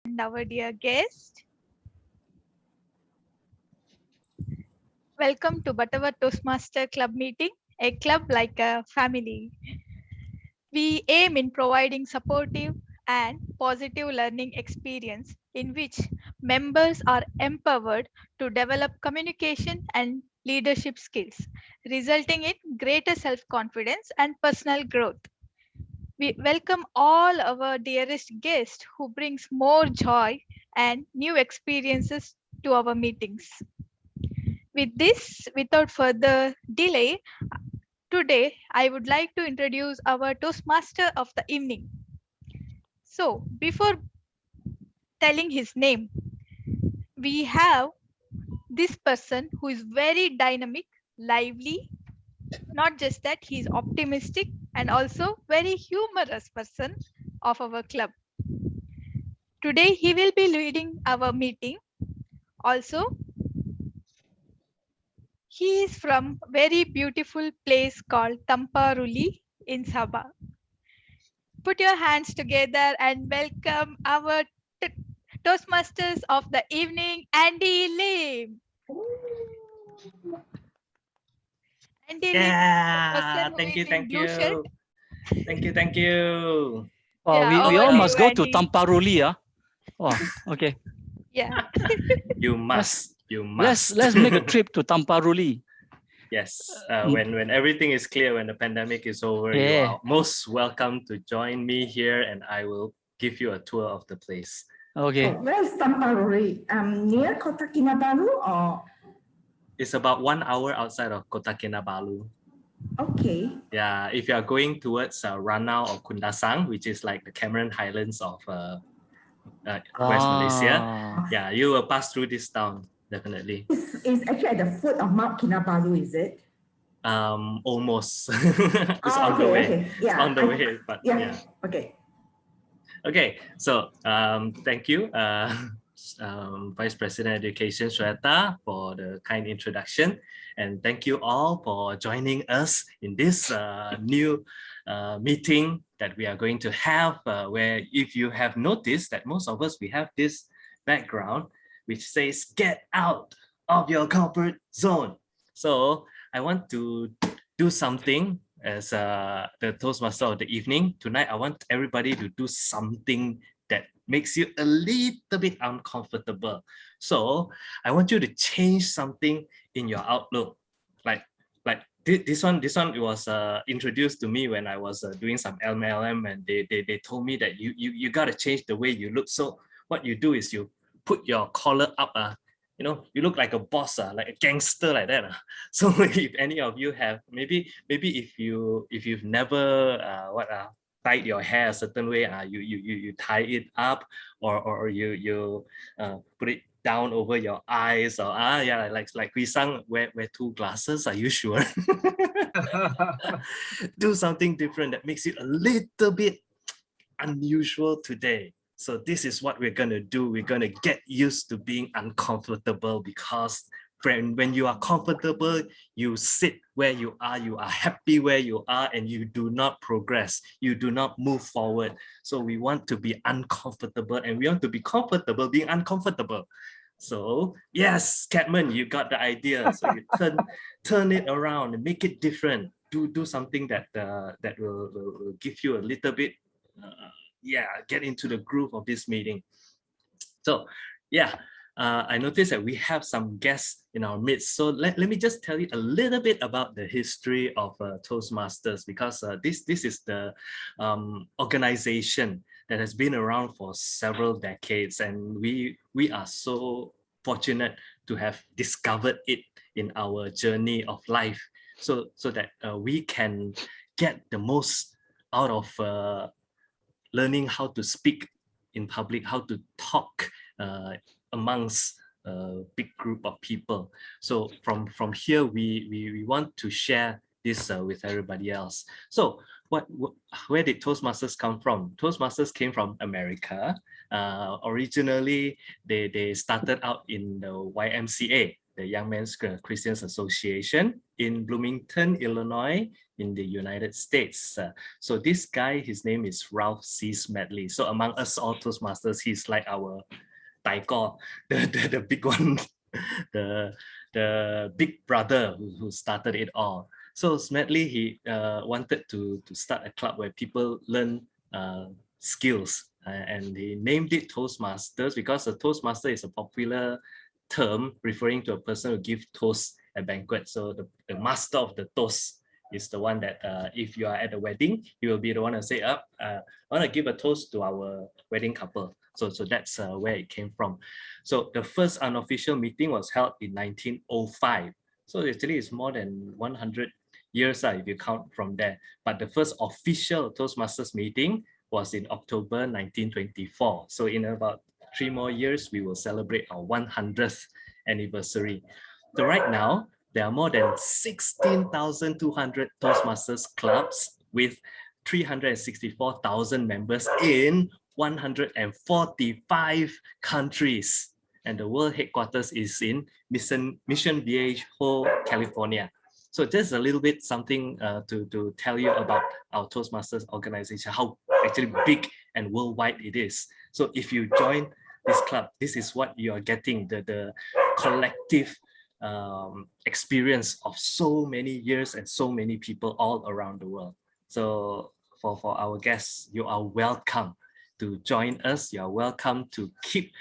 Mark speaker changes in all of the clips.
Speaker 1: and our dear guest. Welcome to Butterworth Toastmaster Club Meeting, a club like a family. We aim in providing supportive and positive learning experience in which members are empowered to develop communication and leadership skills, resulting in greater self-confidence and personal growth. We welcome all our dearest guests who brings more joy and new experiences to our meetings. With this, without further delay, today I would like to introduce our Toastmaster of the evening. So, before telling his name, we have this person who is very dynamic, lively, not just that, he is optimistic and also very humorous person of our club. Today he will be leading our meeting. Also, he is from very beautiful place called Tamparuli in Sabah. Put your hands together and welcome our Toastmasters of the evening, Andy Lim. Andy Lim is the
Speaker 2: Yeah,
Speaker 1: person who
Speaker 2: thank
Speaker 1: is
Speaker 2: you,
Speaker 1: in
Speaker 2: thank
Speaker 1: blue shirt.
Speaker 2: you. Thank you, thank you.
Speaker 3: Oh,
Speaker 1: Yeah,
Speaker 3: we
Speaker 1: over
Speaker 3: all
Speaker 1: to
Speaker 2: Okay,
Speaker 1: you,
Speaker 3: must go to
Speaker 1: Andy.
Speaker 3: Tamparuli, Oh, okay.
Speaker 1: Yeah.
Speaker 2: you
Speaker 3: Let's
Speaker 2: must, you must.
Speaker 3: let's make a trip to Tamparuli.
Speaker 2: Yes,
Speaker 3: Mm,
Speaker 2: when everything is clear, when the pandemic is over, you
Speaker 3: Yeah.
Speaker 2: are most welcome to join me here, and I will give you a tour of the place.
Speaker 3: Okay.
Speaker 4: Oh, where's Tamparuri? Near Kota Kinabalu or?
Speaker 2: It's about 1 hour outside of Kota Kinabalu.
Speaker 4: Okay.
Speaker 2: Yeah, if you are going towards Ranau or Kundasang, which is like the Cameron Highlands of West Malaysia,
Speaker 3: Wow.
Speaker 2: yeah, you will pass through this town definitely.
Speaker 4: It's actually at the foot of Mount Kinabalu, is it?
Speaker 2: Almost. It's on the way.
Speaker 4: Okay.
Speaker 2: It's
Speaker 4: Yeah.
Speaker 2: on the way, but yeah.
Speaker 4: Okay.
Speaker 2: Okay, so thank you, Vice President Education Shweta, for the kind introduction, and thank you all for joining us in this new meeting that we are going to have, where if you have noticed that most of us, we have this background which says get out of your comfort zone. So I want to do something as the Toastmaster of the evening. Tonight, I want everybody to do something that makes you a little bit uncomfortable. So I want you to change something in your outlook. Like this one was introduced to me when I was doing some MLM, and they told me that you got to change the way you look. So what you do is you put your collar up, you look like a boss, like a gangster like that. So if any of you have, maybe if you've never tied your hair a certain way, you tie it up, or you put it down over your eyes, or yeah, like we sang, wear two glasses. Are you sure? Do something different that makes it a little bit unusual today. So this is what we're going to do. We're going to get used to being uncomfortable, because when you are comfortable, you sit where you are happy where you are, and you do not progress. You do not move forward. So we want to be uncomfortable, and we want to be comfortable being uncomfortable. So yes, Catman, you got the idea. So you turn it around and make it different. Do something that will give you a little bit, get into the groove of this meeting. So yeah, I noticed that we have some guests in our midst. So let me just tell you a little bit about the history of Toastmasters, because this is the organization that has been around for several decades, and we are so fortunate to have discovered it in our journey of life, so that we can get the most out of learning how to speak in public, how to talk amongst a big group of people. So from here, we want to share this with everybody else. So where did Toastmasters come from? Toastmasters came from America. Originally, they started out in the YMCA, the Young Men's Christians Association in Bloomington, Illinois, in the United States. So this guy, his name is Ralph C. Smedley. So among us all Toastmasters, he's like our Taiko, the big one, the big brother who started it all. So Smedley, he wanted to start a club where people learn skills, and he named it Toastmasters because a Toastmaster is a popular term referring to a person who gives toast at banquet. So the master of the toast is the one that if you are at a wedding, he will be the one to say, I want to give a toast to our wedding couple. So that's where it came from. So the first unofficial meeting was held in 1905. So actually it's more than 100 years if you count from there. But the first official Toastmasters meeting was in October 1924. So in about 3 more years, we will celebrate our 100th anniversary. So right now, there are more than 16,200 Toastmasters clubs with 364,000 members in 145 countries. And the world headquarters is in Mission Viejo, California. So just a little bit something to tell you about our Toastmasters organization, how actually big and worldwide it is. So if you join this club, this is what you are getting, the collective experience of so many years and so many people all around the world. So for our guests, you are welcome to join us. You are welcome to keep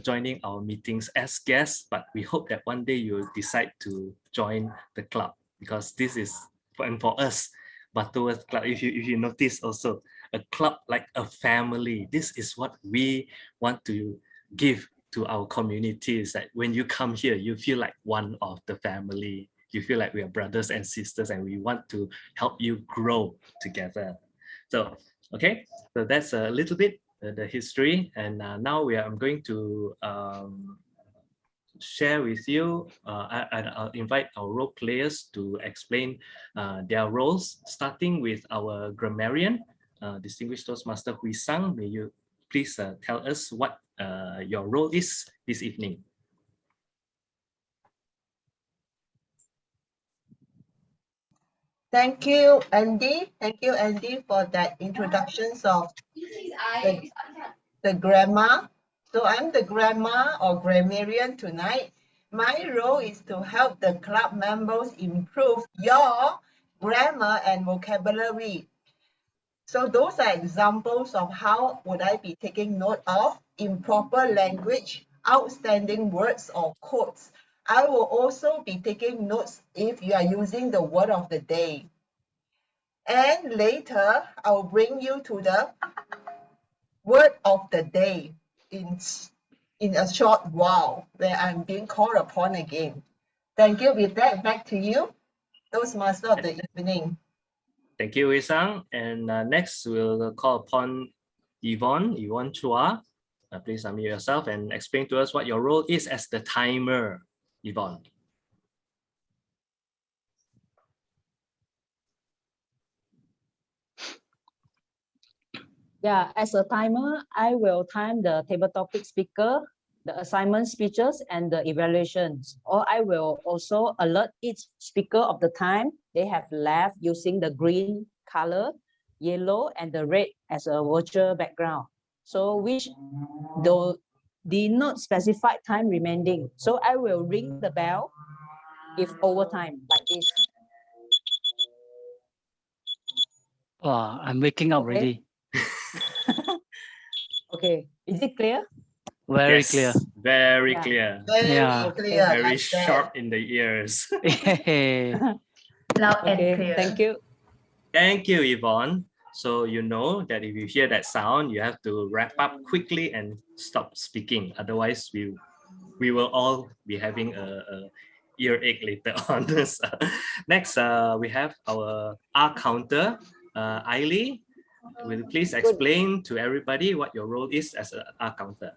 Speaker 2: joining our meetings as guests, but we hope that one day you will decide to join the club, because this is, and for us, Butterworth Club, if you notice also, a club like a family. This is what we want to give to our communities, that when you come here, you feel like one of the family. You feel like we are brothers and sisters, and we want to help you grow together. So, okay, so that's a little bit the history, and now I'm going to share with you, and I'll invite our role players to explain their roles, starting with our grammarian, Distinguished Toastmaster Hui Sang. May you please tell us what your role is this evening.
Speaker 5: Thank you, Andy. Thank you, Andy, for that introductions of the grammar. So I'm the grammar or grammarian tonight. My role is to help the club members improve your grammar and vocabulary. So those are examples of how would I be taking note of improper language, outstanding words or quotes. I will also be taking notes if you are using the word of the day. And later, I'll bring you to the word of the day in a short while, where I'm being called upon again. Thank you. With that, back to you, Toastmaster of the evening.
Speaker 2: Thank you, Hui Sang. And next, we'll call upon Yvonne Chua. Please unmute yourself and explain to us what your role is as the timer, Yvonne.
Speaker 6: Yeah, as a timer, I will time the table topic speaker, the assignment speeches, and the evaluations. Or I will also alert each speaker of the time they have left using the green color, yellow, and the red as a virtual background. So which though did not specify time remaining. So I will ring the bell if overtime like this.
Speaker 3: Oh, I'm waking up
Speaker 6: Okay.
Speaker 3: already.
Speaker 6: Okay, is it clear?
Speaker 3: Very
Speaker 2: Yes,
Speaker 3: clear.
Speaker 2: very
Speaker 6: Yeah.
Speaker 2: clear.
Speaker 5: Very
Speaker 3: Yeah.
Speaker 5: clear.
Speaker 2: Very
Speaker 5: like
Speaker 2: sharp in the ears.
Speaker 4: Loud and
Speaker 6: Okay,
Speaker 4: clear.
Speaker 6: thank you.
Speaker 2: Thank you, Yvonne. So you know that if you hear that sound, you have to wrap up quickly and stop speaking. Otherwise, we will all be having a earache later on. So, next, we have our R counter, Ailey. Will you please explain to everybody what your role is as an R counter?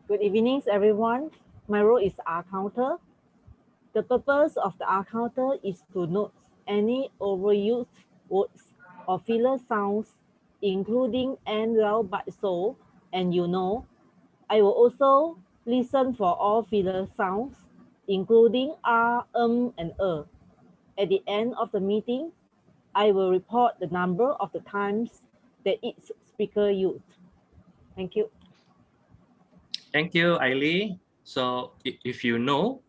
Speaker 7: Good evening, everyone. My role is R counter. The purpose of the R counter is to note any overused words or filler sounds, including and, well, but, so, and you know. I will also listen for all filler sounds including R, and At the end of the meeting, I will report the number of the times that each speaker used. Thank you.
Speaker 2: Thank you, Ailey. So if you know,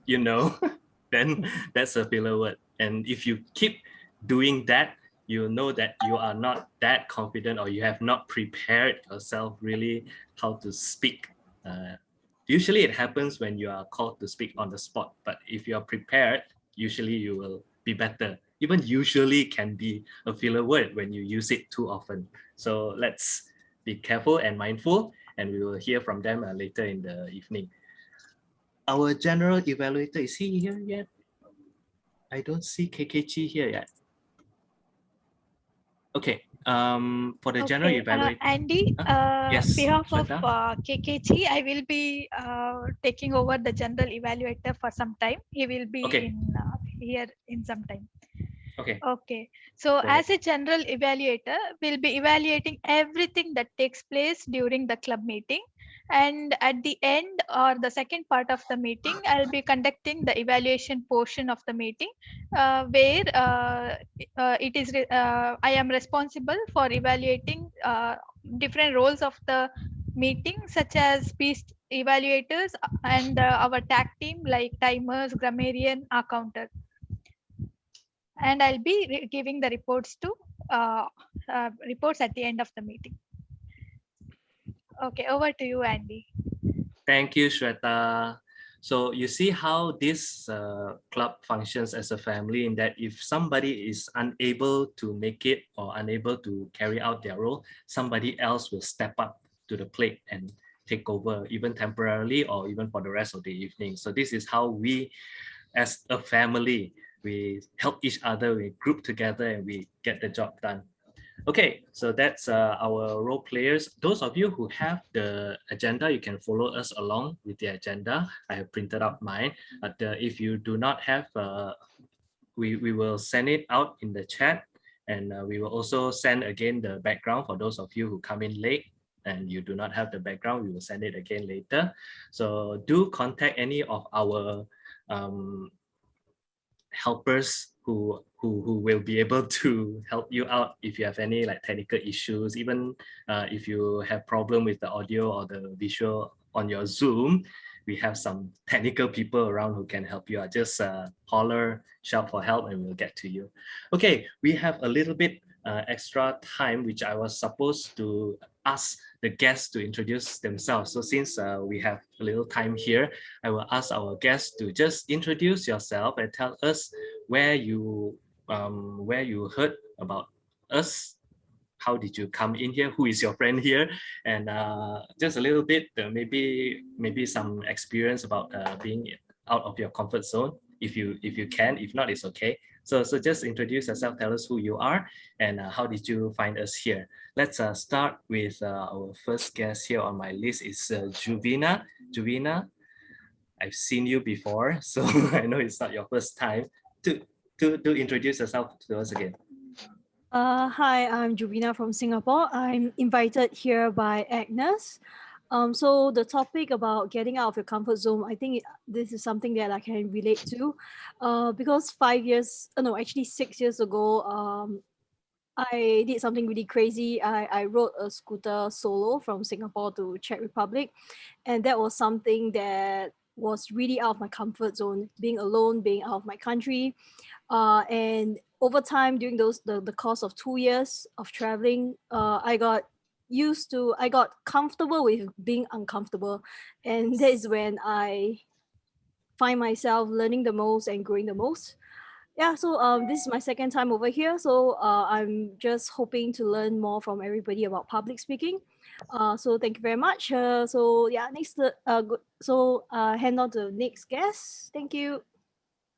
Speaker 2: you know, then that's a filler word. And if you keep doing that, you know that you are not that confident or you have not prepared yourself really how to speak. Usually it happens when you are called to speak on the spot, but if you are prepared, usually you will be better. Even usually can be a filler word when you use it too often. So let's be careful and mindful, and we will hear from them later in the evening. Our general evaluator, is he here yet? I don't see KKG here yet. Okay, for the general evaluator.
Speaker 1: Andy,
Speaker 2: Yes,
Speaker 1: behalf of
Speaker 2: Shweta?
Speaker 1: KKG, I will be taking over the general evaluator for some time. He will be
Speaker 2: Okay.
Speaker 1: in here in some time.
Speaker 2: Okay.
Speaker 1: Okay, so
Speaker 2: Go ahead.
Speaker 1: as a general evaluator, we'll be evaluating everything that takes place during the club meeting. And at the end or the second part of the meeting, I'll be conducting the evaluation portion of the meeting where I am responsible for evaluating different roles of the meeting, such as speech evaluators and our tag team like timers, grammarian, counter. And I'll be giving the reports to reports at the end of the meeting. Okay, over to you, Andy.
Speaker 2: Thank you, Shweta. So you see how this club functions as a family, in that if somebody is unable to make it or unable to carry out their role, somebody else will step up to the plate and take over, even temporarily or even for the rest of the evening. So this is how we, as a family, we help each other, we group together, and we get the job done. Okay, so that's our role players. Those of you who have the agenda, you can follow us along with the agenda. I have printed out mine. But if you do not have, we will send it out in the chat, and we will also send again the background for those of you who come in late and you do not have the background. We will send it again later. So do contact any of our helpers who will be able to help you out if you have any like technical issues, even if you have problem with the audio or the visual on your Zoom. We have some technical people around who can help you out. Just holler, shout for help, and we'll get to you. Okay, we have a little bit extra time, which I was supposed to ask the guests to introduce themselves. So since we have a little time here, I will ask our guests to just introduce yourself and tell us where you heard about us. How did you come in here? Who is your friend here? And just a little bit, maybe some experience about being out of your comfort zone, if you can. If not, it's okay. So just introduce yourself. Tell us who you are and how did you find us here. Let's start with our first guest here on my list is Juvina. Juvina, I've seen you before, so I know it's not your first time. To introduce yourself to us again.
Speaker 8: Hi, I'm Juvina from Singapore. I'm invited here by Agnes. So the topic about getting out of your comfort zone, I think this is something that I can relate to, because 6 years ago, I did something really crazy. I rode a scooter solo from Singapore to Czech Republic, and that was something that was really out of my comfort zone. Being alone, being out of my country, and over time, during the course of 2 years of traveling, I got comfortable with being uncomfortable, and that is when I find myself learning the most and growing the most. Yeah, so this is my second time over here, so I'm just hoping to learn more from everybody about public speaking. So thank you very much. So yeah, hand on to the next guest. Thank you.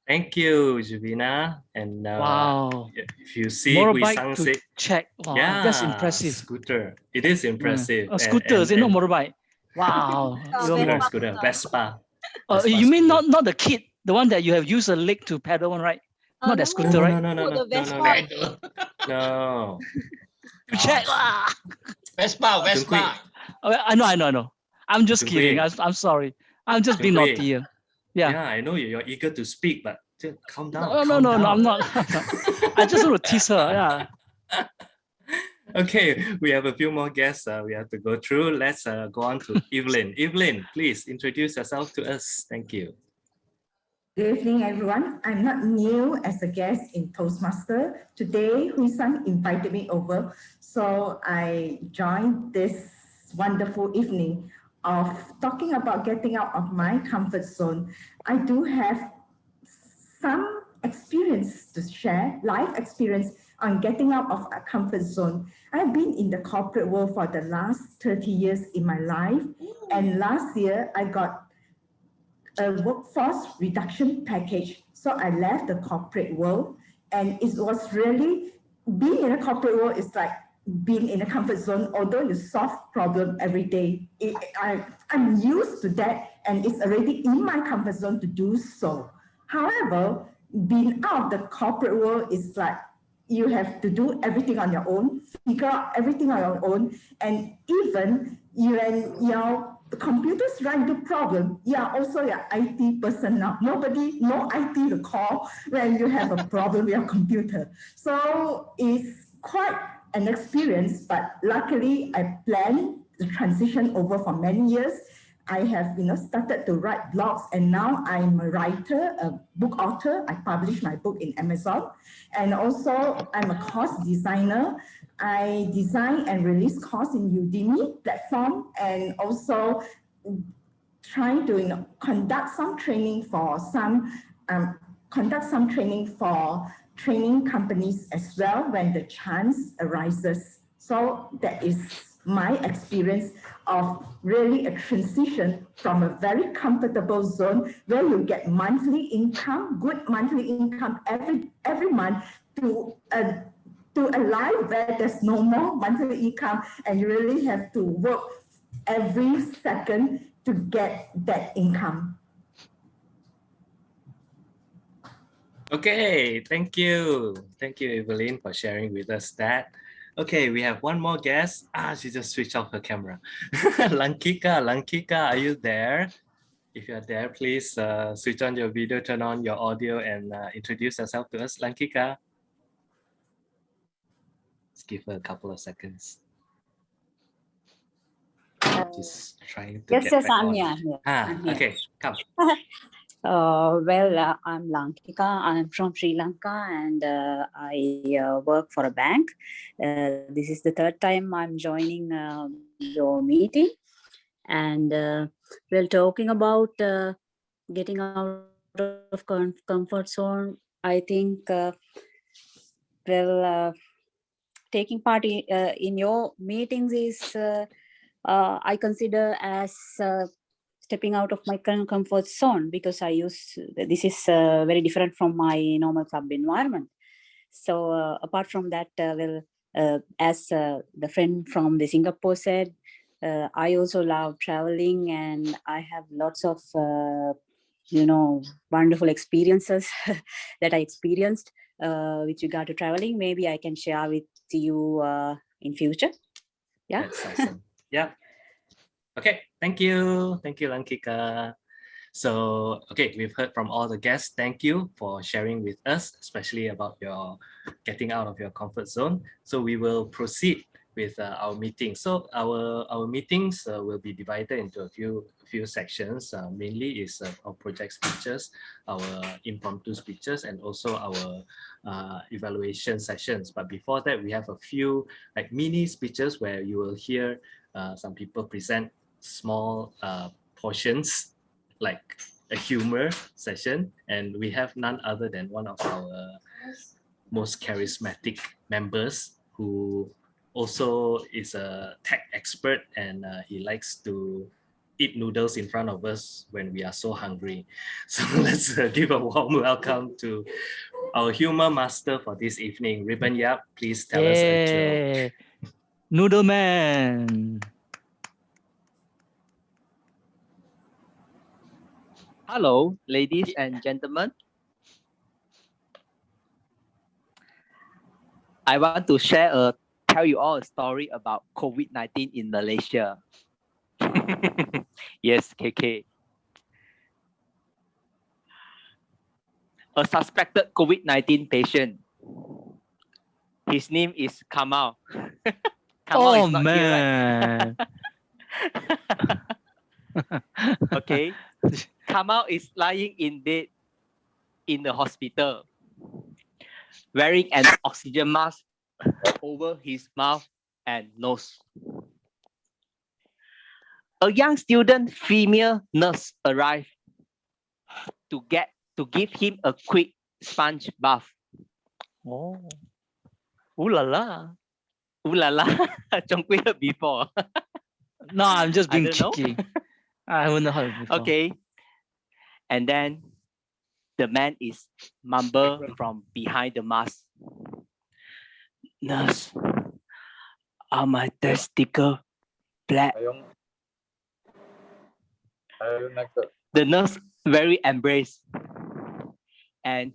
Speaker 2: Thank you, Juvina. And
Speaker 3: Wow.
Speaker 2: if you see Hui
Speaker 3: Motorbike
Speaker 2: Sang
Speaker 3: to
Speaker 2: say,
Speaker 3: check. Wow,
Speaker 2: yeah,
Speaker 3: that's impressive.
Speaker 2: scooter. It is impressive.
Speaker 3: A scooter, is it not motorbike? Wow. Even more.
Speaker 2: Scooter, Vespa.
Speaker 3: You mean
Speaker 2: scooter.
Speaker 3: not the kit, the one that you have used a leg to pedal one, right? Not that scooter, right?
Speaker 2: No.
Speaker 3: To check.
Speaker 9: Vespa.
Speaker 3: I know. I'm just kidding. I'm sorry. I'm just being
Speaker 2: Jung Hui.
Speaker 3: naughty here. Yeah.
Speaker 2: Yeah, I know you're eager to speak, but just calm down.
Speaker 3: No,
Speaker 2: Calm down.
Speaker 3: I'm not. I just want to tease her. Yeah.
Speaker 2: Okay, we have a few more guests we have to go through. Let's go on to Evelyn. Evelyn, please introduce yourself to us. Thank you.
Speaker 4: Good evening, everyone. I'm not new as a guest in Toastmaster. Today, Hui-san invited me over, so I joined this wonderful evening of talking about getting out of my comfort zone. I do have some experience to share, life experience on getting out of a comfort zone. I've been in the corporate world for the last 30 years in my life, and last year I got a workforce reduction package. So I left the corporate world, and it was really, being in a corporate world is like being in a comfort zone, although you solve problem every day. I'm used to that, and it's already in my comfort zone to do so. However, being out of the corporate world is like you have to do everything on your own, figure out everything on your own, and even when your computers run into problem, you are also your IT person now. No IT to call when you have a problem with your computer. So it's quite an experience, but luckily I planned the transition over for many years. I have started to write blogs, and now I'm a writer, a book author. I publish my book in Amazon, and also I'm a course designer. I design and release course in Udemy platform, and also trying to conduct some training for training companies as well when the chance arises. So that is my experience of really a transition from a very comfortable zone where you get monthly income, good monthly income every month, to a life where there's no more monthly income and you really have to work every second to get that income.
Speaker 2: Okay, thank you. Thank you, Evelyn, for sharing with us that. Okay, we have one more guest. She just switched off her camera. Lankika, are you there? If you are there, please switch on your video, turn on your audio, and introduce yourself to us. Lankika. Let's give her a couple of seconds. Just trying to
Speaker 9: Yes,
Speaker 2: get back
Speaker 9: I'm
Speaker 2: on.
Speaker 9: here. I'm here.
Speaker 2: Okay, come.
Speaker 9: I'm Lankika. I'm from Sri Lanka, and I work for a bank. This is the third time I'm joining your meeting, and we're talking about getting out of comfort zone. I think taking part in your meetings is I consider as stepping out of my current comfort zone, because this is very different from my normal club environment. So apart from that, as the friend from the Singapore said, I also love traveling, and I have lots of wonderful experiences that I experienced with regard to traveling. Maybe I can share with you in future. Yeah.
Speaker 2: That's awesome. Yeah. Okay, thank you, Lankika. So, okay, we've heard from all the guests. Thank you for sharing with us, especially about your getting out of your comfort zone. So we will proceed with our meeting. So our meetings will be divided into a few sections. Mainly is our project speeches, our impromptu speeches, and also our evaluation sessions. But before that, we have a few like mini speeches where you will hear some people present small portions, like a humor session, and we have none other than one of our most charismatic members, who also is a tech expert, and he likes to eat noodles in front of us when we are so hungry. So let's give a warm welcome to our humor master for this evening. Ribbon Yap, please tell us a joke.
Speaker 3: Noodle Man.
Speaker 10: Hello, ladies and gentlemen. I want to tell you all a story about COVID-19 in Malaysia. Yes, KK. a suspected COVID-19 patient. His name is Kamal. Kamal
Speaker 3: Oh
Speaker 10: is not here, right?
Speaker 3: man.
Speaker 10: Okay. Kamal is lying in bed in the hospital, wearing an oxygen mask over his mouth and nose. A young student female nurse arrived to give him a quick sponge bath.
Speaker 3: Oh. Ooh la la.
Speaker 10: Ooh la la, Chong Kui heard before.
Speaker 3: No, I'm just
Speaker 10: I
Speaker 3: being
Speaker 10: don't know.
Speaker 3: cheeky. I haven't heard it before.
Speaker 10: Okay. And then the man is mumble from behind the mask. Nurse, are my testicles black? The nurse very embraced. And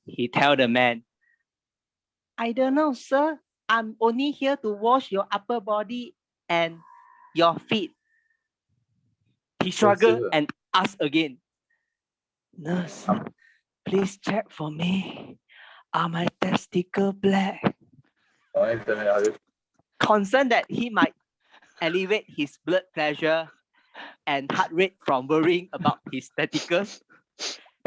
Speaker 10: he tell the man, I don't know, sir. I'm only here to wash your upper body and your feet. He struggled and asked again, Nurse, please check for me. Are my testicles black? Concerned that he might elevate his blood pressure and heart rate from worrying about his testicles,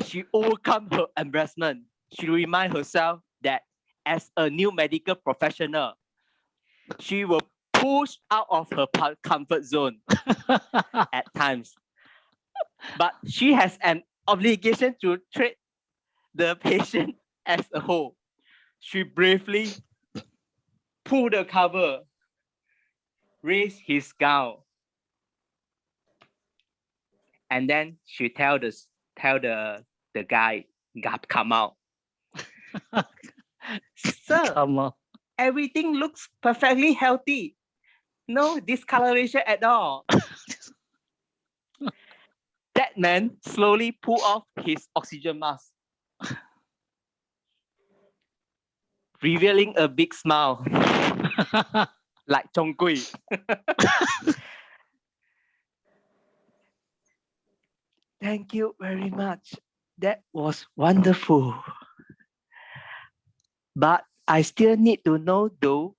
Speaker 10: she overcome her embarrassment. She remind herself that as a new medical professional, she will push out of her comfort zone at times. But she has an obligation to treat the patient as a whole. She bravely pulled the cover, raised his gown, and then she tell the guy, come out. Sir,
Speaker 3: Come on.
Speaker 10: everything looks perfectly healthy. No discoloration at all. That man slowly pulled off his oxygen mask, revealing a big smile, like Chong Kui. Thank you very much. That was wonderful. But I still need to know though,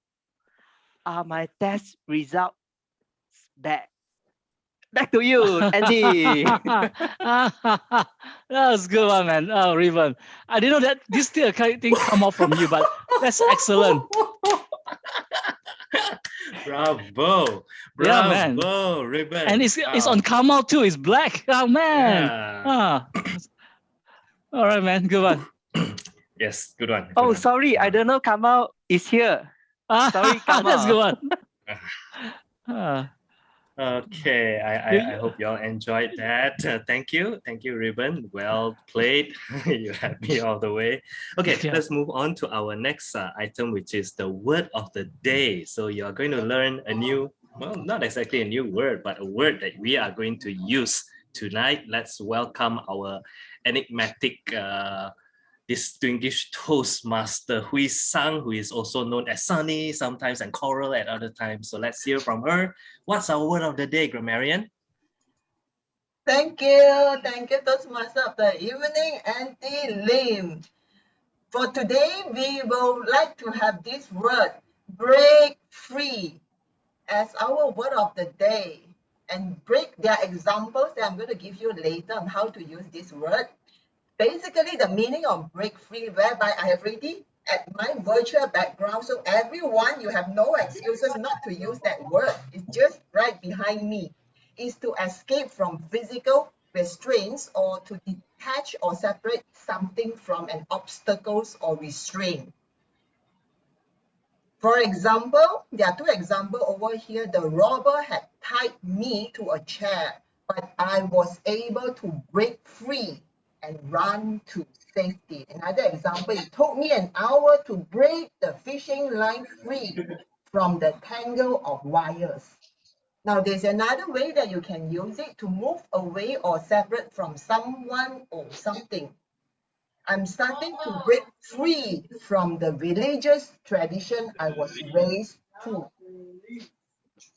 Speaker 10: are my test results bad? Back to you, Andy.
Speaker 3: That was good one, man. Oh, Riven. I didn't know that this still kind of thing come out from you, but that's excellent.
Speaker 2: Bravo.
Speaker 3: Yeah, man.
Speaker 2: Bravo, Ribbon.
Speaker 3: And it's on Kamal too. It's black. Oh man.
Speaker 2: Yeah.
Speaker 3: Ah. All right, man. Good one.
Speaker 2: Yes, good one. Good
Speaker 10: Oh,
Speaker 2: one.
Speaker 10: sorry, I don't know Kamal is here. Sorry, Kamal.
Speaker 3: That's a good one. Ah.
Speaker 2: Okay, I hope you all enjoyed that. Thank you, Ribbon. Well played. You had me all the way. Okay,
Speaker 3: Yeah.
Speaker 2: let's move on to our next item, which is the word of the day. So you are going to learn a new, well, not exactly a new word, but a word that we are going to use tonight. Let's welcome our enigmatic distinguished Toastmaster Hui Sang, who is also known as Sunny sometimes and Coral at other times. So let's hear from her. What's our word of the day, grammarian?
Speaker 5: Thank you, Toastmaster of the evening, Auntie Lim. For today, we will like to have this word, break free, as our word of the day. And break, there are examples that I'm going to give you later on how to use this word. Basically, the meaning of break free, whereby I have already at my virtual background, so everyone, you have no excuses not to use that word. It's just right behind me. Is to escape from physical restraints or to detach or separate something from an obstacles or restraint. For example, there are two examples over here. The robber had tied me to a chair, but I was able to break free and run to safety. Another example, it took me an hour to break the fishing line free from the tangle of wires. Now, there's another way that you can use it to move away or separate from someone or something. I'm starting to break free from the religious tradition I was raised to.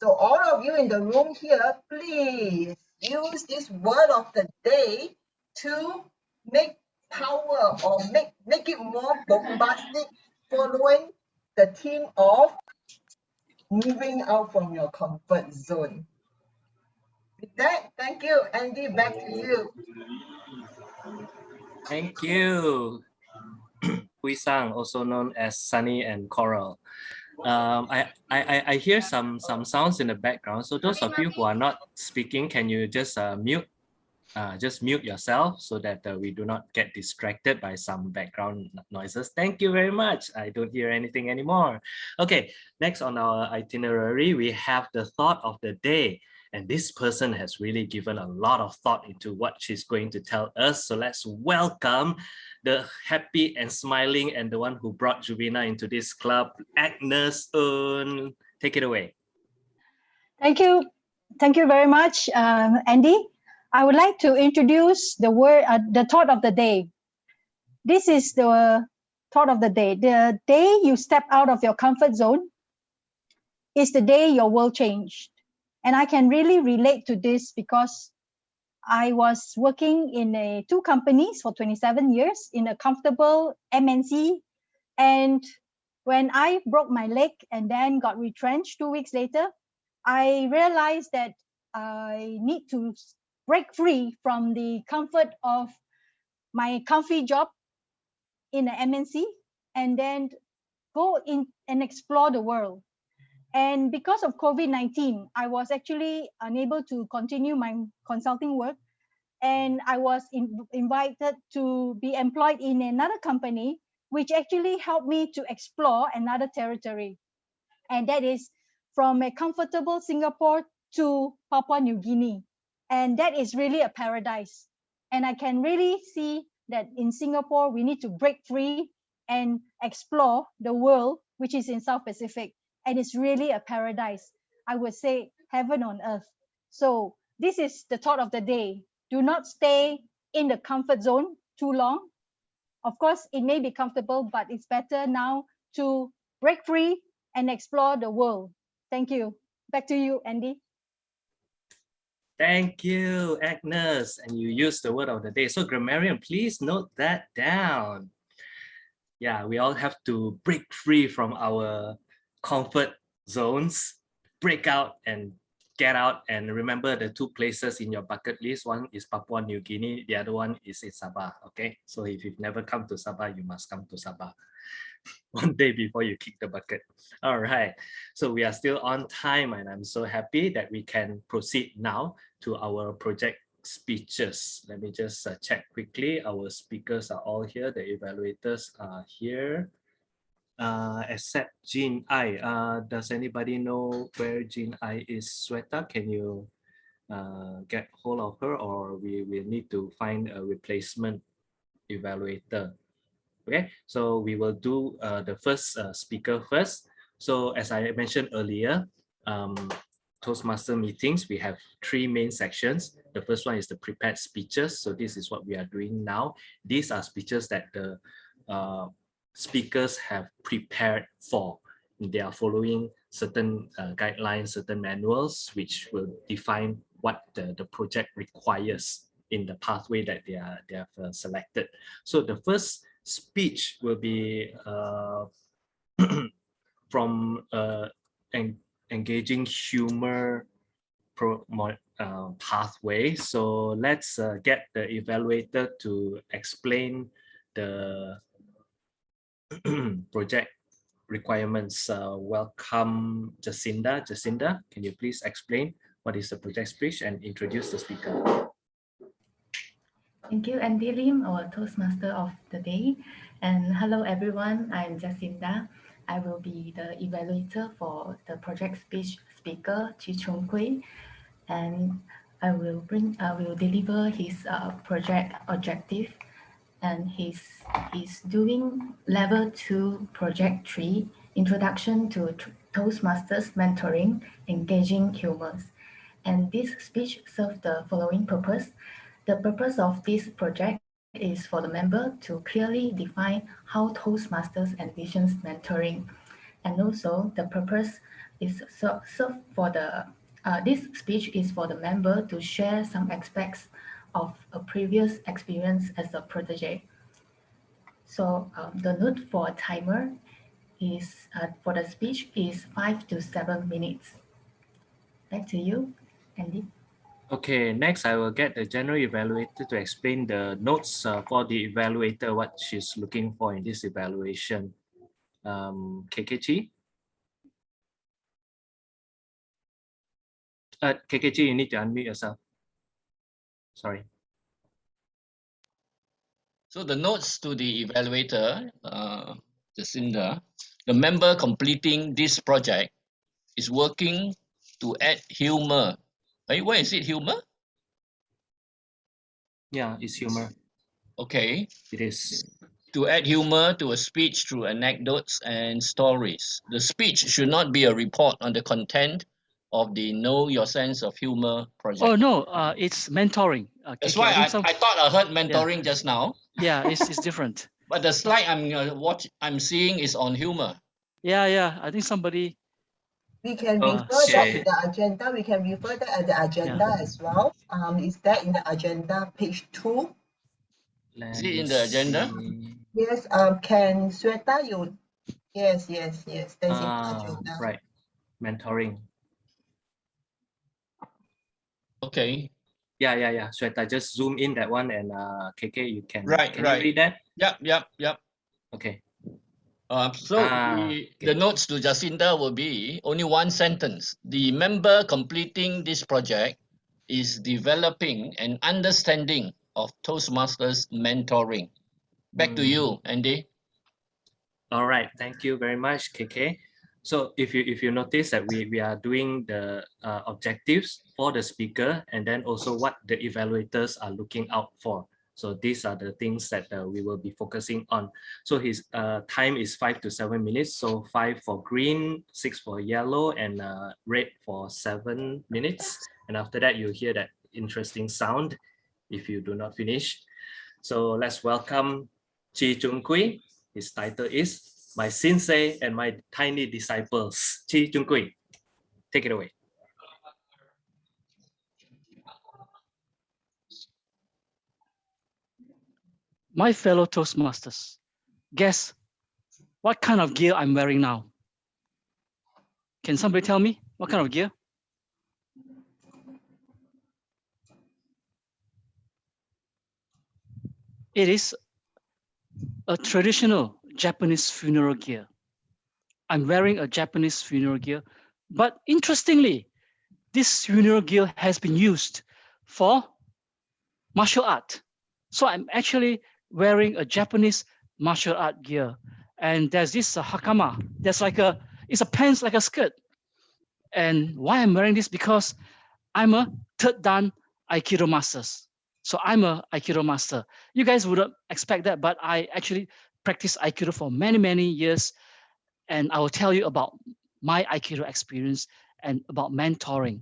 Speaker 5: So all of you in the room here, please use this word of the day to make power or make it more bombastic, following the theme of moving out from your comfort zone. With that, thank you, Andy. Back to you.
Speaker 2: Thank you. Hui Sang, also known as Sunny and Coral. I hear some sounds in the background. So those of you who are not speaking, can you just mute yourself so that we do not get distracted by some background noises. Thank you very much. I don't hear anything anymore. Okay, next on our itinerary, we have the thought of the day. And this person has really given a lot of thought into what she's going to tell us. So let's welcome the happy and smiling and the one who brought Juvina into this club, Agnes Un. Take it away.
Speaker 11: Thank you. Thank you very much, Andy. I would like to introduce the thought of the day. This is the thought of the day. The day you step out of your comfort zone is the day your world changed. And I can really relate to this because I was working in two companies for 27 years in a comfortable MNC. And when I broke my leg and then got retrenched 2 weeks later, I realized that I need to break free from the comfort of my comfy job in an MNC and then go in and explore the world. And because of COVID-19, I was actually unable to continue my consulting work. And I was invited to be employed in another company, which actually helped me to explore another territory. And that is from a comfortable Singapore to Papua New Guinea. And that is really a paradise. And I can really see that in Singapore, we need to break free and explore the world, which is in South Pacific. And it's really a paradise. I would say heaven on earth. So this is the thought of the day. Do not stay in the comfort zone too long. Of course, it may be comfortable, but it's better now to break free and explore the world. Thank you. Back to you, Andy.
Speaker 2: Thank you, Agnes. And you used the word of the day. So grammarian, please note that down. Yeah, we all have to break free from our comfort zones, break out and get out. And remember the two places in your bucket list. One is Papua New Guinea. The other one is in Sabah. Okay, so if you've never come to Sabah, you must come to Sabah one day before you kick the bucket. All right, so we are still on time and I'm so happy that we can proceed now to our project speeches. Let me just check quickly. Our speakers are all here. The evaluators are here. Except Jean I. Does anybody know where Jean I is? Sweta, can you get hold of her, or we will need to find a replacement evaluator? Okay, so we will do the first speaker first. So as I mentioned earlier, Toastmaster meetings, we have three main sections. The first one is the prepared speeches. So this is what we are doing now. These are speeches that the speakers have prepared for. They are following certain guidelines, certain manuals, which will define what the project requires in the pathway that they have selected. So the first speech will be from engaging humor pathway. So let's get the evaluator to explain the project requirements. Welcome, Jacinda. Jacinda, can you please explain what is the project speech and introduce the speaker?
Speaker 12: Thank you, Andy Lim, our Toastmaster of the day. And hello, everyone. I'm Jacinda. I will be the evaluator for the project speech speaker, Chi Chung Hui. And I will deliver his project objective. And he's doing level 2 project 3, introduction to Toastmasters mentoring, engaging humors. And this speech serves the following purpose. The purpose of this project is for the member to clearly define how Toastmasters envisions mentoring. And also the purpose is for the this speech is for the member to share some aspects of a previous experience as a protege. So the note for timer is for the speech is 5 to 7 minutes. Back to you, Andy.
Speaker 2: Okay, next I will get the general evaluator to explain the notes for the evaluator, what she's looking for in this evaluation. KKG? KKG, you need to unmute yourself. Sorry.
Speaker 13: So the notes to the evaluator, Jacinda, the member completing this project is working to add humor. Right? Where is it humor?
Speaker 2: Yeah, it's humor.
Speaker 13: Okay.
Speaker 2: It is.
Speaker 13: To add humor to a speech through anecdotes and stories. The speech should not be a report on the content of the Know Your Sense of Humor project.
Speaker 3: Oh no, it's mentoring.
Speaker 13: That's
Speaker 3: KK.
Speaker 13: why I
Speaker 3: Some,
Speaker 13: thought I heard mentoring just now.
Speaker 3: yeah, it's different.
Speaker 13: But the slide I'm seeing is on humor.
Speaker 3: Yeah, I think somebody.
Speaker 5: We can refer that in the agenda. We can refer that at the agenda as well. Is that in the agenda, page 2?
Speaker 13: Is it in the agenda?
Speaker 5: Yes. Can Sweta, you? Yes. That's in the agenda.
Speaker 2: Right. Mentoring.
Speaker 13: Okay.
Speaker 2: Yeah. Sweta, just zoom in that one, and KK, you can.
Speaker 13: Right.
Speaker 2: You read that?
Speaker 13: Yep.
Speaker 2: Okay.
Speaker 13: The notes to Jacinda will be only one sentence. The member completing this project is developing an understanding of Toastmasters mentoring. Back to you, Andy.
Speaker 2: All right, thank you very much, KK. So if you notice that we are doing the objectives for the speaker, and then also what the evaluators are looking out for. So these are the things that we will be focusing on. So his time is 5 to 7 minutes. So 5 for green, 6 for yellow, and red for 7 minutes. And after that, you hear that interesting sound if you do not finish. So let's welcome Chi Chung Kui. His title is My Sensei and My Tiny Disciples. Chi Chung Kui, take it away.
Speaker 3: My fellow Toastmasters, guess what kind of gear I'm wearing now? Can somebody tell me what kind of gear? It is a traditional Japanese funeral gear. I'm wearing a Japanese funeral gear, but interestingly, this funeral gear has been used for martial art. So I'm actually wearing a Japanese martial art gear. And there's this hakama. There's it's a pants like a skirt. And why I'm wearing this? Because I'm a third dan Aikido master. So I'm a Aikido master. You guys wouldn't expect that, but I actually practiced Aikido for many, many years. And I will tell you about my Aikido experience and about mentoring.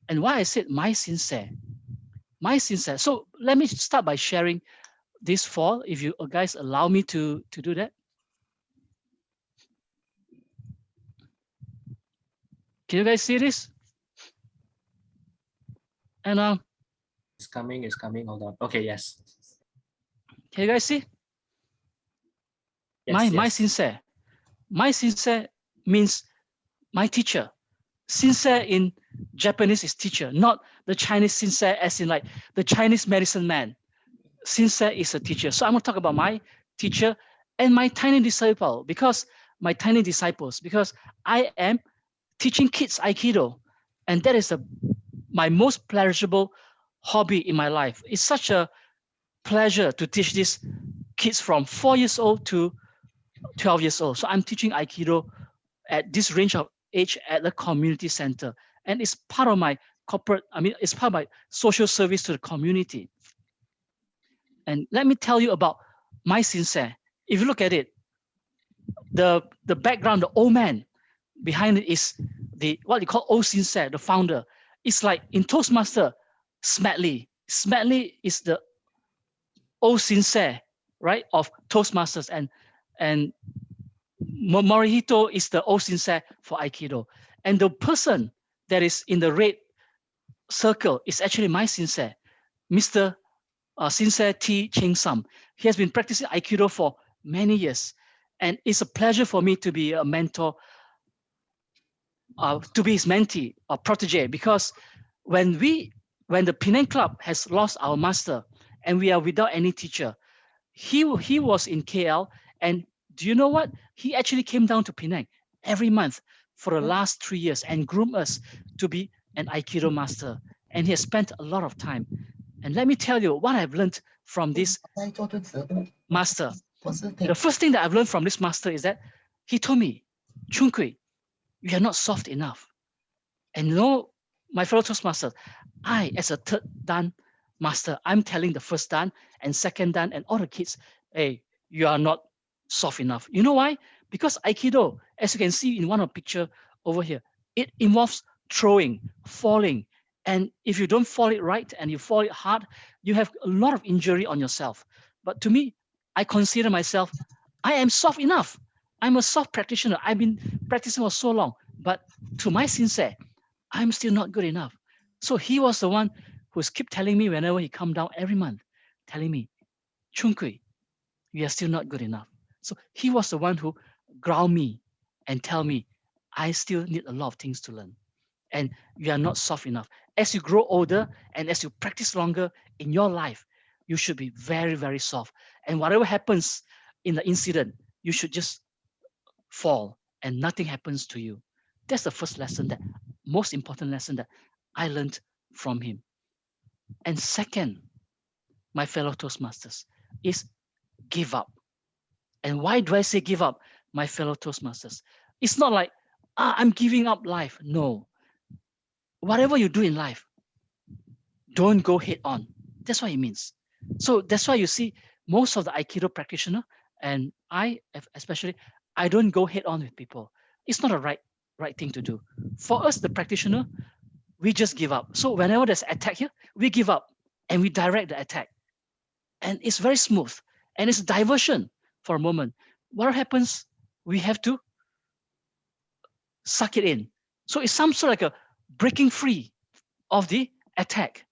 Speaker 3: And why I said my sensei. So let me start by sharing this fall, if you guys allow me to do that. Can you guys see this? And
Speaker 2: it's coming. Hold on. Okay, yes.
Speaker 3: Can you guys see?
Speaker 2: Yes,
Speaker 3: my sensei. My sensei means my teacher. Sensei in Japanese is teacher, not the Chinese sensei as in like the Chinese medicine man. Sensei is a teacher. So I'm going to talk about my teacher and my tiny disciple because I am teaching kids Aikido. And that is my most pleasurable hobby in my life. It's such a pleasure to teach these kids from 4 years old to 12 years old. So I'm teaching Aikido at this range of age at the community center. And it's part of my it's part of my social service to the community. And let me tell you about my sensei. If you look at it, the background, the old man behind it is what you call old sensei, the founder. It's like in Toastmaster, Smedley. Smedley is the old sensei, right, of Toastmasters, and Morihito is the old sensei for Aikido. And the person that is in the red circle is actually my sensei, Mr. Sensei T. Cheng Sam. He has been practicing Aikido for many years. And it's a pleasure for me to be a mentor, to be his mentee or protege, because when the Penang Club has lost our master and we are without any teacher, he was in KL, and do you know what? He actually came down to Penang every month for the last 3 years and groomed us to be an Aikido master. And he has spent a lot of time. And let me tell you what I've learned from this master. The first thing that I've learned from this master is that he told me, Chung Kui, you are not soft enough. And you know, my fellow Toastmasters, I, as a third Dan master, I'm telling the first Dan and second Dan and all the kids, hey, you are not soft enough. You know why? Because Aikido, as you can see in one of the picture over here, it involves throwing, falling. And if you don't fall it right and you fall it hard, you have a lot of injury on yourself. But to me, I consider myself, I am soft enough. I'm a soft practitioner. I've been practicing for so long. But to my sincere, I'm still not good enough. So he was the one who's keep telling me whenever he come down every month, telling me, Chung Kui, you are still not good enough. So he was the one who ground me and tell me, I still need a lot of things to learn. And you are not soft enough. As you grow older and as you practice longer in your life, you should be very, very soft. And whatever happens in the incident, you should just fall and nothing happens to you. That's the first lesson, that most important lesson that I learned from him. And second, my fellow Toastmasters, is give up. And why do I say give up, my fellow Toastmasters? It's not like, I'm giving up life. No. Whatever you do in life, don't go head on. That's what it means. So that's why you see most of the Aikido practitioner, and I especially, I don't go head on with people. It's not a right thing to do. For us, the practitioner, we just give up. So whenever there's attack here, we give up and we direct the attack. And it's very smooth and it's a diversion for a moment. What happens? We have to suck it in. So it's some sort of like a breaking free of the attack.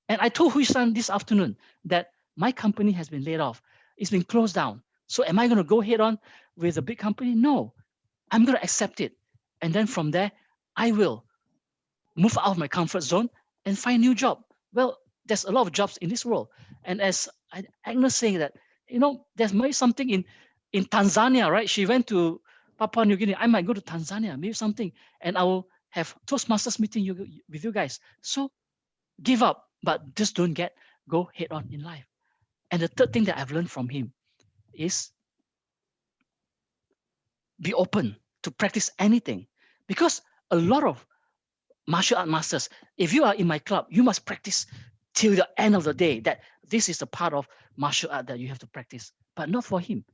Speaker 3: And I told Hui-san this afternoon that my company has been laid off. It's been closed down. So am I going to go head on with a big company? No, I'm going to accept it. And then from there, I will move out of my comfort zone and find a new job. Well, there's a lot of jobs in this world. And as Agnes saying that, you know, there's maybe something in Tanzania, right? She went to Papua New Guinea. I might go to Tanzania, maybe something, and I will have Toastmasters meeting with you guys. So give up, but just don't go head on in life. And the third thing that I've learned from him is be open to practice anything, because a lot of martial art masters, if you are in my club, you must practice till the end of the day, that this is the part of martial art that you have to practice, but not for him.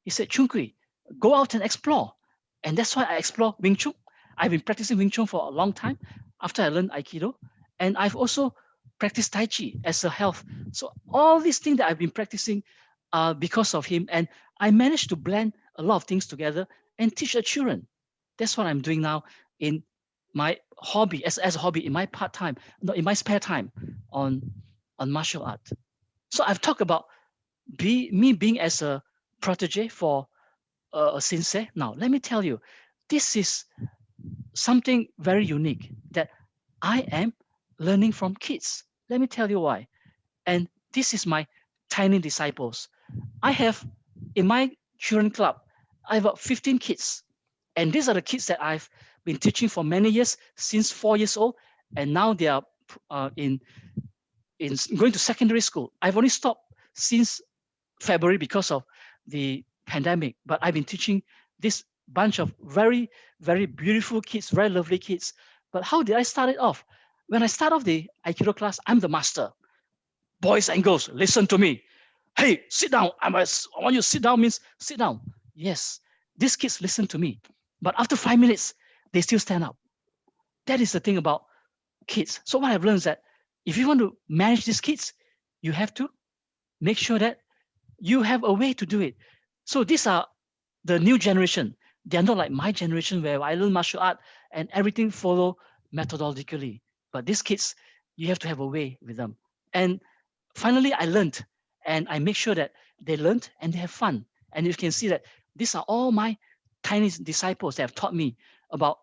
Speaker 3: He said, Chung Kui, go out and explore. And that's why I explore Wing Chun. I've been practicing Wing Chun for a long time after I learned Aikido. And I've also practiced Tai Chi as a health. So all these things that I've been practicing because of him. And I managed to blend a lot of things together and teach the children. That's what I'm doing now in my hobby, as a hobby, in my part-time, no, in my spare time on martial art. So I've talked about me being as a protege for a sensei. Now, let me tell you, this is something very unique that I am learning from kids. Let me tell you why. And this is my tiny disciples. I have, in my children club, I have about 15 kids. And these are the kids that I've been teaching for many years, since 4 years old. And now they are in going to secondary school. I've only stopped since February because of the pandemic, but I've been teaching this bunch of very, very beautiful kids, very lovely kids. But how did I start it off? When I start off the Aikido class, I'm the master. Boys and girls, listen to me. Hey, sit down. I want you to sit down means sit down. Yes, these kids listen to me. But after 5 minutes, they still stand up. That is the thing about kids. So what I've learned is that if you want to manage these kids, you have to make sure that you have a way to do it. So these are the new generation. They are not like my generation where I learn martial art and everything follow methodologically. But these kids, you have to have a way with them. And finally, I learned, and I make sure that they learned and they have fun. And you can see that these are all my tiny disciples that have taught me about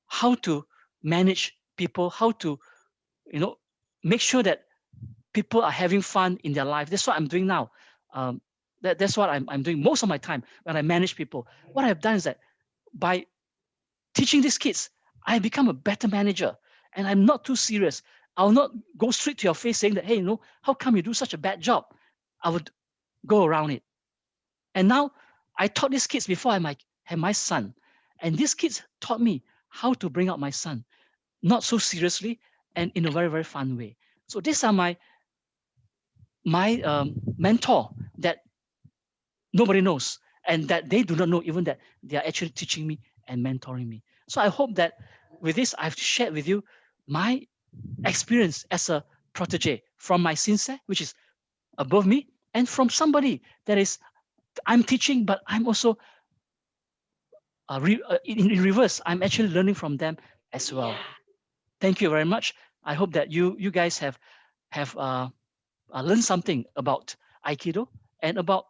Speaker 3: how to manage people, how to, make sure that people are having fun in their life. That's what I'm doing now. That's what I'm doing most of my time when I manage people. What I've done is that by teaching these kids, I become a better manager, and I'm not too serious. I'll not go straight to your face saying that, hey, how come you do such a bad job? I would go around it. And now I taught these kids before I had my son, and these kids taught me how to bring up my son, not so seriously and in a very, very fun way. So these are my mentor that nobody knows, and that they do not know even that they are actually teaching me and mentoring me. So I hope that with this, I've shared with you my experience as a protege from my sensei, which is above me, and from somebody that is, I'm teaching, but I'm also in reverse. I'm actually learning from them as well. Thank you very much. I hope that you guys have learned something about Aikido and about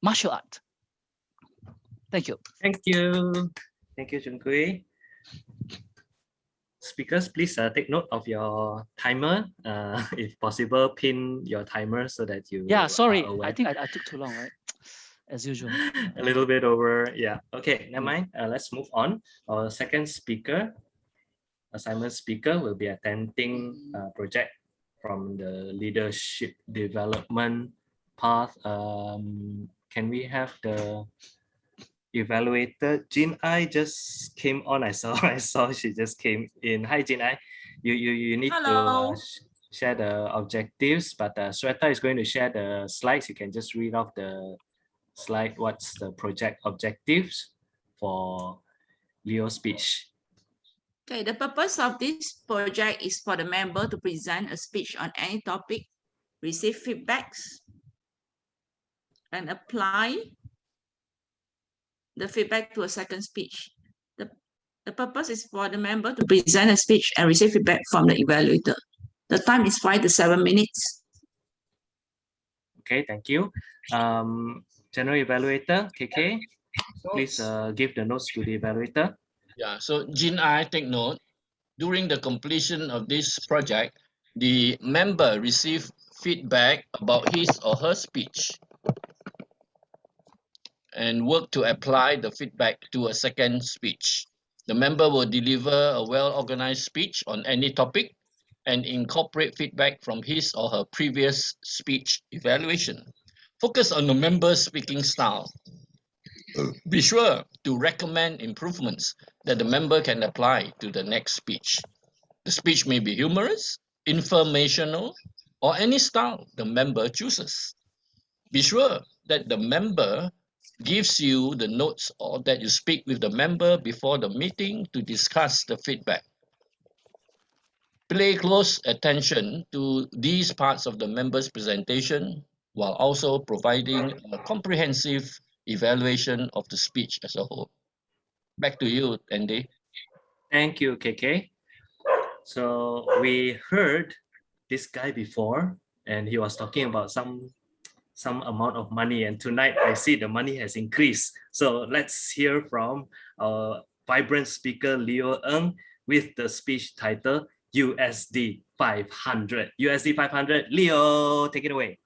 Speaker 3: martial art. Thank you.
Speaker 2: Thank you. Thank you, Jun Kui. Speakers, please take note of your timer. If possible, pin your timer so that you
Speaker 3: sorry.
Speaker 2: are aware.
Speaker 3: I think I took too long, right? As usual.
Speaker 2: A little bit over. Yeah. Okay, never mind. Let's move on. Our second speaker, assignment speaker, will be attending a project from the leadership development path. Can we have the evaluator? Jin Ai just came on. I saw she just came in. Hi, Jin Ai. You need to share the objectives, but Sweta is going to share the slides. You can just read off the slide. What's the project objectives for Leo's speech?
Speaker 14: Okay, the purpose of this project is for the member to present a speech on any topic, receive feedbacks, and apply the feedback to a second speech. The purpose is for the member to present a speech and receive feedback from the evaluator. The time is 5 to 7 minutes.
Speaker 2: Okay, thank you. General evaluator, KK, please give the notes to the evaluator.
Speaker 13: Yeah, so Jin Ai, take note. During the completion of this project, the member received feedback about his or her speech and work to apply the feedback to a second speech. The member will deliver a well-organized speech on any topic and incorporate feedback from his or her previous speech evaluation. Focus on the member's speaking style. Be sure to recommend improvements that the member can apply to the next speech. The speech may be humorous, informational, or any style the member chooses. Be sure that the member gives you the notes or that you speak with the member before the meeting to discuss the feedback. Pay close attention to these parts of the member's presentation while also providing a comprehensive evaluation of the speech as a whole. Back to you, Andy.
Speaker 2: Thank you, KK. So we heard this guy before, and he was talking about some amount of money, and tonight I see the money has increased. So let's hear from our vibrant speaker Leo Ng with the speech title USD 500. USD 500. Leo, take it away.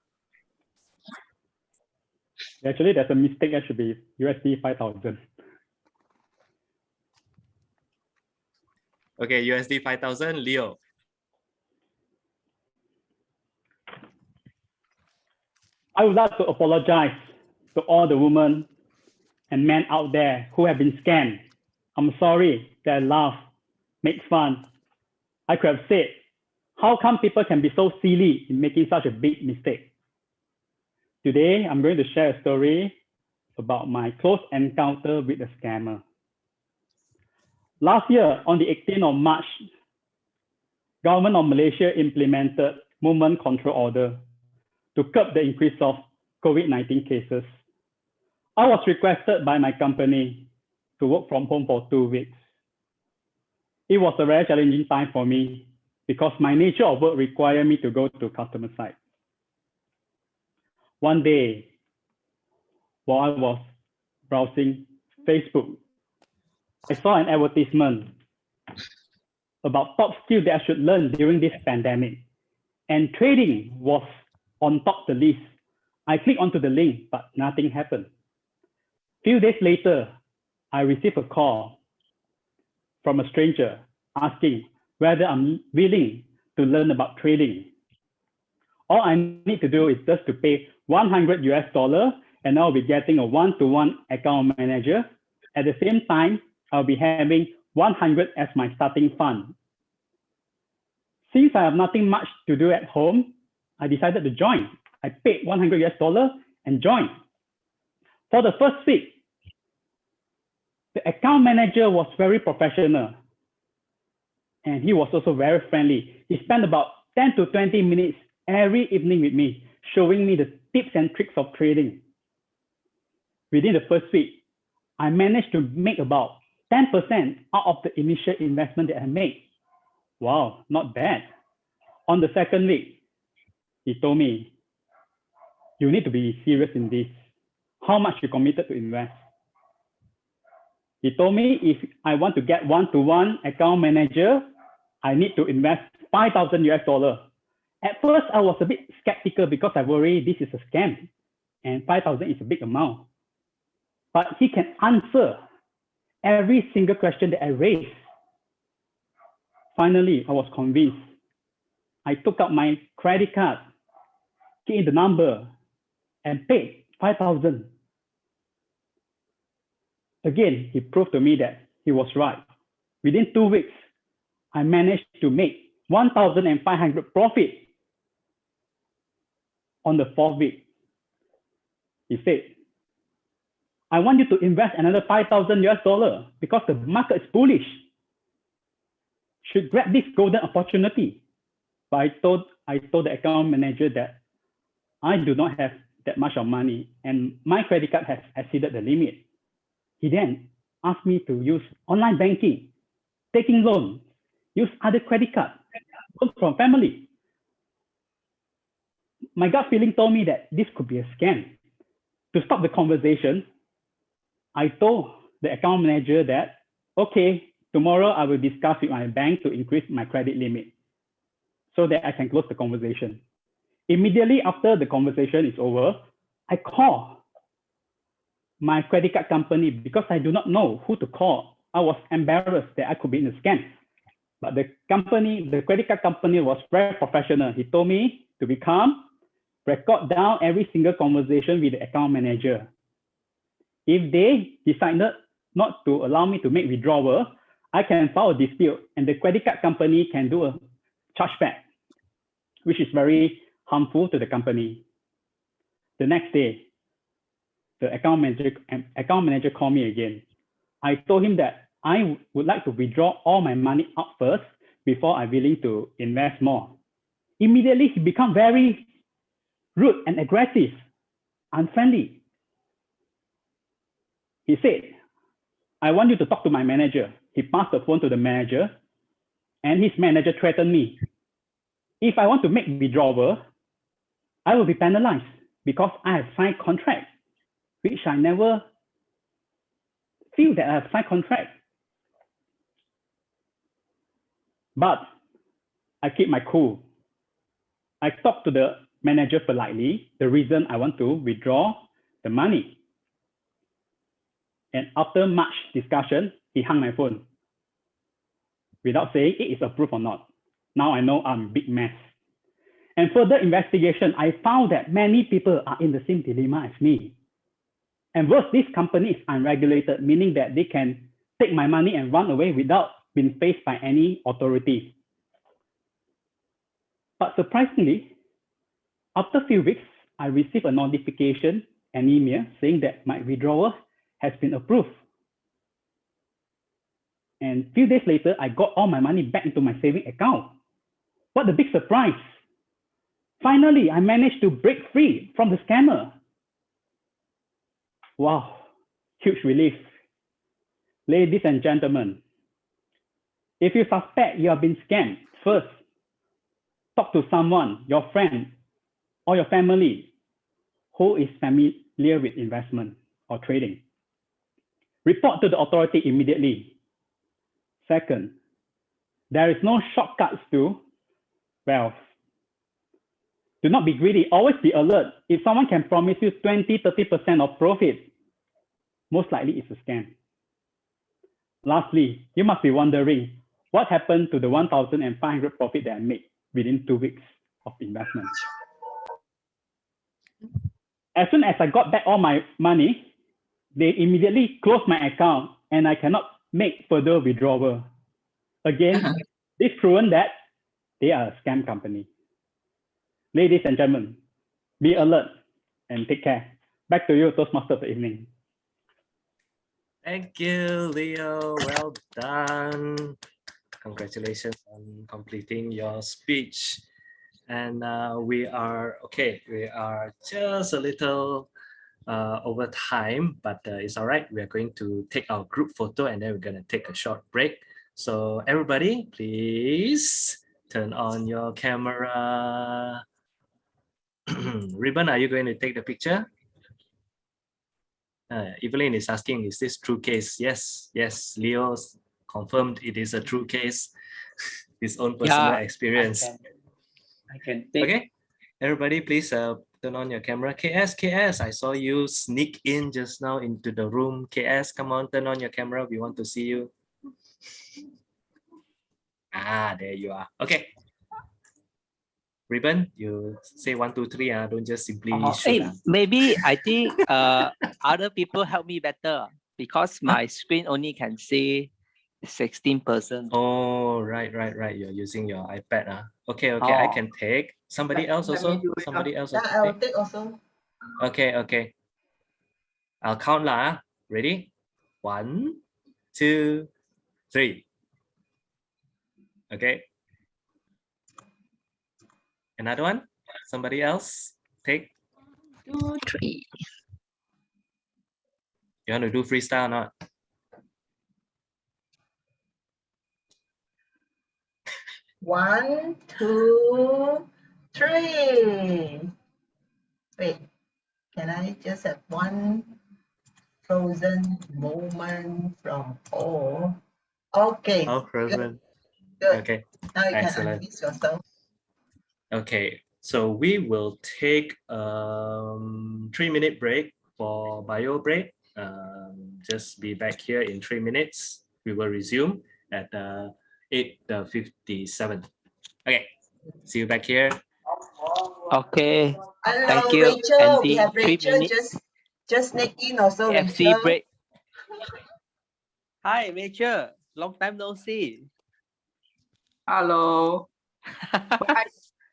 Speaker 15: Actually, there's a mistake. It should be USD 5,000.
Speaker 2: Okay, USD 5,000. Leo.
Speaker 15: I would like to apologize to all the women and men out there who have been scammed. I'm sorry that I laugh, make fun. I could have said, how come people can be so silly in making such a big mistake? Today, I'm going to share a story about my close encounter with a scammer. Last year, on the 18th of March, government of Malaysia implemented movement control order to curb the increase of COVID-19 cases. I was requested by my company to work from home for 2 weeks. It was a very challenging time for me because my nature of work required me to go to customer site. One day, while I was browsing Facebook. I saw an advertisement about top skills that I should learn during this pandemic. And trading was on top of the list. I clicked onto the link, but nothing happened. Few days later, I received a call from a stranger asking whether I'm willing to learn about trading. All I need to do is just to pay $100 and I'll be getting a one-to-one account manager. At the same time, I'll be having 100 as my starting fund. Since I have nothing much to do at home, I decided to join. I paid $100 and joined. For the first week, the account manager was very professional and he was also very friendly. He spent about 10 to 20 minutes every evening with me, showing me the tips and tricks of trading. Within the first week, I managed to make about 10% out of the initial investment that I made. Wow, not bad. On the second week, he told me, you need to be serious in this. How much you committed to invest? He told me if I want to get one-to-one account manager, I need to invest $5,000. At first, I was a bit skeptical because I worry this is a scam and 5,000 is a big amount. But he can answer every single question that I raised. Finally, I was convinced. I took out my credit card, keyed in the number, and paid 5,000. Again, he proved to me that he was right. Within 2 weeks, I managed to make 1,500 profit. On the fourth week, he said, I want you to invest another $5,000 because the market is bullish. Should grab this golden opportunity. But I told the account manager that I do not have that much of money and my credit card has exceeded the limit. He then asked me to use online banking, taking loans, use other credit cards, loans from family. My gut feeling told me that this could be a scam. To stop the conversation, I told the account manager that, okay, tomorrow I will discuss with my bank to increase my credit limit so that I can close the conversation. Immediately after the conversation is over, I call my credit card company because I do not know who to call. I was embarrassed that I could be in a scam. But the credit card company was very professional. He told me to be calm, record down every single conversation with the account manager. If they decided not to allow me to make withdrawal, I can file a dispute and the credit card company can do a chargeback, which is very harmful to the company. The next day, the account manager called me again. I told him that I would like to withdraw all my money out first before I'm willing to invest more. Immediately, he became very rude and aggressive, unfriendly. He said, I want you to talk to my manager. He passed the phone to the manager and his manager threatened me. If I want to make withdrawal, I will be penalized because I have signed contract, which I never feel that I have signed contract. But I keep my cool. I talked to the manager politely, the reason I want to withdraw the money. And after much discussion, he hung my phone without saying it is approved or not. Now I know I'm a big mess. And further investigation, I found that many people are in the same dilemma as me. And worse, this company is unregulated, meaning that they can take my money and run away without being faced by any authority. But surprisingly, after a few weeks, I received a notification, an email saying that my withdrawal has been approved. And a few days later, I got all my money back into my saving account. What a big surprise. Finally, I managed to break free from the scammer. Wow, huge relief. Ladies and gentlemen, if you suspect you have been scammed, first, talk to someone, your friend or your family, who is familiar with investment. or trading. Report to the authority immediately. Second, there is no shortcuts to wealth. Do not be greedy, always be alert. If someone can promise you 20, 30% of profit, most likely it's a scam. Lastly, you must be wondering, what happened to the 1,500 profit that I made within 2 weeks of investment? As soon as I got back all my money, they immediately closed my account and I cannot make further withdrawal. Again, this proven that they are a scam company. Ladies and gentlemen, be alert and take care. Back to you, Toastmaster of the evening.
Speaker 2: Thank you, Leo. Well done. Congratulations on completing your speech. And we are just a little over time, but it's all right. We are going to take our group photo and then we're going to take a short break. So everybody, please turn on your camera. Ribbon, are you going to take the picture? Evelyn is asking, is this true case? Yes, Leo confirmed it is a true case. His own personal experience.
Speaker 3: I can take.
Speaker 2: Okay, everybody, please turn on your camera. KS, I saw you sneak in just now into the room. KS, come on, turn on your camera. We want to see you. There you are. Okay. Ribbon, you say 1, 2, 3. Don't just simply shoot.
Speaker 10: Maybe I think other people help me better because my screen only can see 16%.
Speaker 2: Oh, right. You're using your iPad. Okay, I can take. Somebody else also? Somebody else also
Speaker 5: I will take also.
Speaker 2: Okay. I'll count lah. Ready? 1, 2, 3. Okay. Another one? Somebody else? Take.
Speaker 9: 2, 3.
Speaker 2: You want to do freestyle or not?
Speaker 5: One, 2, 3. Wait, can I just have one frozen moment from all? Okay.
Speaker 2: Oh, frozen.
Speaker 5: Good.
Speaker 2: Okay.
Speaker 5: Now you
Speaker 2: Excellent.
Speaker 5: can unmute yourself.
Speaker 2: Okay, so we will take 3-minute break for bio break. Just be back here in 3 minutes. We will resume at 8:57. Okay, see you back here.
Speaker 10: Okay.
Speaker 5: Hello,
Speaker 10: Thank you,
Speaker 5: Rachel.
Speaker 10: Andy.
Speaker 5: We have
Speaker 10: 3
Speaker 5: Rachel
Speaker 10: minutes.
Speaker 5: just sneak in also,
Speaker 10: FC
Speaker 5: Rachel.
Speaker 10: break. Hi, Rachel. Long time no see.
Speaker 16: Hello.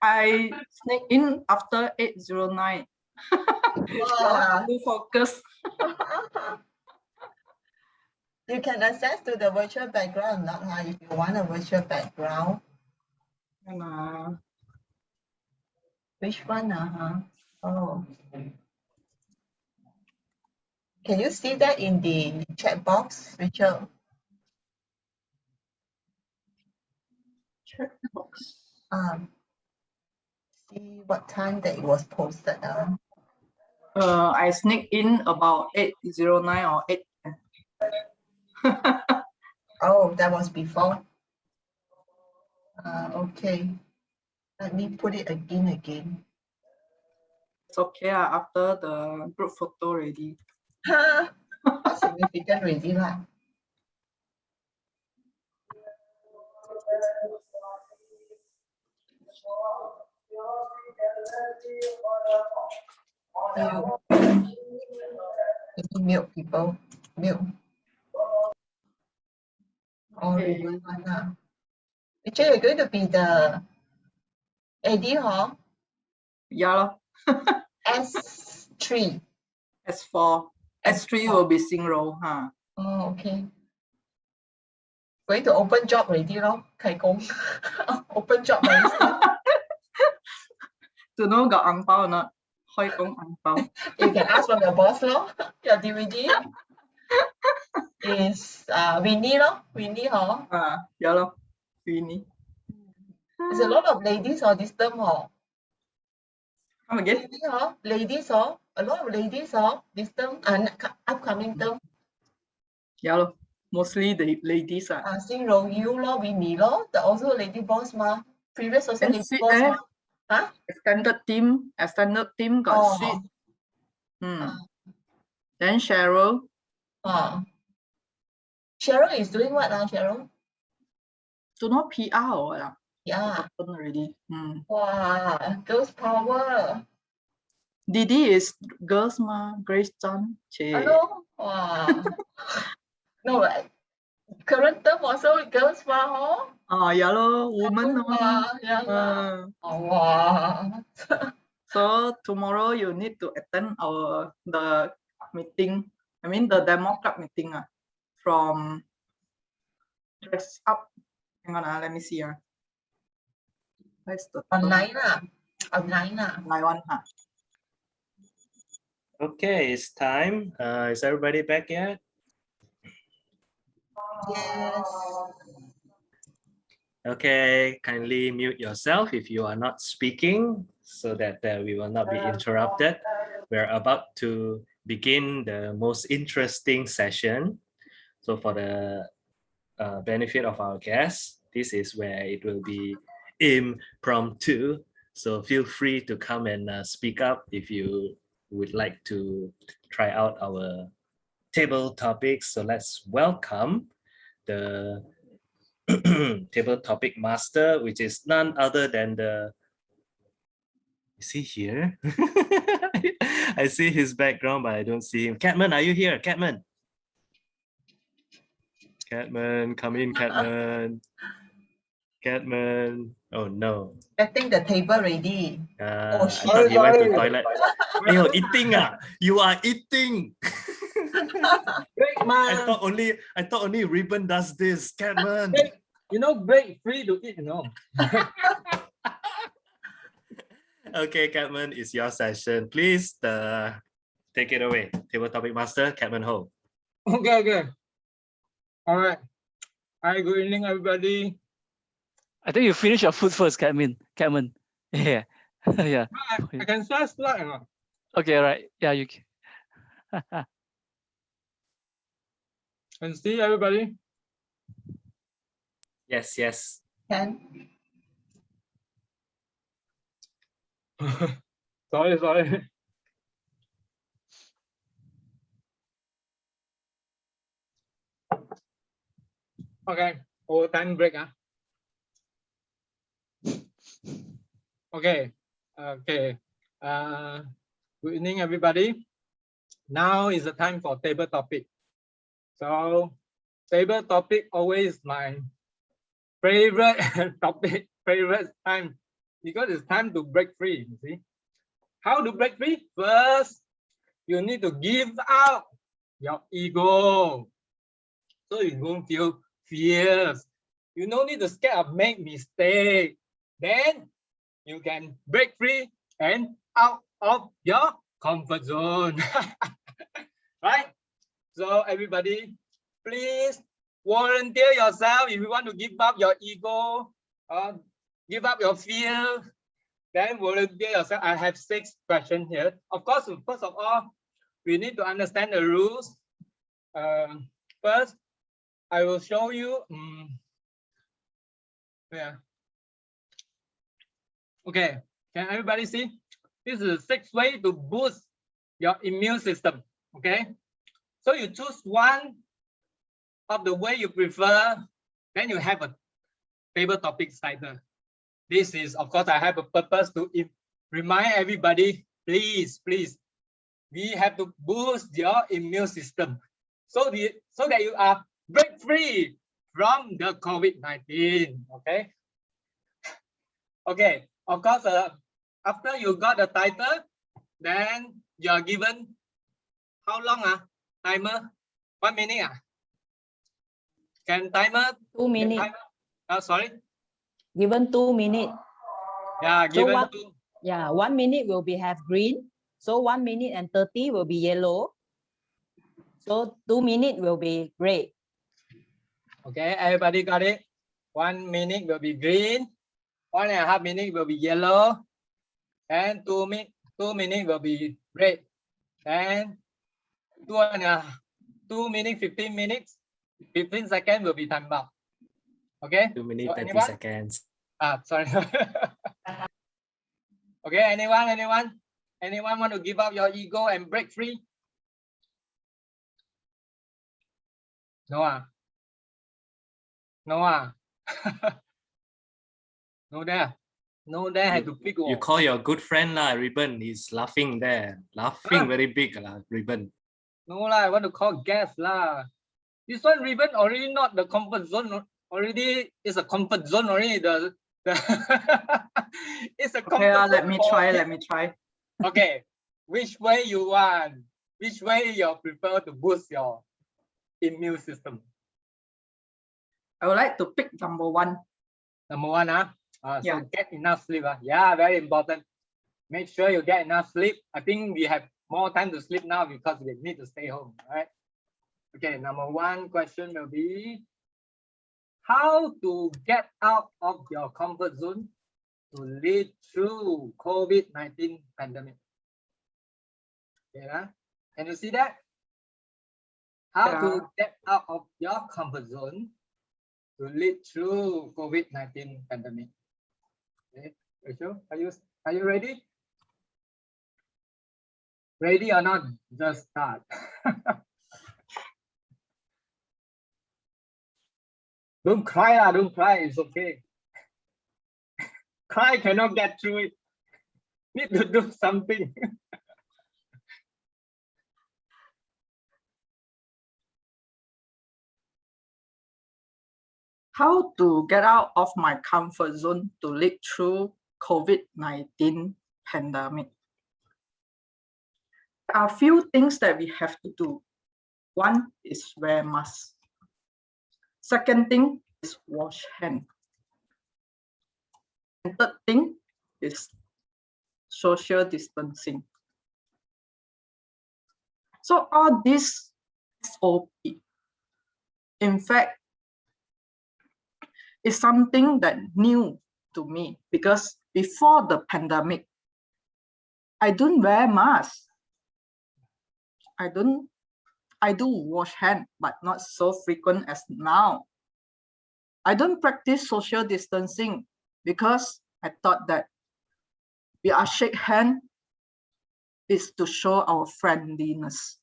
Speaker 16: I sneak in after 809.
Speaker 5: Wow.
Speaker 16: To focus.
Speaker 5: You can access to the virtual background, not if you want a virtual background. Which one? Oh. Can you see that in the chat box, Rachel?
Speaker 16: Chat box.
Speaker 5: See what time that it was posted.
Speaker 16: I sneak in about 809 or 8.
Speaker 5: Oh, that was before. Okay. Let me put it again.
Speaker 16: It's okay after the group photo ready.
Speaker 5: That's significant already lah. Mute people. Mute.
Speaker 16: Okay.
Speaker 5: Rachel, you're going to be the AD, huh?
Speaker 16: Yeah.
Speaker 5: S3.
Speaker 16: S4. S3 will be sing role.
Speaker 5: Oh, okay. Going to open job already, lor. 開工. Open job very soon.
Speaker 16: To know got ang pao or not? 開工ang pao.
Speaker 5: You can ask from your boss, lor. Your DVD is Winnie, lor. Winnie, huh?
Speaker 16: Yeah, lor. Winnie.
Speaker 5: There's a lot of ladies on this term, huh?
Speaker 16: Come again?
Speaker 5: Ladies, a lot of ladies, this term, upcoming term.
Speaker 16: Yeah, mostly the ladies.
Speaker 5: 星柔 you 咯 Winnie 咯 the also lady boss 嘛 previous also
Speaker 16: And
Speaker 5: lady
Speaker 16: sweet,
Speaker 5: boss 嘛 huh?
Speaker 16: Extended team got
Speaker 5: Oh.
Speaker 16: sweet. Then Cheryl.
Speaker 5: Cheryl is doing what Cheryl?
Speaker 16: Don't know PR or what?
Speaker 5: Yeah.
Speaker 16: Forgotten already.
Speaker 5: Wow, girls power.
Speaker 16: Didi is girls ma, Grace Chan.
Speaker 5: Hello? Wow. No, current term also girls ma,
Speaker 16: Oh, yeah lo, woman.
Speaker 5: yeah. Wow.
Speaker 16: So tomorrow you need to attend the meeting. I mean the demo club meeting from dress up. Hang on, let me see. Where's the
Speaker 5: online online
Speaker 16: one.
Speaker 2: Okay, it's time. Is everybody back yet?
Speaker 5: Yes.
Speaker 2: Okay, kindly mute yourself if you are not speaking so that we will not be interrupted. We're about to begin the most interesting session. So for the benefit of our guests, this is where it will be impromptu. So feel free to come and speak up if you would like to try out our table topics. So let's welcome the table topic master, which is none other than the, is he here? I see his background, but I don't see him. Catman, are you here? Catman, come in, Catman. Catman. Oh no.
Speaker 5: Setting the table ready.
Speaker 2: I thought he went to toilet. Ayo, eating you are eating. I thought only Ribbon does this, Catman.
Speaker 17: You know, break free to eat, you know.
Speaker 2: Okay, Catman, it's your session. Please take it away. Table topic master, Catman Ho.
Speaker 17: Okay. All right. Hi, good evening, everybody.
Speaker 3: I think you finish your food first, Catman. Yeah. Yeah.
Speaker 17: I can start slide.
Speaker 3: Okay, all right. Yeah, you can.
Speaker 17: Can see everybody?
Speaker 2: Yes.
Speaker 5: Can.
Speaker 17: Sorry. Okay, time break. Okay. Good evening, everybody. Now is the time for table topic. So, table topic always my favorite topic, favorite time, because it's time to break free. You see, how to break free? First, you need to give out your ego, so you don't feel fears. You don't need to scare of make mistake. Then you can break free and out of your comfort zone. Right? So everybody, please volunteer yourself if you want to give up your ego, give up your fear, then volunteer yourself. I have 6 questions here. Of course, first of all, we need to understand the rules. First, I will show you. Okay, can everybody see? This is 6 ways to boost your immune system. Okay, so you choose one of the way you prefer, then you have a table topic title. This is, of course, I have a purpose to remind everybody, please, we have to boost your immune system so that you are break free from the COVID-19. Okay, of course, after you got the title, then you are given how long? Timer? 1 minute? Can timer?
Speaker 6: 2 minutes.
Speaker 17: Sorry?
Speaker 6: Given 2 minutes.
Speaker 17: Yeah, given
Speaker 6: so 1 minute will be have green. So 1 minute and 30 will be yellow. So 2 minutes will be red.
Speaker 17: Okay, everybody got it? 1 minute will be green. 1.5 minutes will be yellow. And 2 2 minutes will be break. And 2 minutes, 15 minutes, 15 seconds will be time out. Okay?
Speaker 2: 2 minutes,
Speaker 17: So
Speaker 2: 30
Speaker 17: anyone?
Speaker 2: seconds.
Speaker 17: Sorry. Okay, anyone want to give up your ego and break free? No. No there. No there, had to pick
Speaker 2: You
Speaker 17: one.
Speaker 2: call your good friend lah, Ribbon. He's laughing there. Laughing very big lah, Ribbon.
Speaker 17: No lah, I want to call guest lah. This one Ribbon already not the comfort zone. Already is a comfort zone already. It's a comfort zone.
Speaker 16: Let me try.
Speaker 17: Okay, which way you want? Which way you prefer to boost your immune system?
Speaker 16: I would like to pick number 1.
Speaker 17: Number 1,
Speaker 16: Yeah.
Speaker 17: So get enough sleep. Yeah, very important. Make sure you get enough sleep. I think we have more time to sleep now because we need to stay home, right? Okay, number 1 question will be how to get out of your comfort zone to lead through COVID-19 pandemic. Yeah, can you see that? How to get out of your comfort zone to lead through COVID-19 pandemic. Okay, Rachel, are you ready? Ready or not? Just start. Don't cry, don't cry. It's okay. Cry cannot get through it. Need to do something.
Speaker 16: How to get out of my comfort zone to lead through COVID-19 pandemic. There are a few things that we have to do. One is wear mask. Second thing is wash hand. And third thing is social distancing. So all this SOP, in fact, is something that new to me because before the pandemic, I don't wear mask. I do wash hand, but not so frequent as now. I don't practice social distancing because I thought that we are shake hand is to show our friendliness.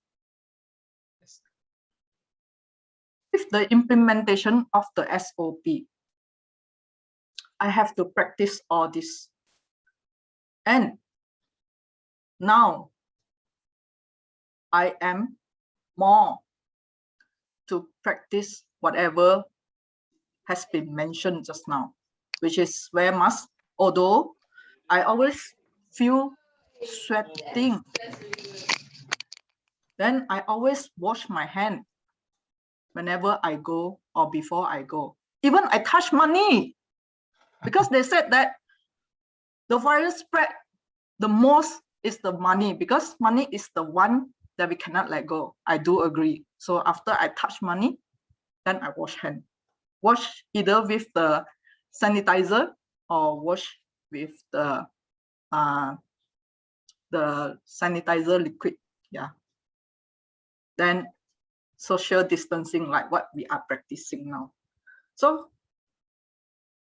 Speaker 16: With the implementation of the SOP, I have to practice all this. And now I am more to practice whatever has been mentioned just now, which is wear mask. Although I always feel sweating, then I always wash my hand whenever I go or before I go. Even I touch money because they said that the virus spread the most is the money because money is the one that we cannot let go. I do agree. So after I touch money, then I wash hand. Wash either with the sanitizer or wash with the sanitizer liquid. Yeah. Then social distancing like what we are practicing now. So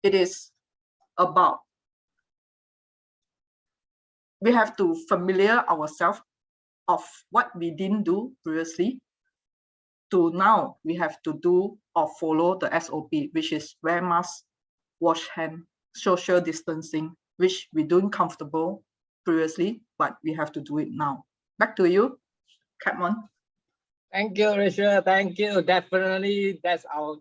Speaker 16: it is about we have to familiar ourselves of what we didn't do previously to now we have to do or follow the SOP, which is wear mask, wash hand, social distancing, which we don't comfortable previously, but we have to do it now. Back to you, Capmon.
Speaker 17: Thank you, Rachel. Thank you. Definitely, that's our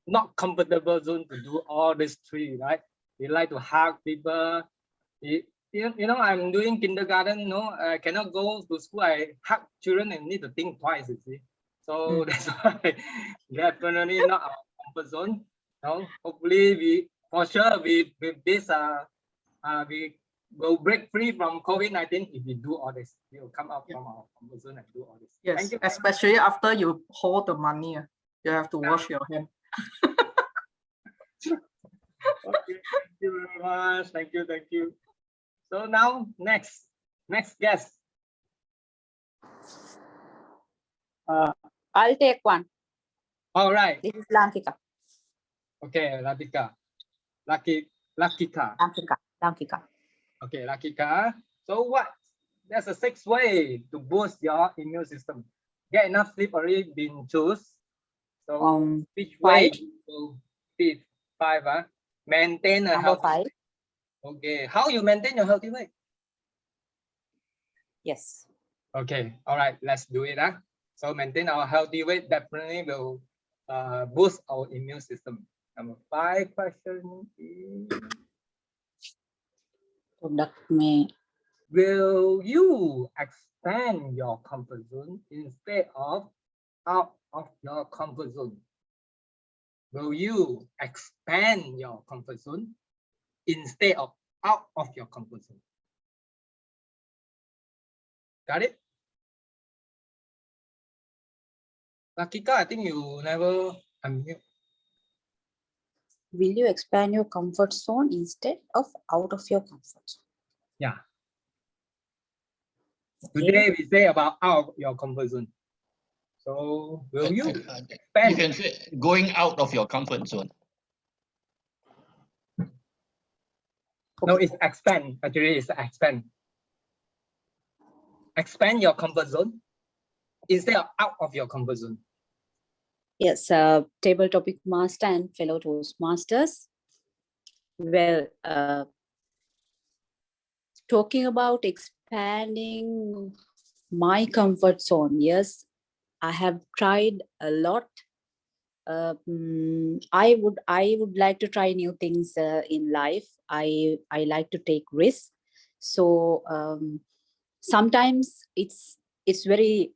Speaker 17: not comfortable zone to do all these three, right? We like to hug people. You know, I'm doing kindergarten, I cannot go to school. I hug children and need to think twice, you see. So that's why definitely not our comfort zone. Hopefully for sure with this we will break free from COVID-19 if we do all this. We will come out from our comfort zone and do all this.
Speaker 16: Yes,
Speaker 17: thank you.
Speaker 16: Especially after you hold the money, you have to wash your hand.
Speaker 17: Okay, thank you very much. Thank you. So now next, Next guest.
Speaker 9: I'll take one.
Speaker 17: All right.
Speaker 9: This is Lankika.
Speaker 17: Okay, Latika. Lakika.
Speaker 9: Lankika.
Speaker 17: Okay, Lakika. So what? There's a 6th way to boost your immune system. Get enough sleep already been choose. So which way?
Speaker 9: 5.
Speaker 17: So 5. Maintain a
Speaker 9: Number
Speaker 17: healthy.
Speaker 9: 5.
Speaker 17: Okay. How you maintain your healthy weight?
Speaker 9: Yes.
Speaker 17: Okay. All right. Let's do it. So maintain our healthy weight definitely will boost our immune system. Number 5 question is, will you expand your comfort zone instead of out of your comfort zone? Will you expand your comfort zone instead of out of your comfort zone? Got it? Lakika, I think you never unmute.
Speaker 9: Will you expand your comfort zone instead of out of your comfort zone?
Speaker 17: Yeah.
Speaker 9: Okay.
Speaker 17: Today we say about out of your comfort zone. So will you expand?
Speaker 13: You can say going out of your comfort zone.
Speaker 17: No, it's expand. Actually, it's expand. Expand your comfort zone instead of out of your comfort zone.
Speaker 9: Yes, table topic master and fellow Toastmasters. Well, talking about expanding my comfort zone, yes, I have tried a lot. I would like to try new things in life. I like to take risks. So sometimes it's very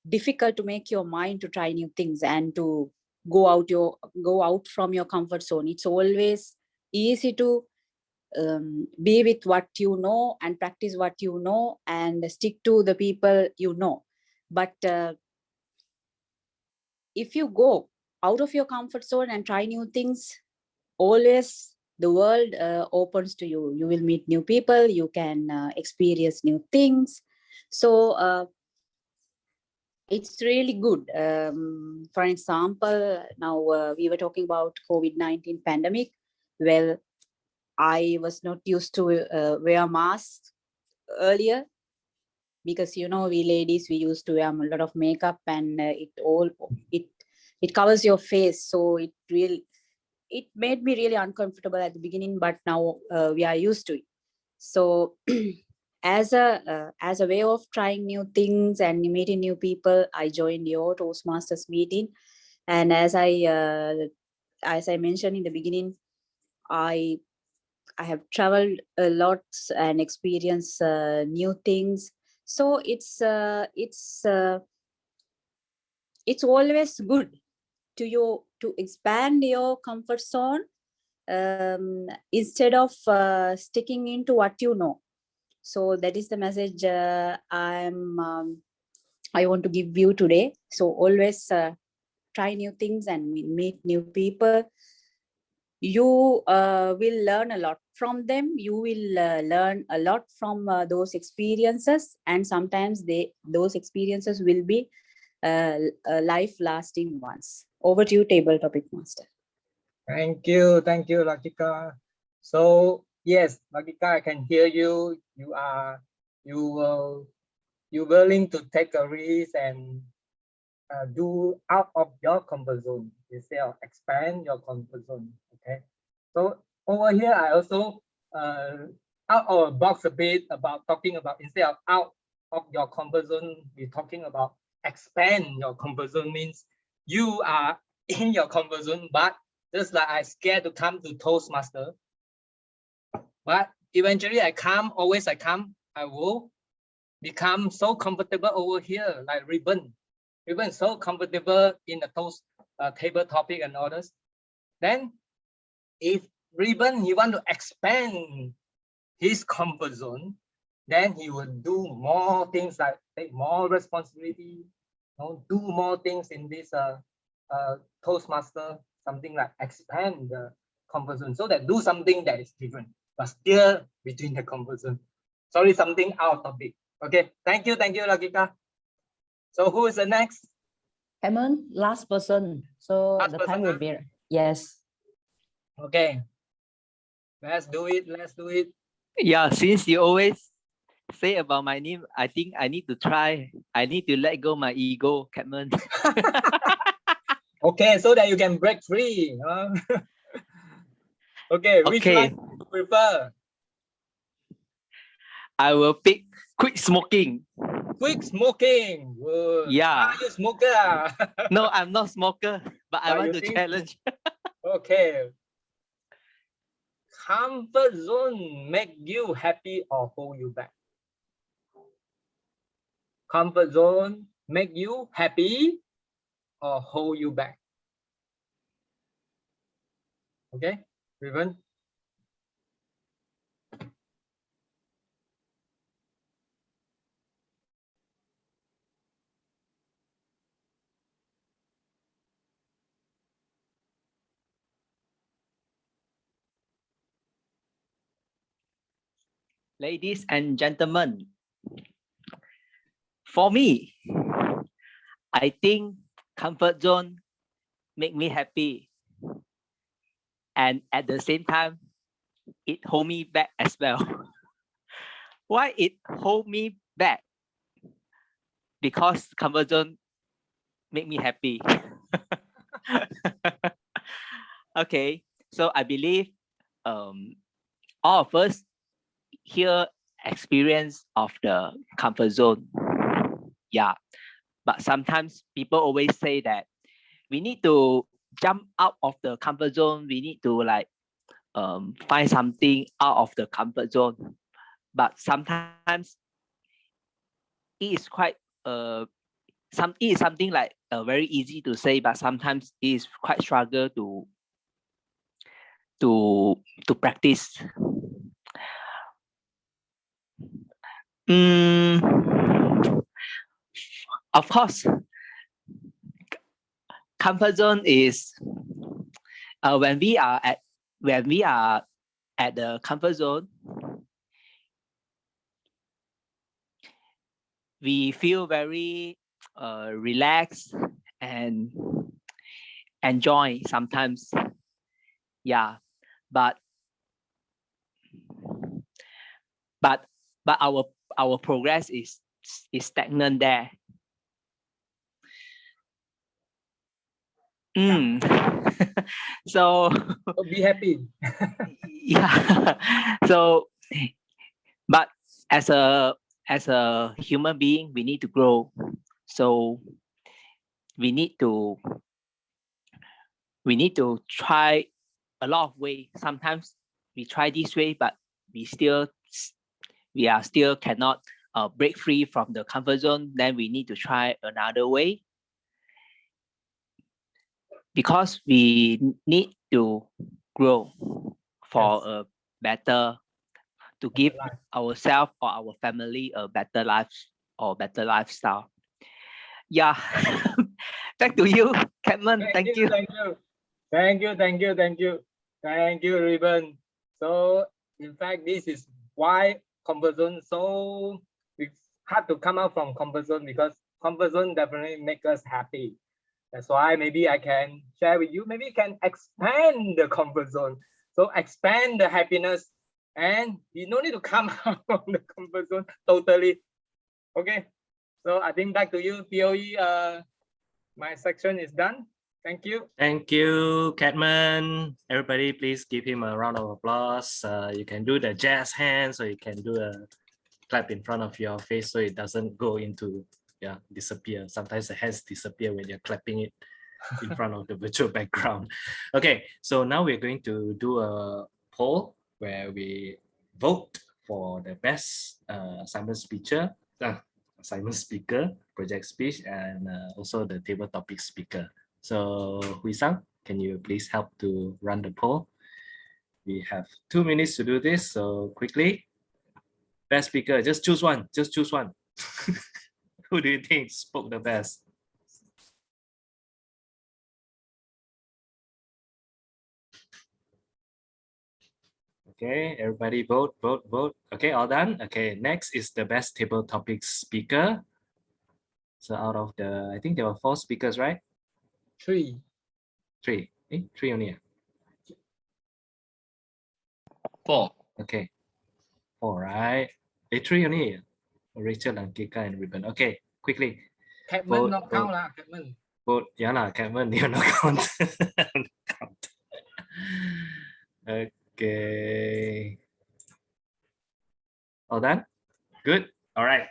Speaker 9: difficult to make your mind to try new things and to go out from your comfort zone. It's always easy to be with what you know and practice what you know and stick to the people you know. But if you go out of your comfort zone and try new things, always the world opens to you. You will meet new people, you can experience new things. So it's really good. For example, now we were talking about COVID-19 pandemic. Well, I was not used to wear masks earlier because, you know, we ladies, we used to wear a lot of makeup and it covers your face. So it made me really uncomfortable at the beginning, but now we are used to it. So as a way of trying new things and meeting new people, I joined your Toastmasters meeting. And as I mentioned in the beginning, I have traveled a lot and experienced new things. So it's always good to expand your comfort zone instead of sticking into what you know. So that is the message I want to give you today. So always try new things and meet new people. You will learn a lot from them. You will learn a lot from those experiences, and sometimes those experiences will be life-lasting ones. Over to you, table topic master.
Speaker 17: Thank you, Lakika. So yes, Lakika, I can hear you. You willing to take a risk and do out of your comfort zone instead of expand your comfort zone. Okay. So over here, I also out of the box a bit about talking about instead of out of your comfort zone, we're talking about expand your comfort zone. Means you are in your comfort zone, but just like I scared to come to Toastmaster, but eventually I come, I will become so comfortable over here, like Ribbon is so comfortable in the Toast table topic and others. Then if Ribbon, he want to expand his comfort zone, then he will do more things, like take more responsibility, do more things in this Toastmaster, something like expand the comfort zone, so that do something that is different, but still between the comfort zone. Sorry, something out of topic. Okay, thank you, Lakika. So who is the next?
Speaker 6: Cameron, last person. So
Speaker 17: Last
Speaker 6: the
Speaker 17: person,
Speaker 6: time will be, yes.
Speaker 17: Okay, let's do it.
Speaker 10: Yeah, since you always say about my name, I think I need to try. I need to let go my ego, Cameron.
Speaker 17: Okay, so that you can break free. Okay, which
Speaker 10: Okay.
Speaker 17: one you prefer?
Speaker 10: I will pick quit smoking.
Speaker 17: Quick smoking. Good.
Speaker 10: Yeah.
Speaker 17: You smoker.
Speaker 10: No, I'm not smoker, but I
Speaker 17: But
Speaker 10: want
Speaker 17: you
Speaker 10: to
Speaker 17: think-
Speaker 10: challenge.
Speaker 17: Okay. Comfort zone make you happy or hold you back? Comfort zone make you happy or hold you back? Okay, Riven.
Speaker 10: Ladies and gentlemen, for me, I think comfort zone make me happy, and at the same time, it hold me back as well. Why it hold me back? Because comfort zone make me happy. Okay, so I believe all of us here experience of the comfort zone. Yeah, but sometimes people always say that we need to jump out of the comfort zone. We need to like find something out of the comfort zone. But sometimes it is quite it is something like very easy to say, but sometimes it is quite struggle to practice. Of course, comfort zone is when we are at the comfort zone, we feel very relaxed and enjoy sometimes. Yeah, but but our progress is stagnant there. So
Speaker 17: be happy.
Speaker 10: Yeah. So but as a human being, we need to grow. So we need to try a lot of ways. Sometimes we try this way, but we are still cannot break free from the comfort zone. Then we need to try another way, because we need to grow for a better, to give ourselves or our family a better life or better lifestyle. Yeah. Back to you, Cameron. Thank you.
Speaker 17: Thank you, Ribbon. So in fact, this is why comfort zone so it's hard to come out from comfort zone, because comfort zone definitely make us happy. That's why maybe I can share with you. Maybe you can expand the comfort zone. So expand the happiness, and you don't need to come out from the comfort zone totally. Okay. So I think back to you, POE. My section is done. Thank you.
Speaker 2: Thank you, Catman. Everybody, please give him a round of applause. You can do the jazz hands, or you can do a clap in front of your face so it doesn't go into, disappear. Sometimes the hands disappear when you're clapping it in front of the virtual background. Okay, so now we're going to do a poll where we vote for the best assignment speaker, project speech, and also the table topic speaker. So Hui-sang, can you please help to run the poll? We have 2 minutes to do this, so quickly. Best speaker, just choose one. Who do you think spoke the best? Okay, everybody vote, vote, vote. Okay, all done. Okay, next is the best table topic speaker. So out of the, I think there were 4 speakers, right?
Speaker 17: 3.
Speaker 2: 3. 3 only.
Speaker 13: 4.
Speaker 2: Okay. 4, right? 3 only. Rachel and Kika and Ribbon. Okay, quickly.
Speaker 17: Capman not count lah, Capman.
Speaker 2: Vote. Yeah lah, Capman, you're not count. Count. Okay. All done? Good. All right.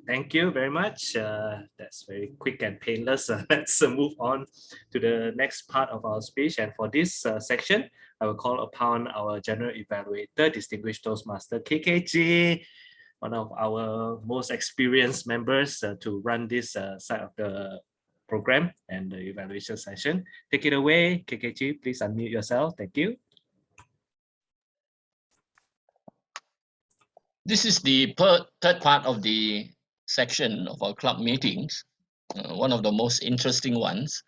Speaker 2: Thank you very much. That's very quick and painless. Let's move on to the next part of our speech. And for this section, I will call upon our General Evaluator, Distinguished Toastmaster KKG, one of our most experienced members to run this side of the program and the evaluation session. Take it away, KKG. Please unmute yourself. Thank you.
Speaker 13: This is the third part of the section of our club meetings, one of the most interesting ones,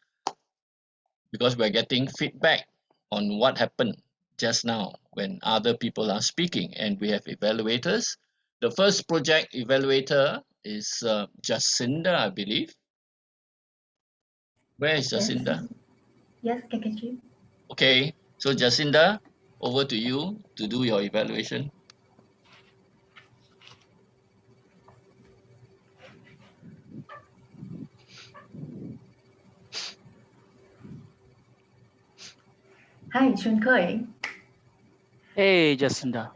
Speaker 13: because we're getting feedback on what happened just now when other people are speaking, and we have evaluators. The first project evaluator is Jacinda, I believe. Where is Jacinda?
Speaker 12: Yes, KKG.
Speaker 13: Okay, so Jacinda, over to you to do your evaluation.
Speaker 12: Hi, Chun Kui.
Speaker 3: Hey, Jacinda.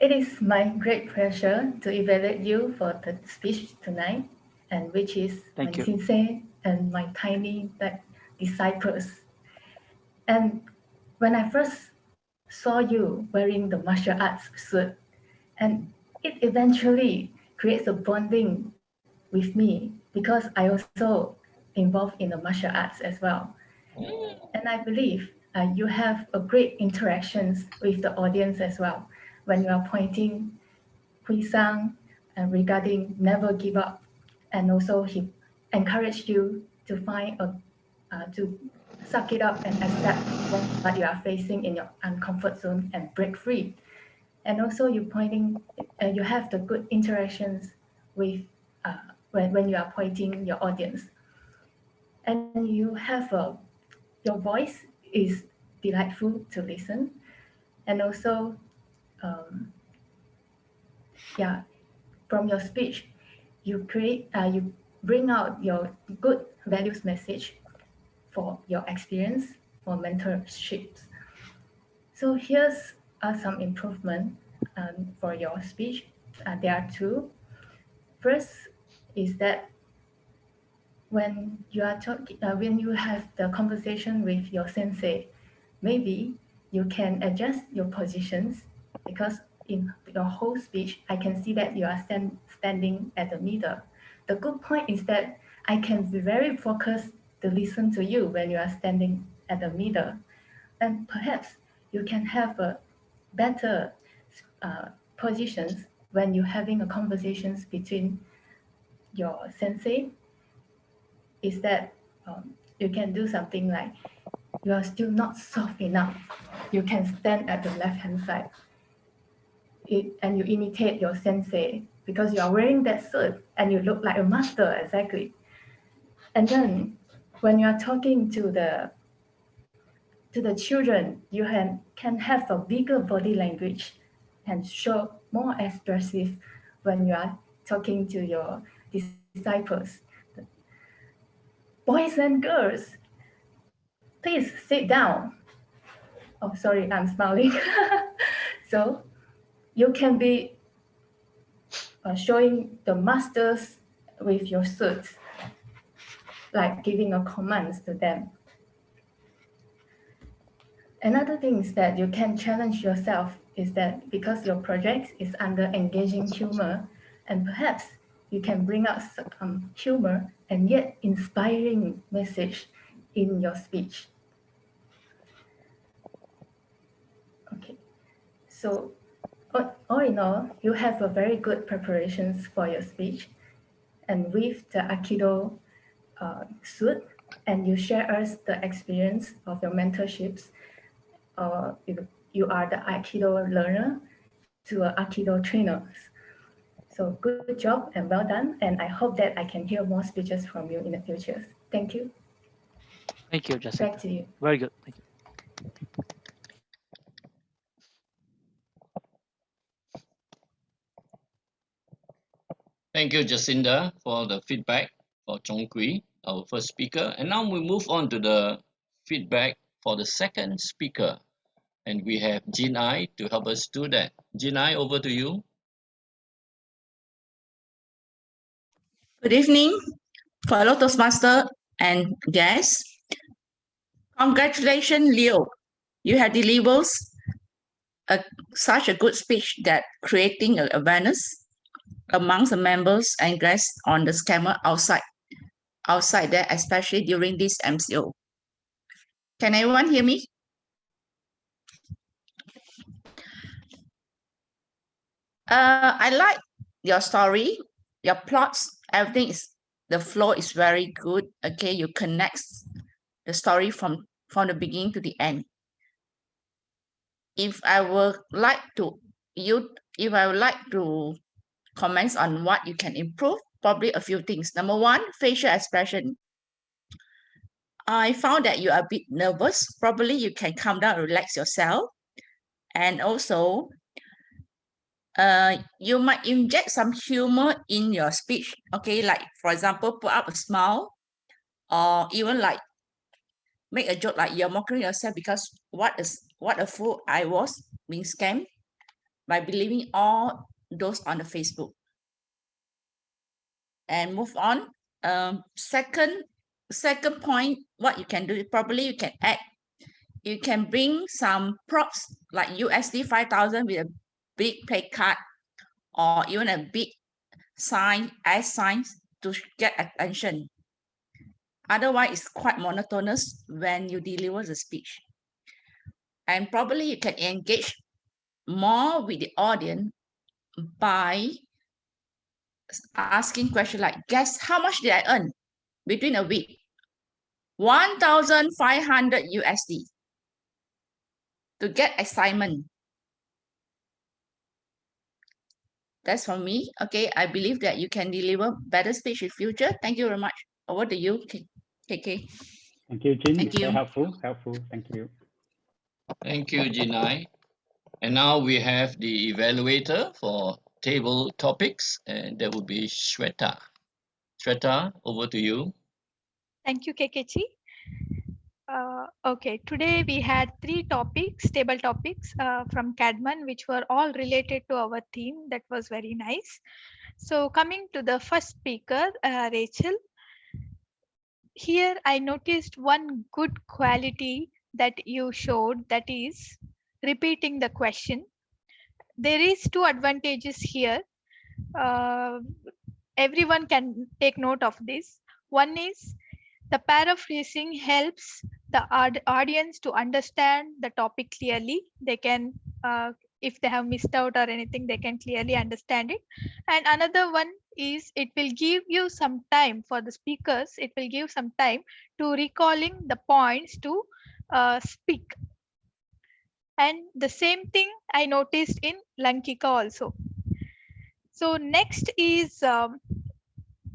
Speaker 12: It is my great pleasure to evaluate you for the speech tonight, and which is
Speaker 3: Thank
Speaker 12: my
Speaker 3: you.
Speaker 12: sincere and my tiny disciples. And when I first saw you wearing the martial arts suit, and it eventually creates a bonding with me because I also involved in the martial arts as well. And I believe you have a great interactions with the audience as well when you are pointing Hui Sang regarding never give up, and also he encouraged you to find to suck it up and accept what you are facing in your uncomfort zone and break free. And also you you have the good interactions with when you are pointing your audience, and you have your voice is delightful to listen, and also yeah, from your speech you bring out your good values message for your experience for mentorships. So here's some improvement for your speech. There are 2. First is that when you are talking, when you have the conversation with your sensei, maybe you can adjust your positions, because in your whole speech, I can see that you are standing at the middle. The good point is that I can be very focused to listen to you when you are standing at the middle. And perhaps you can have a better positions when you're having a conversations between your sensei, is that you can do something like you are still not soft enough. You can stand at the left-hand side and you imitate your sensei because you are wearing that suit and you look like a master, exactly. And then when you are talking to the children, you can have a bigger body language and show more expressive when you are talking to your disciples. Boys and girls, please sit down. Oh, sorry, I'm smiling. So you can be showing the masters with your suits, like giving a commands to them. Another thing is that you can challenge yourself is that because your project is under engaging humor, and perhaps you can bring out some humor and yet inspiring message in your speech. Okay, so all in all, you have a very good preparations for your speech, and with the Aikido suit, and you share us the experience of your mentorships you are the Aikido learner to Aikido trainers. So good job and well done. And I hope that I can hear more speeches from you in the future. Thank you.
Speaker 3: Thank you, Jacinta.
Speaker 12: Back to you.
Speaker 3: Very good. Thank you.
Speaker 13: Thank you, Jacinda, for the feedback for Chong Kui, our first speaker. And now we move on to the feedback for the second speaker. And we have Jin Ai to help us do that. Jin Ai, over to you.
Speaker 14: Good evening, fellow Toastmaster and guests. Congratulations, Leo. You have delivered such a good speech that creating awareness amongst the members and guests on the scammer outside there, especially during this MCO. Can everyone hear me? I like your story, your plots, everything is, the flow is very good. Okay, you connect the story from the beginning to the end. If I would like to comment on what you can improve, probably a few things. Number one, facial expression. I found that you are a bit nervous. Probably you can calm down, relax yourself. And also, you might inject some humor in your speech. Okay, like for example, put up a smile, or even like make a joke like you're mocking yourself because what a fool I was being scammed by believing all those on the Facebook. And move on. Second point, what you can do is probably you can add, you can bring some props like USD 5,000 with a big play card or even a big sign, S signs to get attention. Otherwise, it's quite monotonous when you deliver the speech. And probably you can engage more with the audience by asking questions like, guess how much did I earn between a week? 1,500 USD to get excitement. That's for me. Okay, I believe that you can deliver better speech in future. Thank you very much. Over to you, KK.
Speaker 15: Thank you, Jin.
Speaker 14: Thank you.
Speaker 15: Very helpful. Thank you.
Speaker 13: Thank you, Jin Ai. And now we have the evaluator for table topics, and that would be Shweta. Shweta, over to you.
Speaker 1: Thank you, Kekechi. Okay, today we had 3 topics, table topics from Cadman, which were all related to our theme. That was very nice. So coming to the first speaker, Rachel. Here I noticed one good quality that you showed, that is repeating the question. There is 2 advantages here. Everyone can take note of this. One is the paraphrasing helps the audience to understand the topic clearly. They can, if they have missed out or anything, they can clearly understand it. And another one is it will give you some time for the speakers. It will give some time to recalling the points to speak. And the same thing I noticed in Lankika also. So next is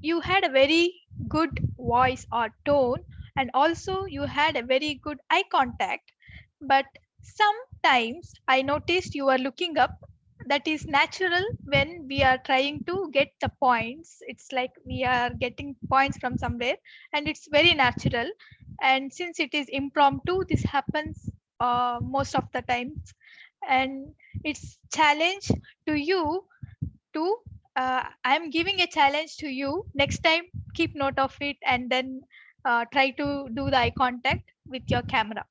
Speaker 1: you had a very good voice or tone, and also you had a very good eye contact. But sometimes I noticed you are looking up. That is natural when we are trying to get the points. It's like we are getting points from somewhere, and it's very natural. And since it is impromptu, this happens most of the times. And it's challenge to you to I'm giving a challenge to you. Next time, keep note of it and then try to do the eye contact with your camera.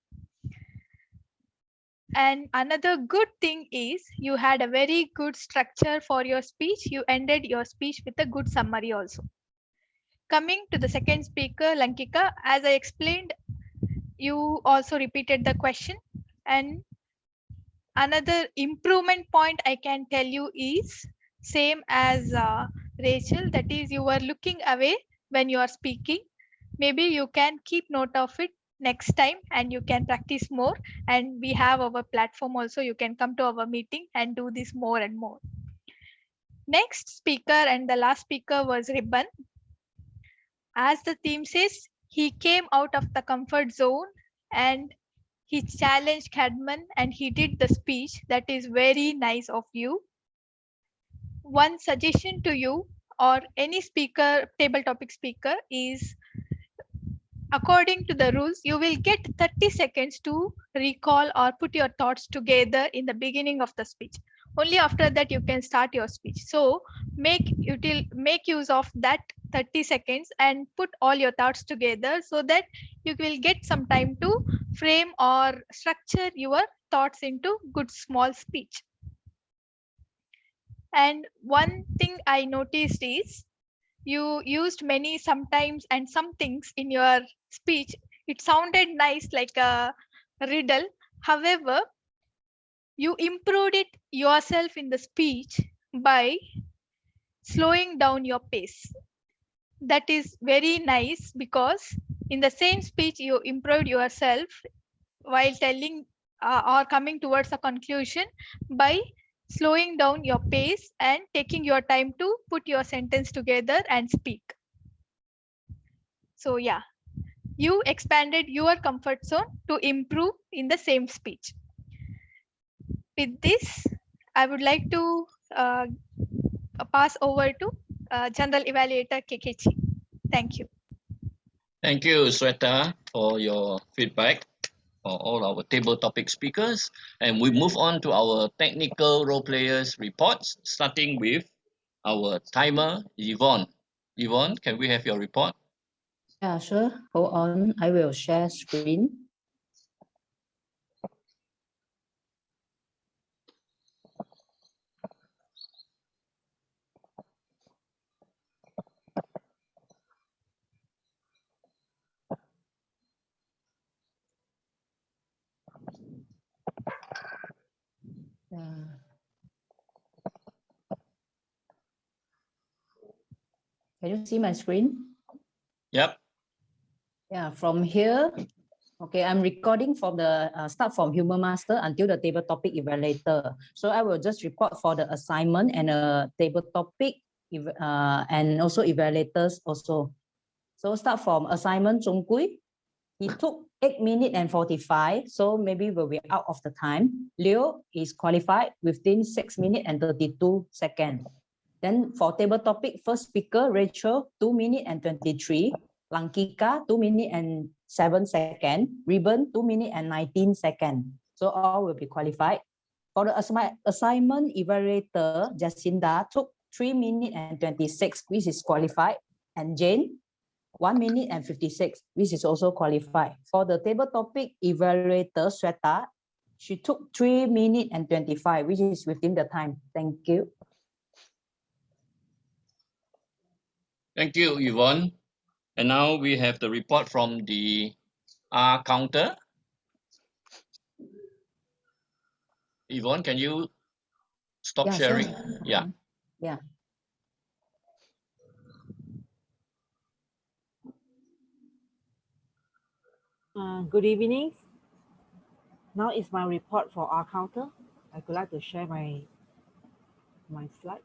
Speaker 1: And another good thing is you had a very good structure for your speech. You ended your speech with a good summary also. Coming to the second speaker, Lankika, as I explained, you also repeated the question. And another improvement point I can tell you is same as Rachel, that is you were looking away when you are speaking. Maybe you can keep note of it next time and you can practice more. And we have our platform also. You can come to our meeting and do this more and more. Next speaker and the last speaker was Ribbon. As the theme says, he came out of the comfort zone and he challenged Cadman and he did the speech. That is very nice of you. One suggestion to you or any speaker, table topic speaker, is according to the rules, you will get 30 seconds to recall or put your thoughts together in the beginning of the speech. Only after that you can start your speech. So make use of that 30 seconds and put all your thoughts together so that you will get some time to frame or structure your thoughts into good small speech. And one thing I noticed is you used many sometimes and some things in your speech. It sounded nice like a riddle. However, you improved it yourself in the speech by slowing down your pace. That is very nice because in the same speech you improved yourself while telling or coming towards a conclusion by slowing down your pace and taking your time to put your sentence together and speak. So yeah, you expanded your comfort zone to improve in the same speech. With this, I would like to pass over to General Evaluator KKG. Thank you.
Speaker 13: Thank you, Sweta, for your feedback for all our table topic speakers. And we move on to our technical role players reports, starting with our timer, Yvonne. Yvonne, can we have your report?
Speaker 6: Yeah, sure. Hold on. I will share screen. Can you see my screen?
Speaker 13: Yep.
Speaker 6: Yeah, from here, okay, I'm recording from the start from Humor Master until the table topic evaluator. So I will just report for the assignment and table topic and also evaluators also. So start from assignment Chung Kui. He took 8 minutes and 45, so maybe we'll be out of the time. Leo is qualified within 6 minutes and 32 seconds. Then for table topic, first speaker, Rachel, 2 minutes and 23. Lankika, 2 minutes and 7 seconds. Ribbon, 2 minutes and 19 seconds. So all will be qualified. For the assignment evaluator, Jacinda took 3 minutes and 26, which is qualified. And Jane, 1 minute and 56, which is also qualified. For the table topic evaluator, Sweta, she took 3 minutes and 25, which is within the time. Thank you.
Speaker 13: Thank you, Yvonne. And now we have the report from the R counter. Yvonne, can you stop sharing?
Speaker 6: Sure.
Speaker 13: Yeah.
Speaker 6: Yeah.
Speaker 7: Good evening. Now is my report for our counter. I would like to share my slide.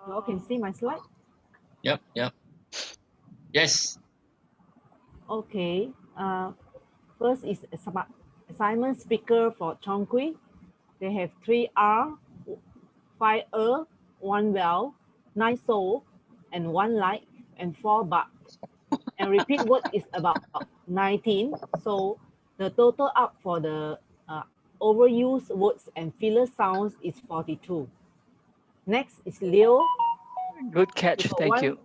Speaker 7: You all can see my slide?
Speaker 13: Yep. Yes.
Speaker 7: Okay. First is assignment speaker for Chong Kui. They have 3 R, 5 1 well, 9 soul, and 1 like, and 4 but. And repeat word is about 19. So the total up for the overused words and filler sounds is 42. Next is Leo.
Speaker 3: Good catch. Thank you.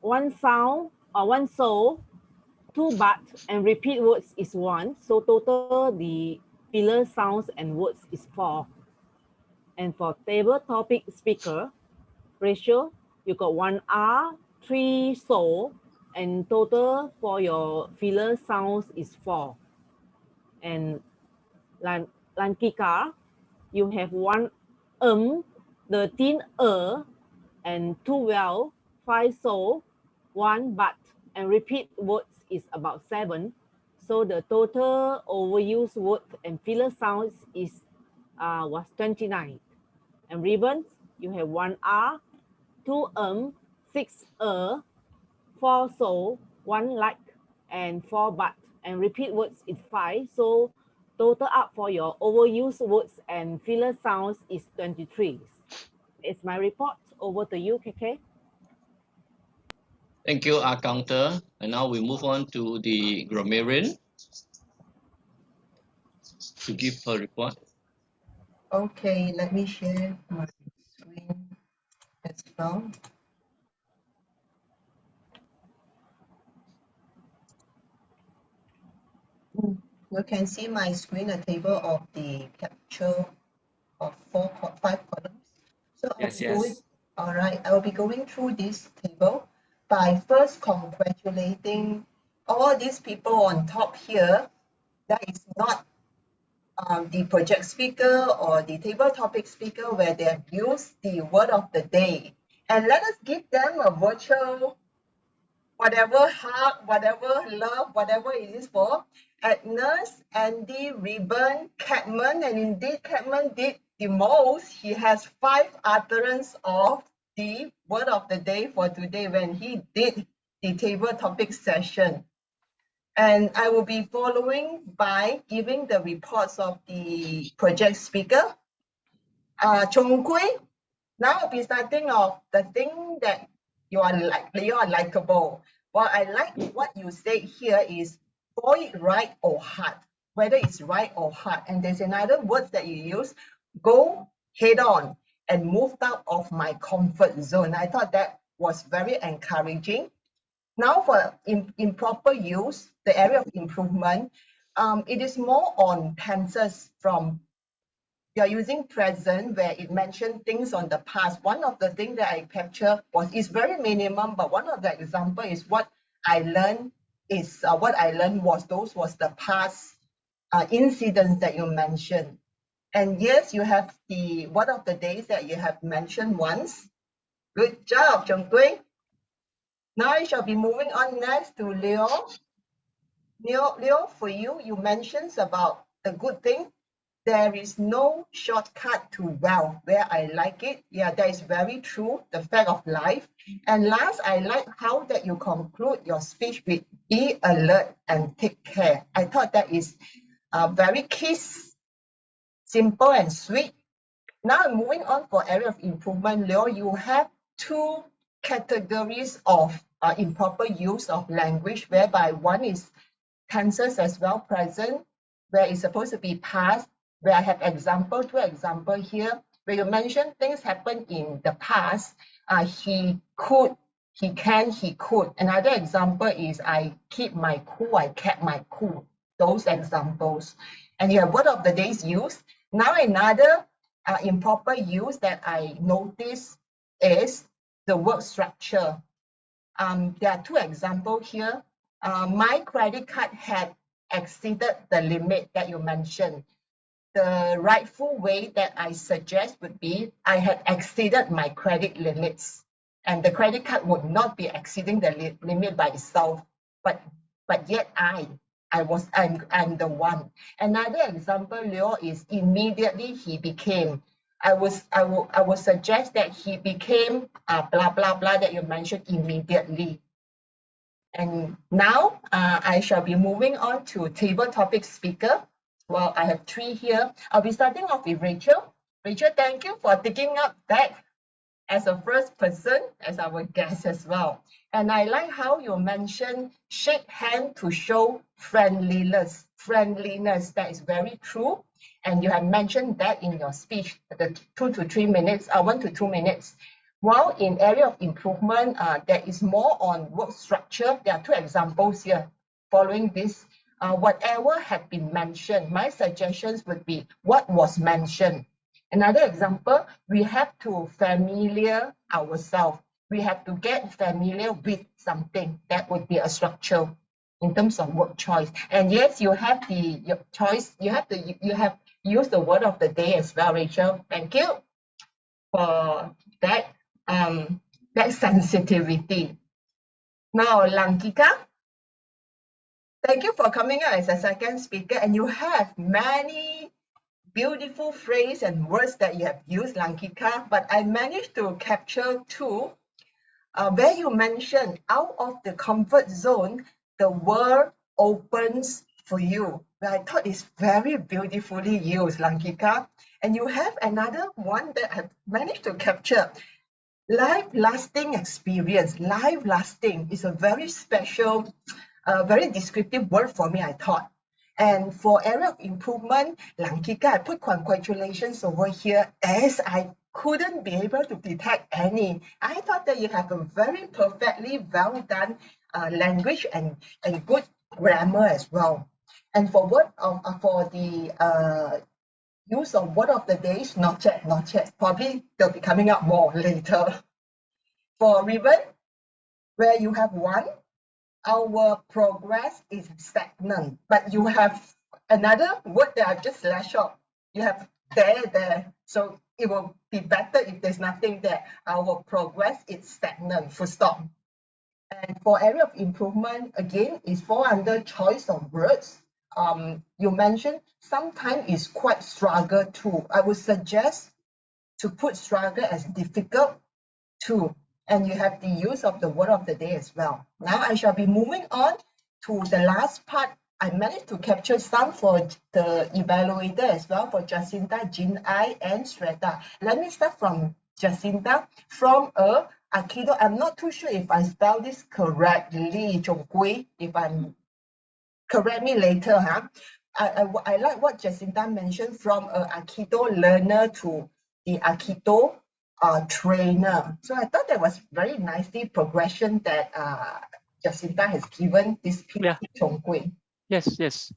Speaker 7: 1 sound or 1 soul, 2 but, and repeat words is 1. So total the filler sounds and words is 4. And for table topic speaker, ratio, you got 1 R, 3 soul, and total for your filler sounds is 4. And Lankika, you have 1 13 and 12, 5 so, 1 but, and repeat words is about 7. So the total overused word and filler sounds is was 29. And ribbons, you have 1 2 6 4 so, 1 like, and 4 but, and repeat words is 5. So total up for your overused words and filler sounds is 23. It's my report. Over to you, KK.
Speaker 13: Thank you, our counter. And now we move on to the grammarian to give her report.
Speaker 5: Okay, let me share my screen as well. You can see my screen, a table of the capture of 5 columns. So all right, I will be going through this table by first congratulating all these people on top here. That is not the project speaker or the table topic speaker where they have used the word of the day. And let us give them a virtual whatever hug, whatever love, whatever it is for. Agnes, Andy, Ribbon, Catman, and indeed Catman did the most. He has 5 utterance of the word of the day for today when he did the table topic session. And I will be following by giving the reports of the project speaker. Chong Kui, now I'll be starting off the thing that you are likable. Well, I like what you say here is boy right or hard, whether it's right or hard. And there's another word that you use, go head on and move out of my comfort zone. I thought that was very encouraging. Now for improper use, the area of improvement, it is more on tenses from you're using present where it mentioned things on the past. One of the things that I capture is very minimum, but one of the example is what I learned was the past incidents that you mentioned. And yes, you have the one of the days that you have mentioned once. Good job, Chong Kui. Now I shall be moving on next to Leo. Leo, for you, you mentioned about the good thing. There is no shortcut to wealth, where I like it. Yeah, that is very true, the fact of life. And last, I like how that you conclude your speech with be alert and take care. I thought that is very kiss, simple and sweet. Now moving on for area of improvement, Leo, you have 2 categories of improper use of language, whereby one is tenses as well, present, where it's supposed to be past, where I have 2 example here, where you mention things happen in the past, he could, he can, he could. Another example is I keep my cool, I kept my cool. Those examples. And you have word of the days used. Now another improper use that I notice is the word structure. There are 2 examples here. My credit card had exceeded the limit that you mentioned. The rightful way that I suggest would be I had exceeded my credit limits, and the credit card would not be exceeding the limit by itself, but yet I'm the one. Another example, Leo, is immediately he became. I will suggest that he became blah blah blah that you mentioned immediately. And now I shall be moving on to table topic speaker. Well, I have 3 here. I'll be starting off with Rachel. Rachel, thank you for taking up that as a first person, as our guest as well. And I like how you mentioned shake hand to show friendliness. Friendliness, that is very true. And you have mentioned that in your speech, the 1 to 2 minutes. While in area of improvement, there is more on work structure. There are 2 examples here following this. Whatever had been mentioned, my suggestions would be what was mentioned. Another example, we have to familiar ourselves. We have to get familiar with something. That would be a structure in terms of word choice. And yes, you have your choice. You have used the word of the day as well, Rachel. Thank you. for that sensitivity. Now, Lankika, thank you for coming out as a second speaker, and you have many beautiful phrases and words that you have used, Lankika, but I managed to capture two, where you mentioned out of the comfort zone, the world opens for you. I thought it's very beautifully used, Lankika. And you have another one that I've managed to capture. Life-lasting experience. Life-lasting is a very special, very descriptive word for me, I thought. And for area of improvement, Lankika, I put congratulations over here as I couldn't be able to detect any. I thought that you have a very perfectly well done language and good grammar as well. And for the use of word of the day, not yet, not yet. Probably they'll be coming up more later. For ribbon, where you have one, our progress is stagnant. But you have another word that I've just slashed off. You have there. So it will be better if there's nothing there. Our progress is stagnant, full stop. And for area of improvement, again, is fall under choice of words. You mentioned sometimes it's quite struggle too. I would suggest to put struggle as difficult too. And you have the use of the word of the day as well. Now I shall be moving on to the last part. I managed to capture some for the evaluator as well, for Jacinta, Jin Ai, and Shweta. Let me start from Jacinta. From a Aikido, I'm not too sure if I spell this correctly, Chonggui, if I'm correct me later, huh? I like what Jacinta mentioned, from a Aikido learner to the Aikido trainer. So I thought that was very nicely progression that Jacinta has given this
Speaker 3: Yeah.
Speaker 5: Chonggui.
Speaker 3: Yes.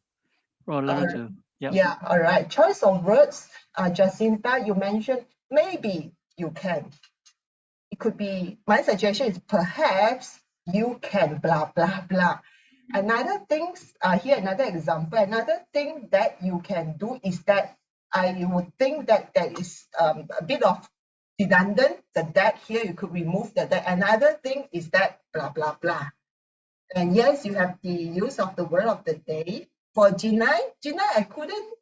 Speaker 3: From learner to
Speaker 5: Yeah, all right. Choice of words, Jacinta, you mentioned maybe you can. It could be, my suggestion is perhaps you can blah, blah, blah. Another things, here another example, another thing that you can do is that I would think that there is a bit of redundant, the that here, you could remove the that. Another thing is that blah, blah, blah. And yes, you have the use of the word of the day. For Jinai, I couldn't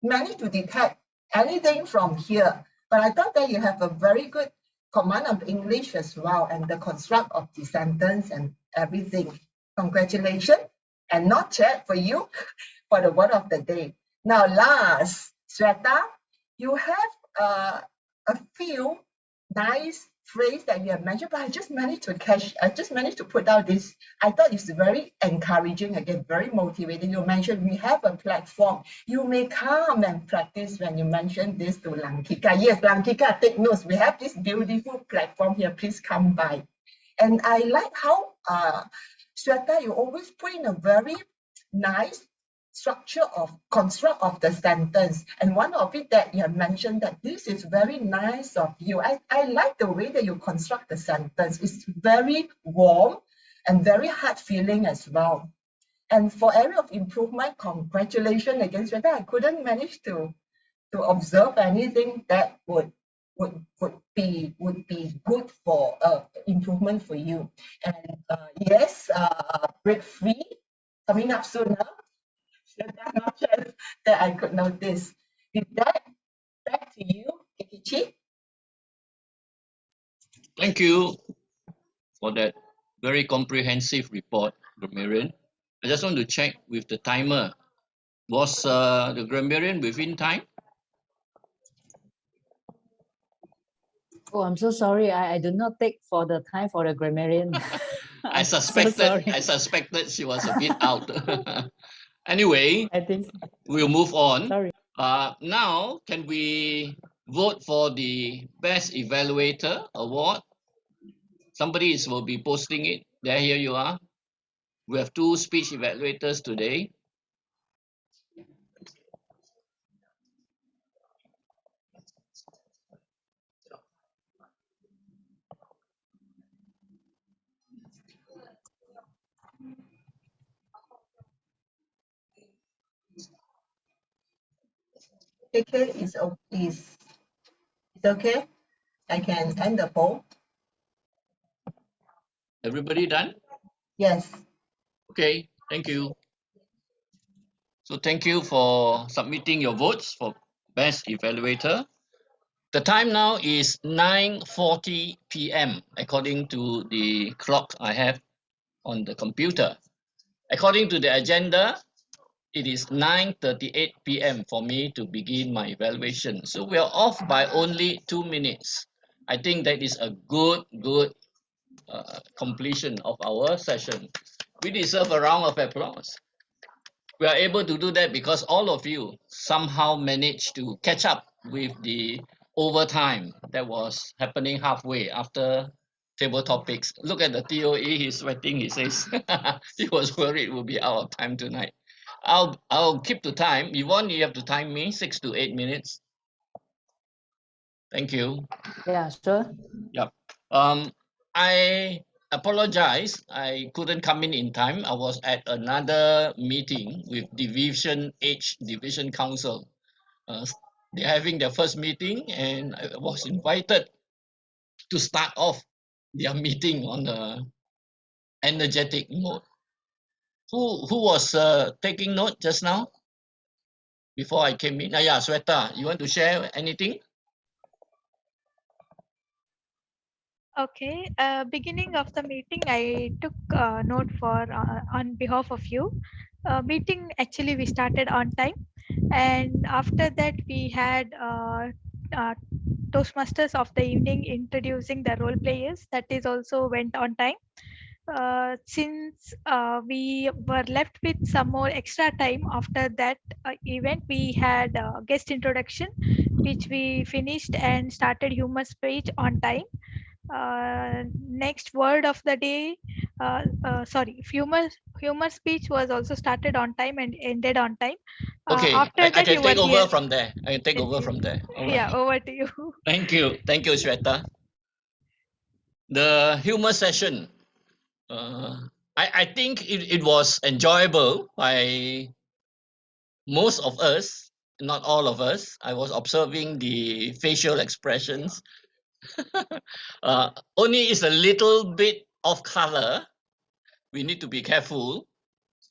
Speaker 5: manage to detect anything from here, but I thought that you have a very good command of English as well, and the construct of the sentence and everything. Congratulations, and not yet for you for the word of the day. Now last, Shweta, you have a few nice phrase that you have mentioned, but I just managed to put out this. I thought it's very encouraging, again, very motivating. You mentioned we have a platform. You may come and practice when you mention this to Lankika. Yes, Lankika, take notes. We have this beautiful platform here. Please come by. And I like how Shweta, you always put in a very nice construct of the sentence. And one of it that you have mentioned that this is very nice of you. I like the way that you construct the sentence. It's very warm and very heart feeling as well. And for area of improvement, congratulations again, Shweta. I couldn't manage to observe anything that would be good for improvement for you. And yes, break free coming up soon. Not just that I could notice. With that, back to you, Kikichi.
Speaker 13: Thank you for that very comprehensive report, grammarian. I just want to check with the timer. Was the grammarian within time?
Speaker 6: Oh, I'm so sorry. I do not take for the time for the grammarian.
Speaker 13: I
Speaker 6: I'm so
Speaker 13: suspected
Speaker 6: sorry.
Speaker 13: she was a bit out. Anyway,
Speaker 6: I think
Speaker 13: we'll move on.
Speaker 6: sorry.
Speaker 13: Now, can we vote for the Best Evaluator Award? Somebody will be posting it. There, here you are. We have 2 speech evaluators today.
Speaker 5: KK is okay. I can end the poll.
Speaker 13: Everybody done?
Speaker 5: Yes.
Speaker 13: Okay, thank you. So thank you for submitting your votes for best evaluator. The time now is 9:40 p.m. according to the clock I have on the computer. According to the agenda, it is 9:38 p.m. for me to begin my evaluation. So we are off by only 2 minutes. I think that is a good completion of our session. We deserve a round of applause. We are able to do that because all of you somehow managed to catch up with the overtime that was happening halfway after table topics. Look at the TOE, he's sweating, he says. He was worried we'll be out of time tonight. I'll keep to time. Yvonne, you have to time me 6 to 8 minutes. Thank you.
Speaker 6: Yeah, sure.
Speaker 13: Yep. I apologize. I couldn't come in time. I was at another meeting with Division H, Division Council. They're having their first meeting, and I was invited to start off their meeting on a energetic mode. Who was taking note just now before I came in? Yeah, Sweta, you want to share anything?
Speaker 1: Okay, beginning of the meeting, I took note for on behalf of you. Meeting actually we started on time, and after that we had Toastmasters of the evening introducing the role players. That is also went on time. Since we were left with some more extra time after that event, we had guest introduction, which we finished and started humor speech on time. Next word of the day, sorry, humor speech was also started on time and ended on time.
Speaker 13: Okay,
Speaker 1: After
Speaker 13: I
Speaker 1: that,
Speaker 13: can
Speaker 1: you were
Speaker 13: take
Speaker 1: here.
Speaker 13: over from there. I can take
Speaker 1: Yes,
Speaker 13: over
Speaker 1: yes.
Speaker 13: from there. All
Speaker 1: Yeah,
Speaker 13: right.
Speaker 1: over to you.
Speaker 13: Thank you, Shweta. The humor session. I think it was enjoyable by most of us, not all of us. I was observing the facial expressions. Only is a little bit off color. We need to be careful.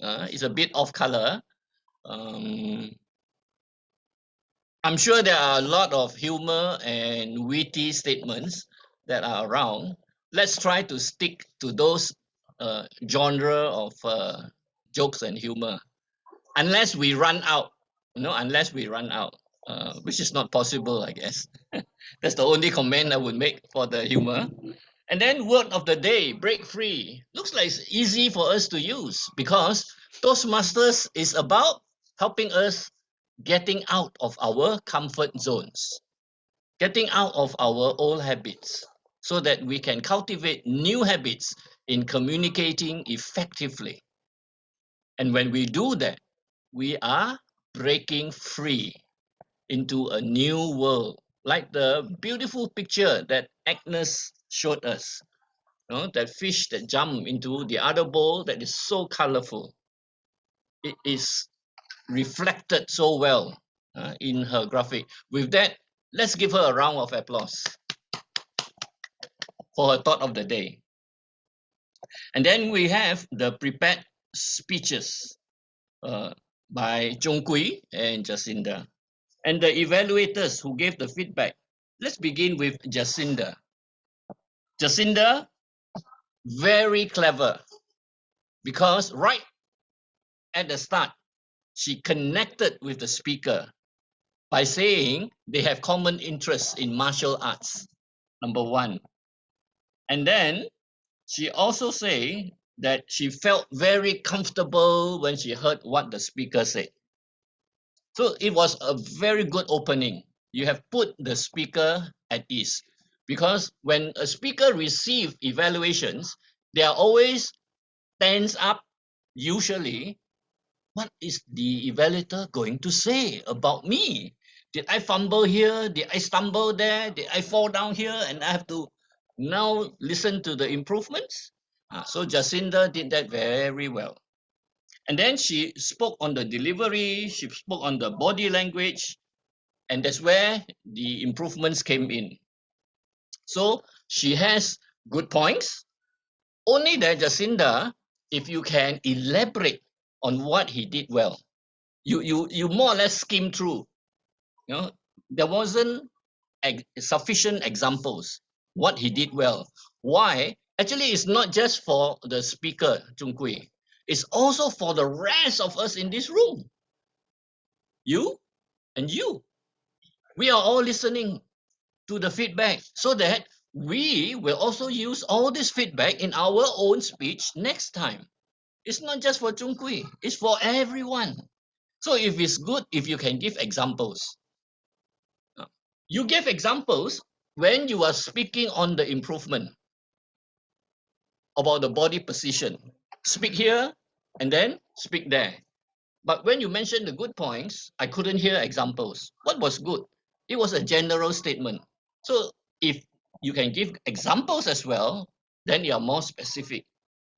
Speaker 13: It's a bit off color. Um, I'm sure there are a lot of humor and witty statements that are around. Let's try to stick to those genre of jokes and humor, unless we run out. Unless we run out, which is not possible, I guess. That's the only comment I would make for the humor. And then word of the day, break free. Looks like it's easy for us to use because Toastmasters is about helping us getting out of our comfort zones, getting out of our old habits so that we can cultivate new habits in communicating effectively. And when we do that, we are breaking free into a new world, like the beautiful picture that Agnes showed us. That fish that jump into the other bowl that is so colorful. It is reflected so well in her graphic. With that, let's give her a round of applause for her thought of the day. And then we have the prepared speeches by Zhong Kui and Jacinda. And the evaluators who gave the feedback. Let's begin with Jacinda. Jacinda, very clever because right at the start, she connected with the speaker by saying they have common interests in martial arts, number one. And then she also said that she felt very comfortable when she heard what the speaker said. So it was a very good opening. You have put the speaker at ease because when a speaker receives evaluations, they are always tense up. Usually, what is the evaluator going to say about me? Did I fumble here? Did I stumble there? Did I fall down here? And I have to now listen to the improvements. So Jacinda did that very well. And then she spoke on the delivery, she spoke on the body language, and that's where the improvements came in. So she has good points. Only that, Jacinda, if you can elaborate on what he did well, you more or less skim through. You know, there wasn't sufficient examples what he did well. Why? Actually, it's not just for the speaker, Chung Kui. It's also for the rest of us in this room. You and you. We are all listening to the feedback so that we will also use all this feedback in our own speech next time. It's not just for Chung Kui, it's for everyone. So if it's good, if you can give examples. You give examples when you are speaking on the improvement about the body position. Speak here and then speak there. But when you mention the good points, I couldn't hear examples. What was good? It was a general statement. So if you can give examples as well, then you are more specific.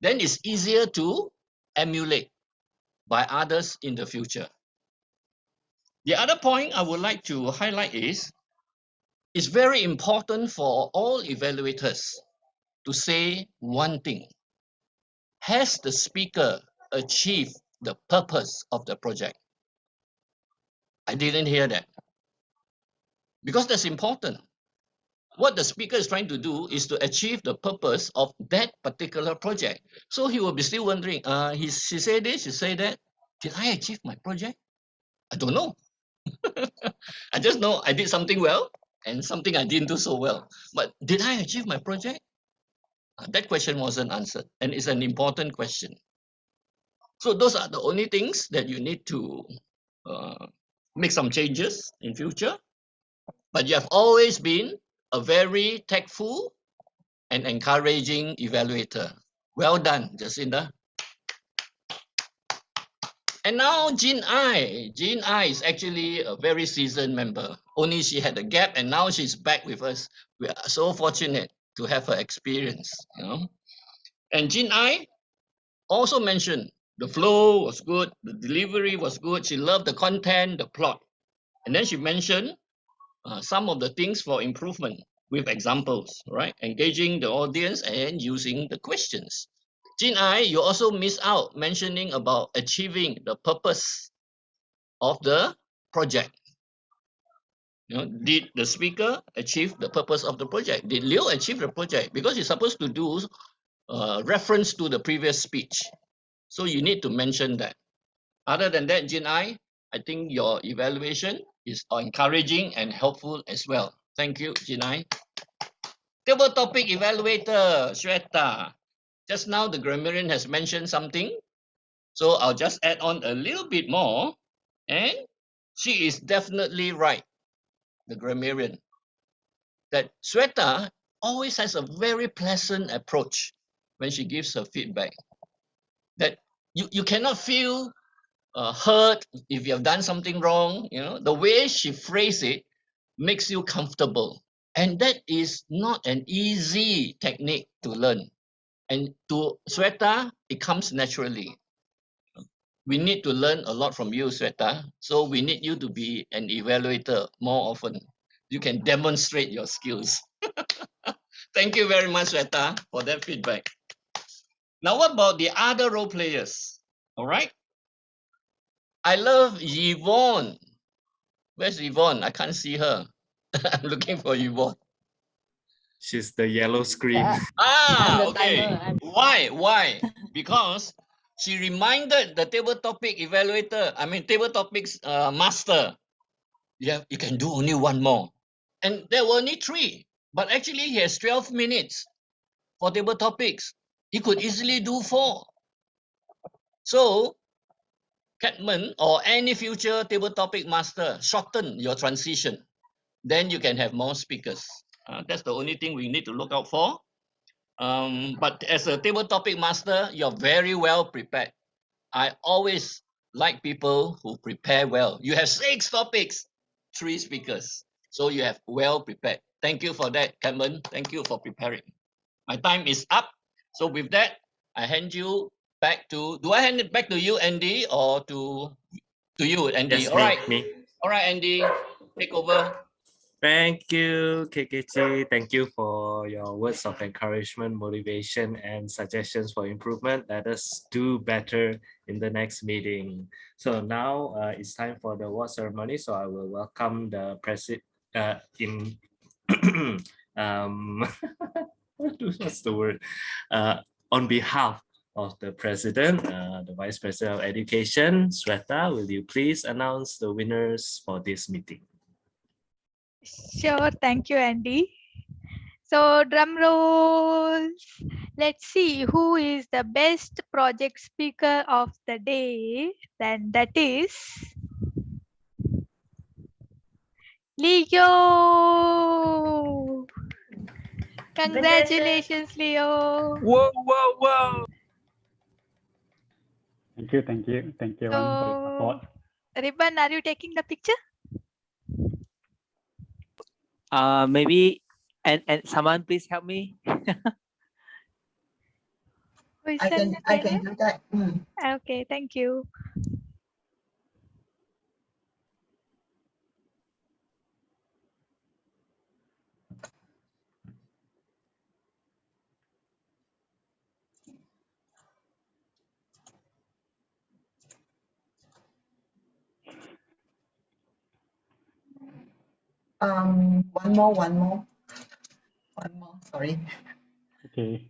Speaker 13: Then it's easier to emulate by others in the future. The other point I would like to highlight is it's very important for all evaluators to say one thing. Has the speaker achieved the purpose of the project? I didn't hear that. Because that's important. What the speaker is trying to do is to achieve the purpose of that particular project. So he will be still wondering, she said this, she said that. Did I achieve my project? I don't know. I just know I did something well and something I didn't do so well. But did I achieve my project? That question wasn't answered, and it's an important question. So those are the only things that you need to make some changes in future. But you have always been a very tactful and encouraging evaluator. Well done, Jacinda. And now Jean Ai. Jean Ai is actually a very seasoned member. Only she had a gap and now she's back with us. We are so fortunate to have her experience. And Jean Ai also mentioned the flow was good, the delivery was good. She loved the content, the plot. And then she mentioned some of the things for improvement with examples, right? Engaging the audience and using the questions. Jin Ai, you also miss out mentioning about achieving the purpose of the project. Did the speaker achieve the purpose of the project? Did Leo achieve the project? Because he's supposed to do reference to the previous speech. So you need to mention that. Other than that, Jin Ai, I think your evaluation is encouraging and helpful as well. Thank you, Jin Ai. Table topic evaluator, Shweta. Just now the grammarian has mentioned something. So I'll just add on a little bit more. And she is definitely right, the grammarian, that Shweta always has a very pleasant approach when she gives her feedback. That you cannot feel hurt if you have done something wrong. The way she phrased it makes you comfortable. And that is not an easy technique to learn. And to Shweta, it comes naturally. We need to learn a lot from you, Shweta. So we need you to be an evaluator more often. You can demonstrate your skills. Thank you very much, Shweta, for that feedback. Now, what about the other role players? All right. I love Yvonne. Where's Yvonne? I can't see her. I'm looking for Yvonne.
Speaker 2: She's the yellow screen.
Speaker 13: Okay. Why? Because she reminded the table topic evaluator, table topics master, you can do only one more. And there were only 3, but actually he has 12 minutes for table topics. He could easily do 4. So, Catman or any future table topic master, shorten your transition. Then you can have more speakers. That's the only thing we need to look out for. But as a table topic master, you're very well prepared. I always like people who prepare well. You have 6 topics, 3 speakers. So you have well prepared. Thank you for that, Cameron. Thank you for preparing. My time is up. So with that, I hand you back to, do I hand it back to you, Andy, or to you, Andy?
Speaker 2: Yes,
Speaker 13: All right.
Speaker 2: me.
Speaker 13: All right, Andy, take over.
Speaker 2: Thank you, KKG. Thank you for your words of encouragement, motivation, and suggestions for improvement. Let us do better in the next meeting. So now it's time for the award ceremony. So I will welcome the president what's the word? On behalf of the president, the vice president of education, Sweta, will you please announce the winners for this meeting?
Speaker 1: Sure, thank you, Andy. So drum rolls. Let's see who is the best project speaker of the day. Then that is Leo. Congratulations, Leo.
Speaker 10: Whoa, whoa, whoa.
Speaker 15: Thank you, thank you, thank you everyone for your support.
Speaker 1: Ribbon, are you taking the picture?
Speaker 10: Maybe and someone please help me.
Speaker 1: I
Speaker 5: can do that.
Speaker 1: Okay, thank you.
Speaker 5: One more. Sorry.
Speaker 15: Okay.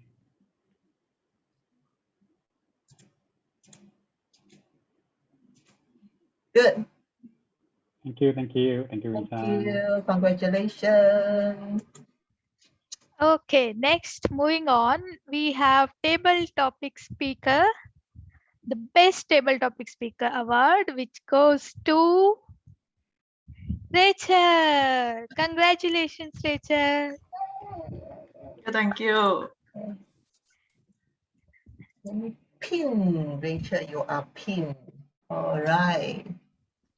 Speaker 5: Good.
Speaker 15: Thank you, thank you, thank you,
Speaker 5: Thank
Speaker 15: Rita.
Speaker 5: you. Congratulations.
Speaker 1: Okay, next, moving on, we have table topic speaker. The best table topic speaker award, which goes to Rachel. Congratulations, Rachel.
Speaker 16: Thank you.
Speaker 5: Let me pin, Rachel, you are pinned. All right.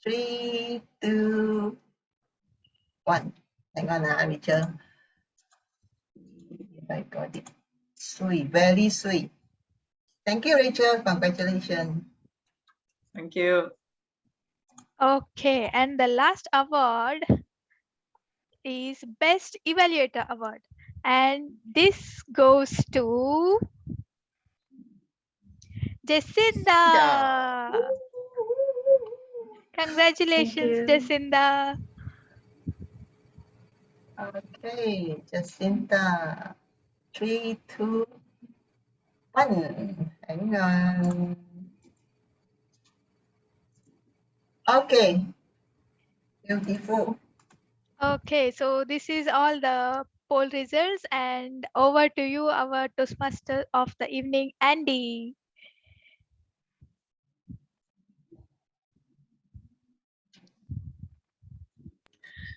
Speaker 5: 3, 2, 1. Hang on, Rachel. I got it. Sweet, very sweet. Thank you, Rachel. Congratulations.
Speaker 16: Thank you.
Speaker 1: Okay, and the last award is Best Evaluator Award. And this goes to Jacinda. Congratulations,
Speaker 5: you.
Speaker 1: Jacinda.
Speaker 5: Okay, Jacinta. 3, 2, 1. Hang on. Okay. Beautiful.
Speaker 1: Okay, so this is all the poll results, and over to you, our Toastmaster of the evening, Andy.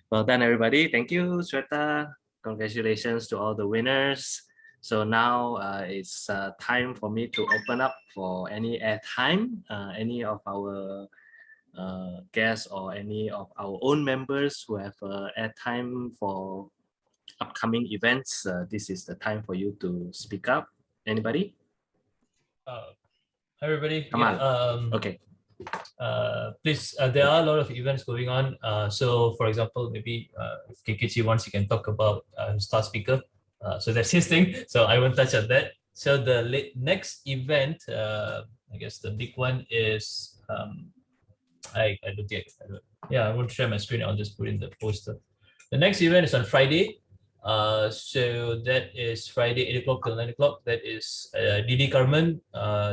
Speaker 2: Well done, everybody. Thank you, Sweta. Congratulations to all the winners. So now it's time for me to open up for any airtime, any of our guests or any of our own members who have airtime for upcoming events. This is the time for you to speak up. Anybody?
Speaker 18: Hi everybody.
Speaker 2: Come on. Okay.
Speaker 18: Please, there are a lot of events going on. So, for example, maybe if KKG wants, you can talk about star speaker. So that's his thing. So I won't touch on that. So the next event, I guess the big one is I don't think I won't share my screen. I'll just put in the poster. The next event is on Friday. So that is Friday 8 o'clock till 9 o'clock. That is DD Carmen,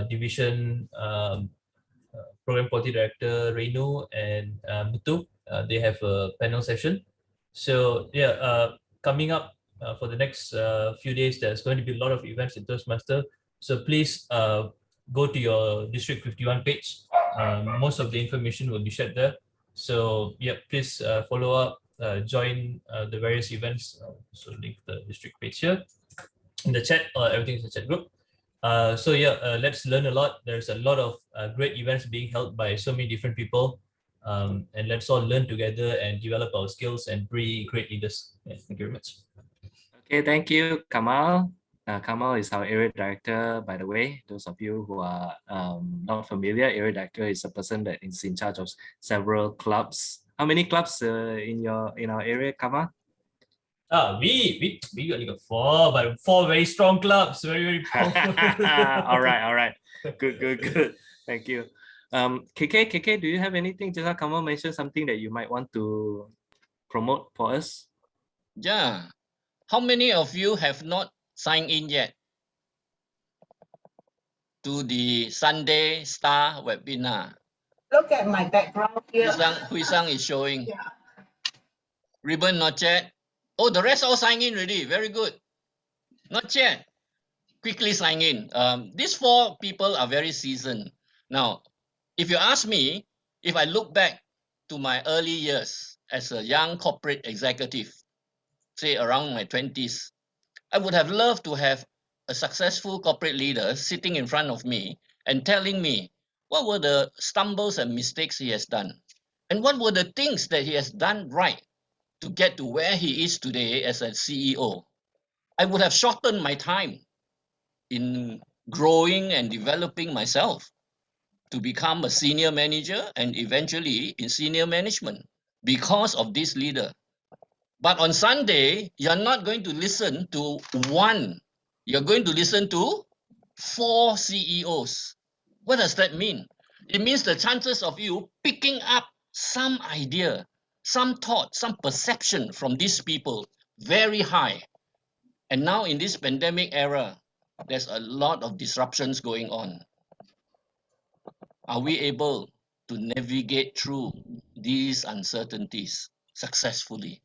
Speaker 18: Division Program Quality Director Renu and Mutu. They have a panel session. So yeah, coming up for the next few days, there's going to be a lot of events in Toastmaster. So please go to your District 51 page. Most of the information will be shared there. So yeah, please follow up, join the various events. So link the district page here in the chat. Everything is in the chat group. So yeah, let's learn a lot. There's a lot of great events being held by so many different people, and let's all learn together and develop our skills and be great leaders. Yeah, thank you very much.
Speaker 2: Okay, thank you, Kamal. Kamal is our area director, by the way. Those of you who are not familiar, area director is a person that is in charge of several clubs How many clubs in our area, Kama?
Speaker 18: We only got 4, but 4 very strong clubs, very powerful.
Speaker 2: All right. Good. Thank you. KK, do you have anything? Just Kama mentioned something that you might want to promote for us.
Speaker 13: Yeah. How many of you have not signed in yet to the Sunday Star webinar?
Speaker 5: Look at my background here.
Speaker 13: Hui Sang is showing.
Speaker 5: Yeah.
Speaker 13: Ribbon not yet. Oh, the rest all signed in already. Very good. Not yet. Quickly sign in. These 4 people are very seasoned. Now, if you ask me, if I look back to my early years as a young corporate executive, say around my 20s, I would have loved to have a successful corporate leader sitting in front of me and telling me what were the stumbles and mistakes he has done, and what were the things that he has done right to get to where he is today as a CEO. I would have shortened my time in growing and developing myself to become a senior manager and eventually in senior management because of this leader. But on Sunday, you're not going to listen to one. You're going to listen to 4 CEOs. What does that mean? It means the chances of you picking up some idea, some thought, some perception from these people very high. And now in this pandemic era, there's a lot of disruptions going on. Are we able to navigate through these uncertainties successfully?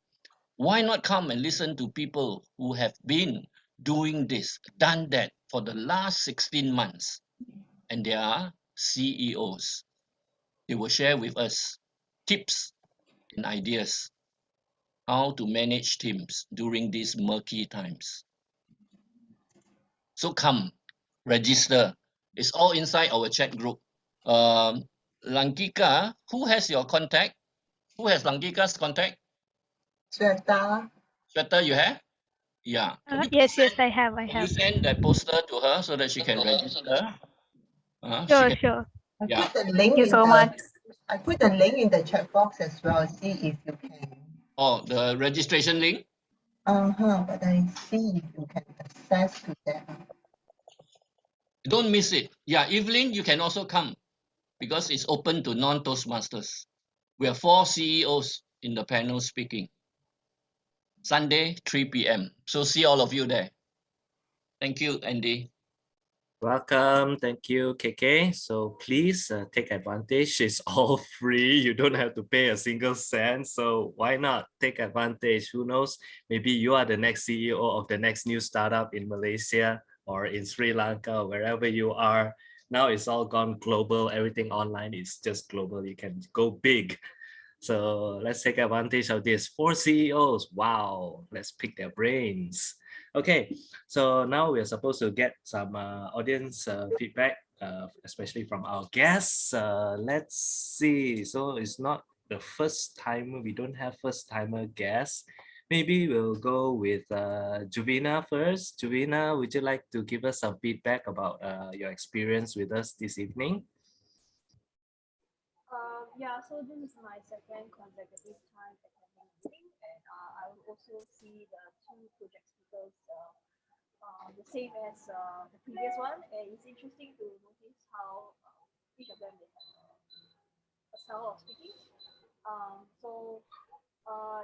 Speaker 13: Why not come and listen to people who have been doing this, done that for the last 16 months, and they are CEOs. They will share with us tips and ideas how to manage teams during these murky times. So come, register. It's all inside our chat group. Langkika, who has your contact? Who has Langkika's contact?
Speaker 5: Shweta.
Speaker 13: Shweta, you have? Yeah.
Speaker 1: Yes, I have.
Speaker 13: Can you send that poster to her so that she can register?
Speaker 1: Sure.
Speaker 5: I
Speaker 13: Yeah.
Speaker 5: put the link in the I put the link in the chat box as well. See if you can.
Speaker 13: Oh, the registration link?
Speaker 5: But I see if you can access to that.
Speaker 13: Don't miss it. Yeah, Evelyn, you can also come because it's open to non-Toastmasters. We have 4 CEOs in the panel speaking. Sunday, 3 p.m. So see all of you there. Thank you, Andy.
Speaker 2: Welcome. Thank you, KK. So please take advantage. It's all free. You don't have to pay a single cent. So why not take advantage? Who knows? Maybe you are the next CEO of the next new startup in Malaysia or in Sri Lanka, wherever you are. Now it's all gone global. Everything online is just global. You can go big. So let's take advantage of this. 4 CEOs. Wow. Let's pick their brains. Okay, so now we are supposed to get some audience feedback, especially from our guests. Let's see. So it's not the first timer. We don't have first timer guests. Maybe we'll go with Juvina first. Juvina, would you like to give us some feedback about your experience with us this evening?
Speaker 8: Yeah, so this is my second consecutive time attending the meeting, and I will also see the 2 project speakers the same as the previous one, and it's interesting to notice how each of them they have a style of speaking.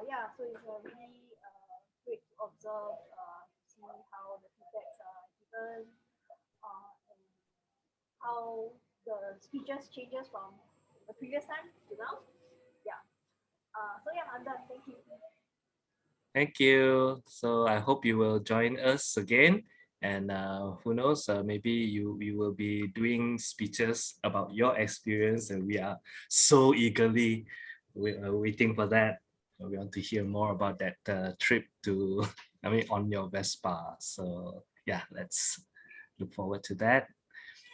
Speaker 8: Yeah, so it's really great to observe, see how the feedbacks are given, and how the speeches changes from the previous time to now. Yeah. I'm done. Thank you.
Speaker 2: Thank you. So I hope you will join us again. And who knows, maybe you will be doing speeches about your experience, and we are so eagerly waiting for that. We want to hear more about that trip to, on your Vespa. So yeah, let's look forward to that.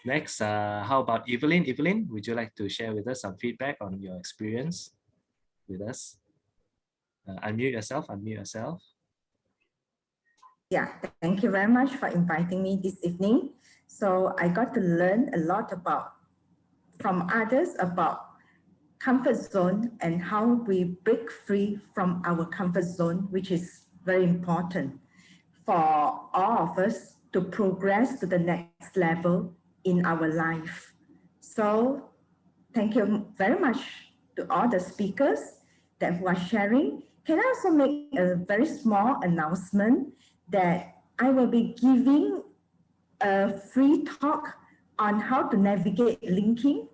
Speaker 2: Next, how about Evelyn? Evelyn, would you like to share with us some feedback on your experience with us? Unmute yourself.
Speaker 4: Yeah, thank you very much for inviting me this evening. So I got to learn a lot from others about comfort zone and how we break free from our comfort zone, which is very important for all of us to progress to the next level in our life. So thank you very much to all the speakers that who are sharing. Can I also make a very small announcement that I will be giving a free talk on how to navigate linking,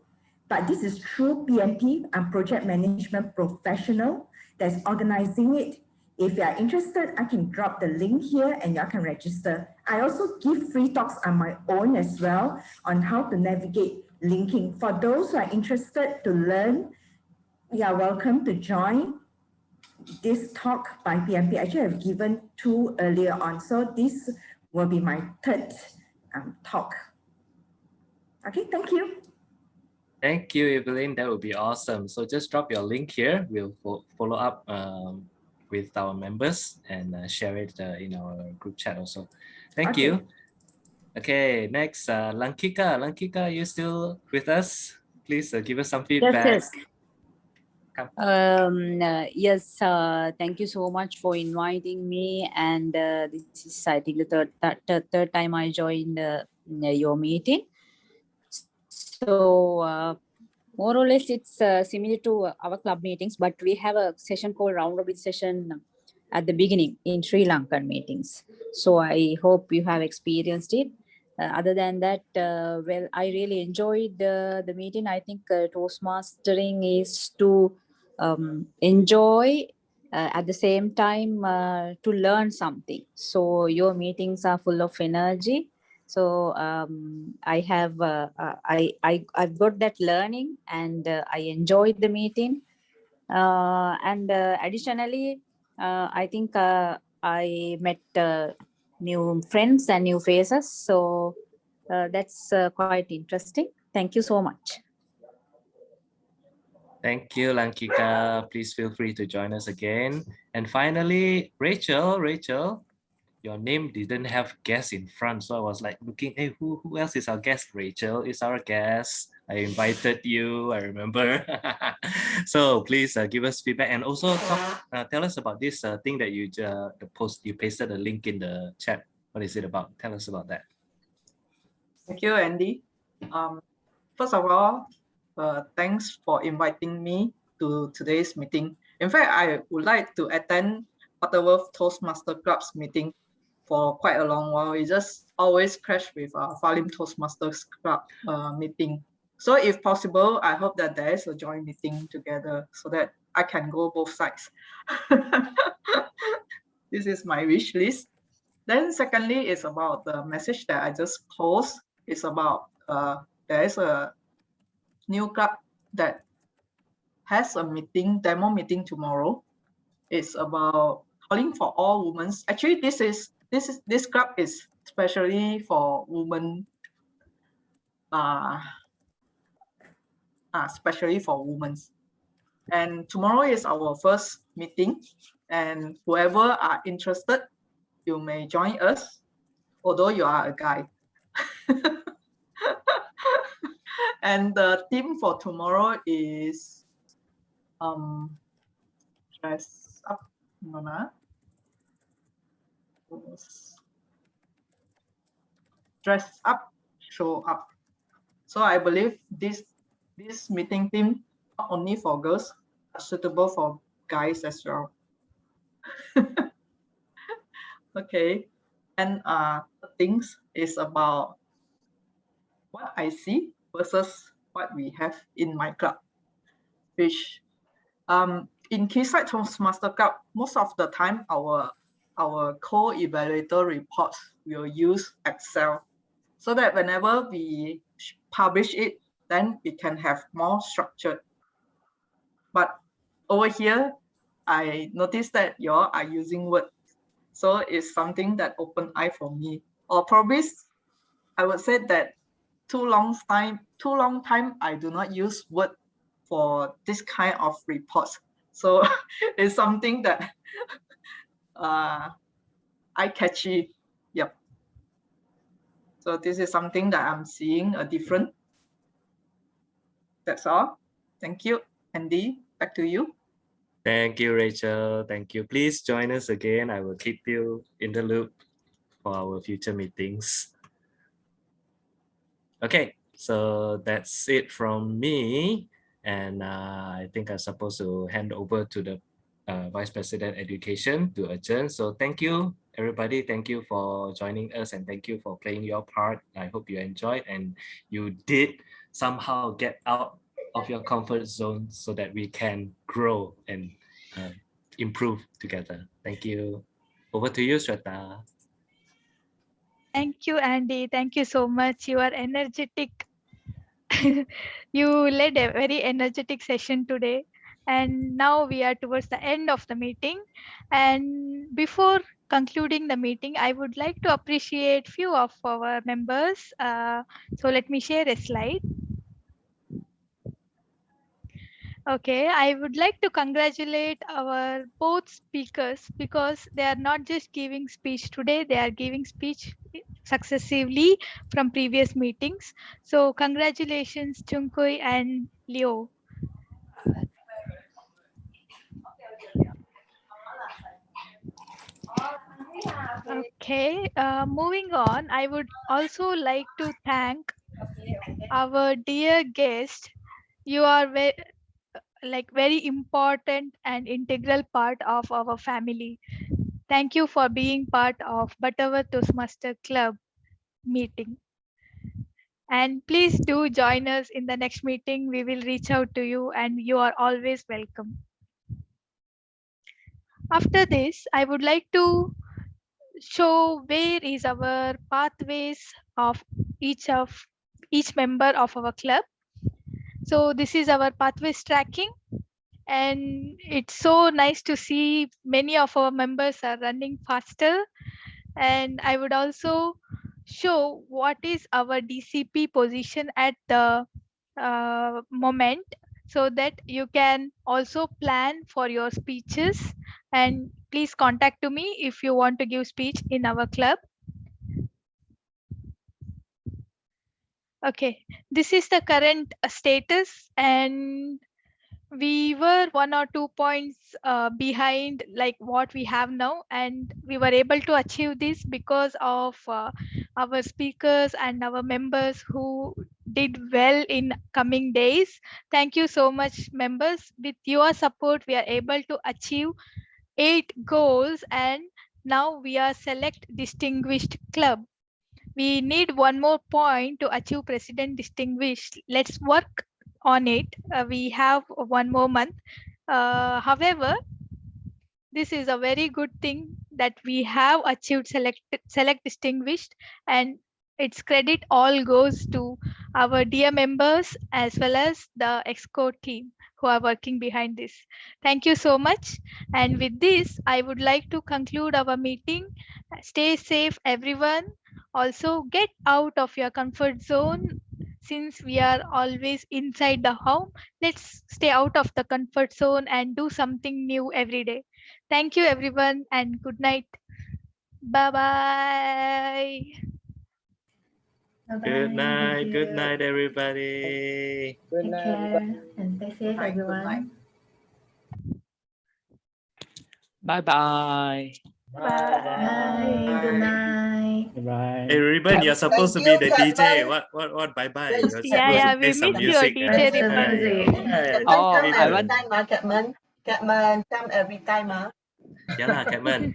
Speaker 4: but this is through PMP. I'm project management professional that's organizing it. If you are interested, I can drop the link here and you can register. I also give free talks on my own as well on how to navigate linking. For those who are interested to learn, you are welcome to join this talk by PMP. Actually, I've given 2 earlier on, so this will be my third talk. Okay, thank you.
Speaker 2: Thank you, Evelyn. That would be awesome. So just drop your link here. We'll follow up with our members and share it in our group chat also. Thank you. Okay, next, Lankika. Lankika, are you still with us? Please give us some feedback.
Speaker 9: Yes. Yes, thank you so much for inviting me. And this is, I think, the third time I joined your meeting. So more or less, it's similar to our club meetings, but we have a session called round robin session at the beginning in Sri Lankan meetings. So I hope you have experienced it. Other than that, well, I really enjoyed the meeting. I think Toastmastering is to enjoy at the same time to learn something. So your meetings are full of energy. So I've got that learning and I enjoyed the meeting. And additionally, I think I met new friends and new faces. So that's quite interesting. Thank you so much.
Speaker 2: Thank you, Lankika. Please feel free to join us again. And finally, Rachel, your name didn't have guest in front. So I was like looking, hey, who else is our guest? Rachel is our guest. I invited you, I remember. So please give us feedback and also tell us about this thing that you pasted a link in the chat. What is it about? Tell us about that.
Speaker 16: Thank you, Andy. First of all, thanks for inviting me to today's meeting. In fact, I would like to attend Butterworth Toastmasters Club's meeting for quite a long while. It just always clash with Falim Toastmasters Club meeting. So if possible, I hope that there is a joint meeting together so that I can go both sides. This is my wish list. Then secondly, it's about the message that I just posted. It's about there is a new club that has a meeting, demo meeting tomorrow. It's about calling for all women. Actually, this club is especially for women. Especially for women. And tomorrow is our first meeting, and whoever are interested, you may join us, although you are a guy. And the theme for tomorrow is dress up. Dress up, show up. So I believe this meeting theme not only for girls, but suitable for guys as well. Okay, and things is about what I see versus what we have in my club, which in Quayside Toastmaster Club, most of the time our co-evaluator reports will use Excel, so that whenever we publish it, then we can have more structured. But over here, I noticed that you all are using Word, so it's something that opened eye for me. Or probably, I would say that too long time I do not use Word for this kind of reports. So it's something that eye-catchy. Yep. So this is something that I'm seeing a different. That's all. Thank you. Andy, back to you.
Speaker 2: Thank you, Rachel. Thank you. Please join us again. I will keep you in the loop for our future meetings. Okay, so that's it from me. And I think I'm supposed to hand over to the Vice President Education to adjourn. So thank you, everybody. Thank you for joining us and thank you for playing your part. I hope you enjoyed and you did somehow get out of your comfort zone so that we can grow and improve together. Thank you. Over to you, Shweta.
Speaker 1: Thank you, Andy. Thank you so much. You are energetic. You led a very energetic session today. And now we are towards the end of the meeting. And before concluding the meeting, I would like to appreciate few of our members. So let me share a slide. Okay, I would like to congratulate our both speakers because they are not just giving speech today, they are giving speech successively from previous meetings. So congratulations, Chunkoi and Leo. Okay, moving on, I would also like to thank our dear guest. You are very important and integral part of our family. Thank you for being part of Butterworth Toastmasters Club Meeting. And please do join us in the next meeting. We will reach out to you and you are always welcome. After this, I would like to show where is our pathways of each member of our club. So this is our pathways tracking. And it's so nice to see many of our members are running faster. And I would also show what is our DCP position at the moment so that you can also plan for your speeches. And please contact to me if you want to give speech in our club. Okay, this is the current status, and we were 1 or 2 points behind like what we have now, and we were able to achieve this because of our speakers and our members who did well in coming days. Thank you so much, members. With your support, we are able to achieve 8 goals, and now we are select distinguished club. We need one more point to achieve president distinguished. Let's work on it. We have 1 more month. However, this is a very good thing that we have achieved select distinguished, and its credit all goes to our dear members as well as the exco team who are working behind this. Thank you so much. And with this, I would like to conclude our meeting. Stay safe, everyone. Also, get out of your comfort zone. Since we are always inside the home, let's stay out of the comfort zone and do something new every day. Thank you, everyone, and good night. Bye-bye.
Speaker 2: Good night.
Speaker 12: Thank
Speaker 2: Good
Speaker 12: you.
Speaker 2: night, everybody.
Speaker 17: Good
Speaker 12: Take
Speaker 17: night,
Speaker 12: care
Speaker 17: everybody.
Speaker 12: and stay safe, everyone.
Speaker 3: Bye-bye.
Speaker 12: Bye. Good night.
Speaker 15: Bye.
Speaker 2: Hey, Ribbon, you're supposed to be the DJ. What? Bye bye. You're supposed
Speaker 1: Yeah,
Speaker 2: to
Speaker 1: we
Speaker 2: play some
Speaker 1: missed your
Speaker 2: music.
Speaker 1: DJ
Speaker 5: Captain
Speaker 1: Ribbon.
Speaker 3: Oh,
Speaker 5: come
Speaker 3: I
Speaker 5: every
Speaker 3: went.
Speaker 5: time, Captain. Captain, come every time,
Speaker 2: Yeah lah, Catman.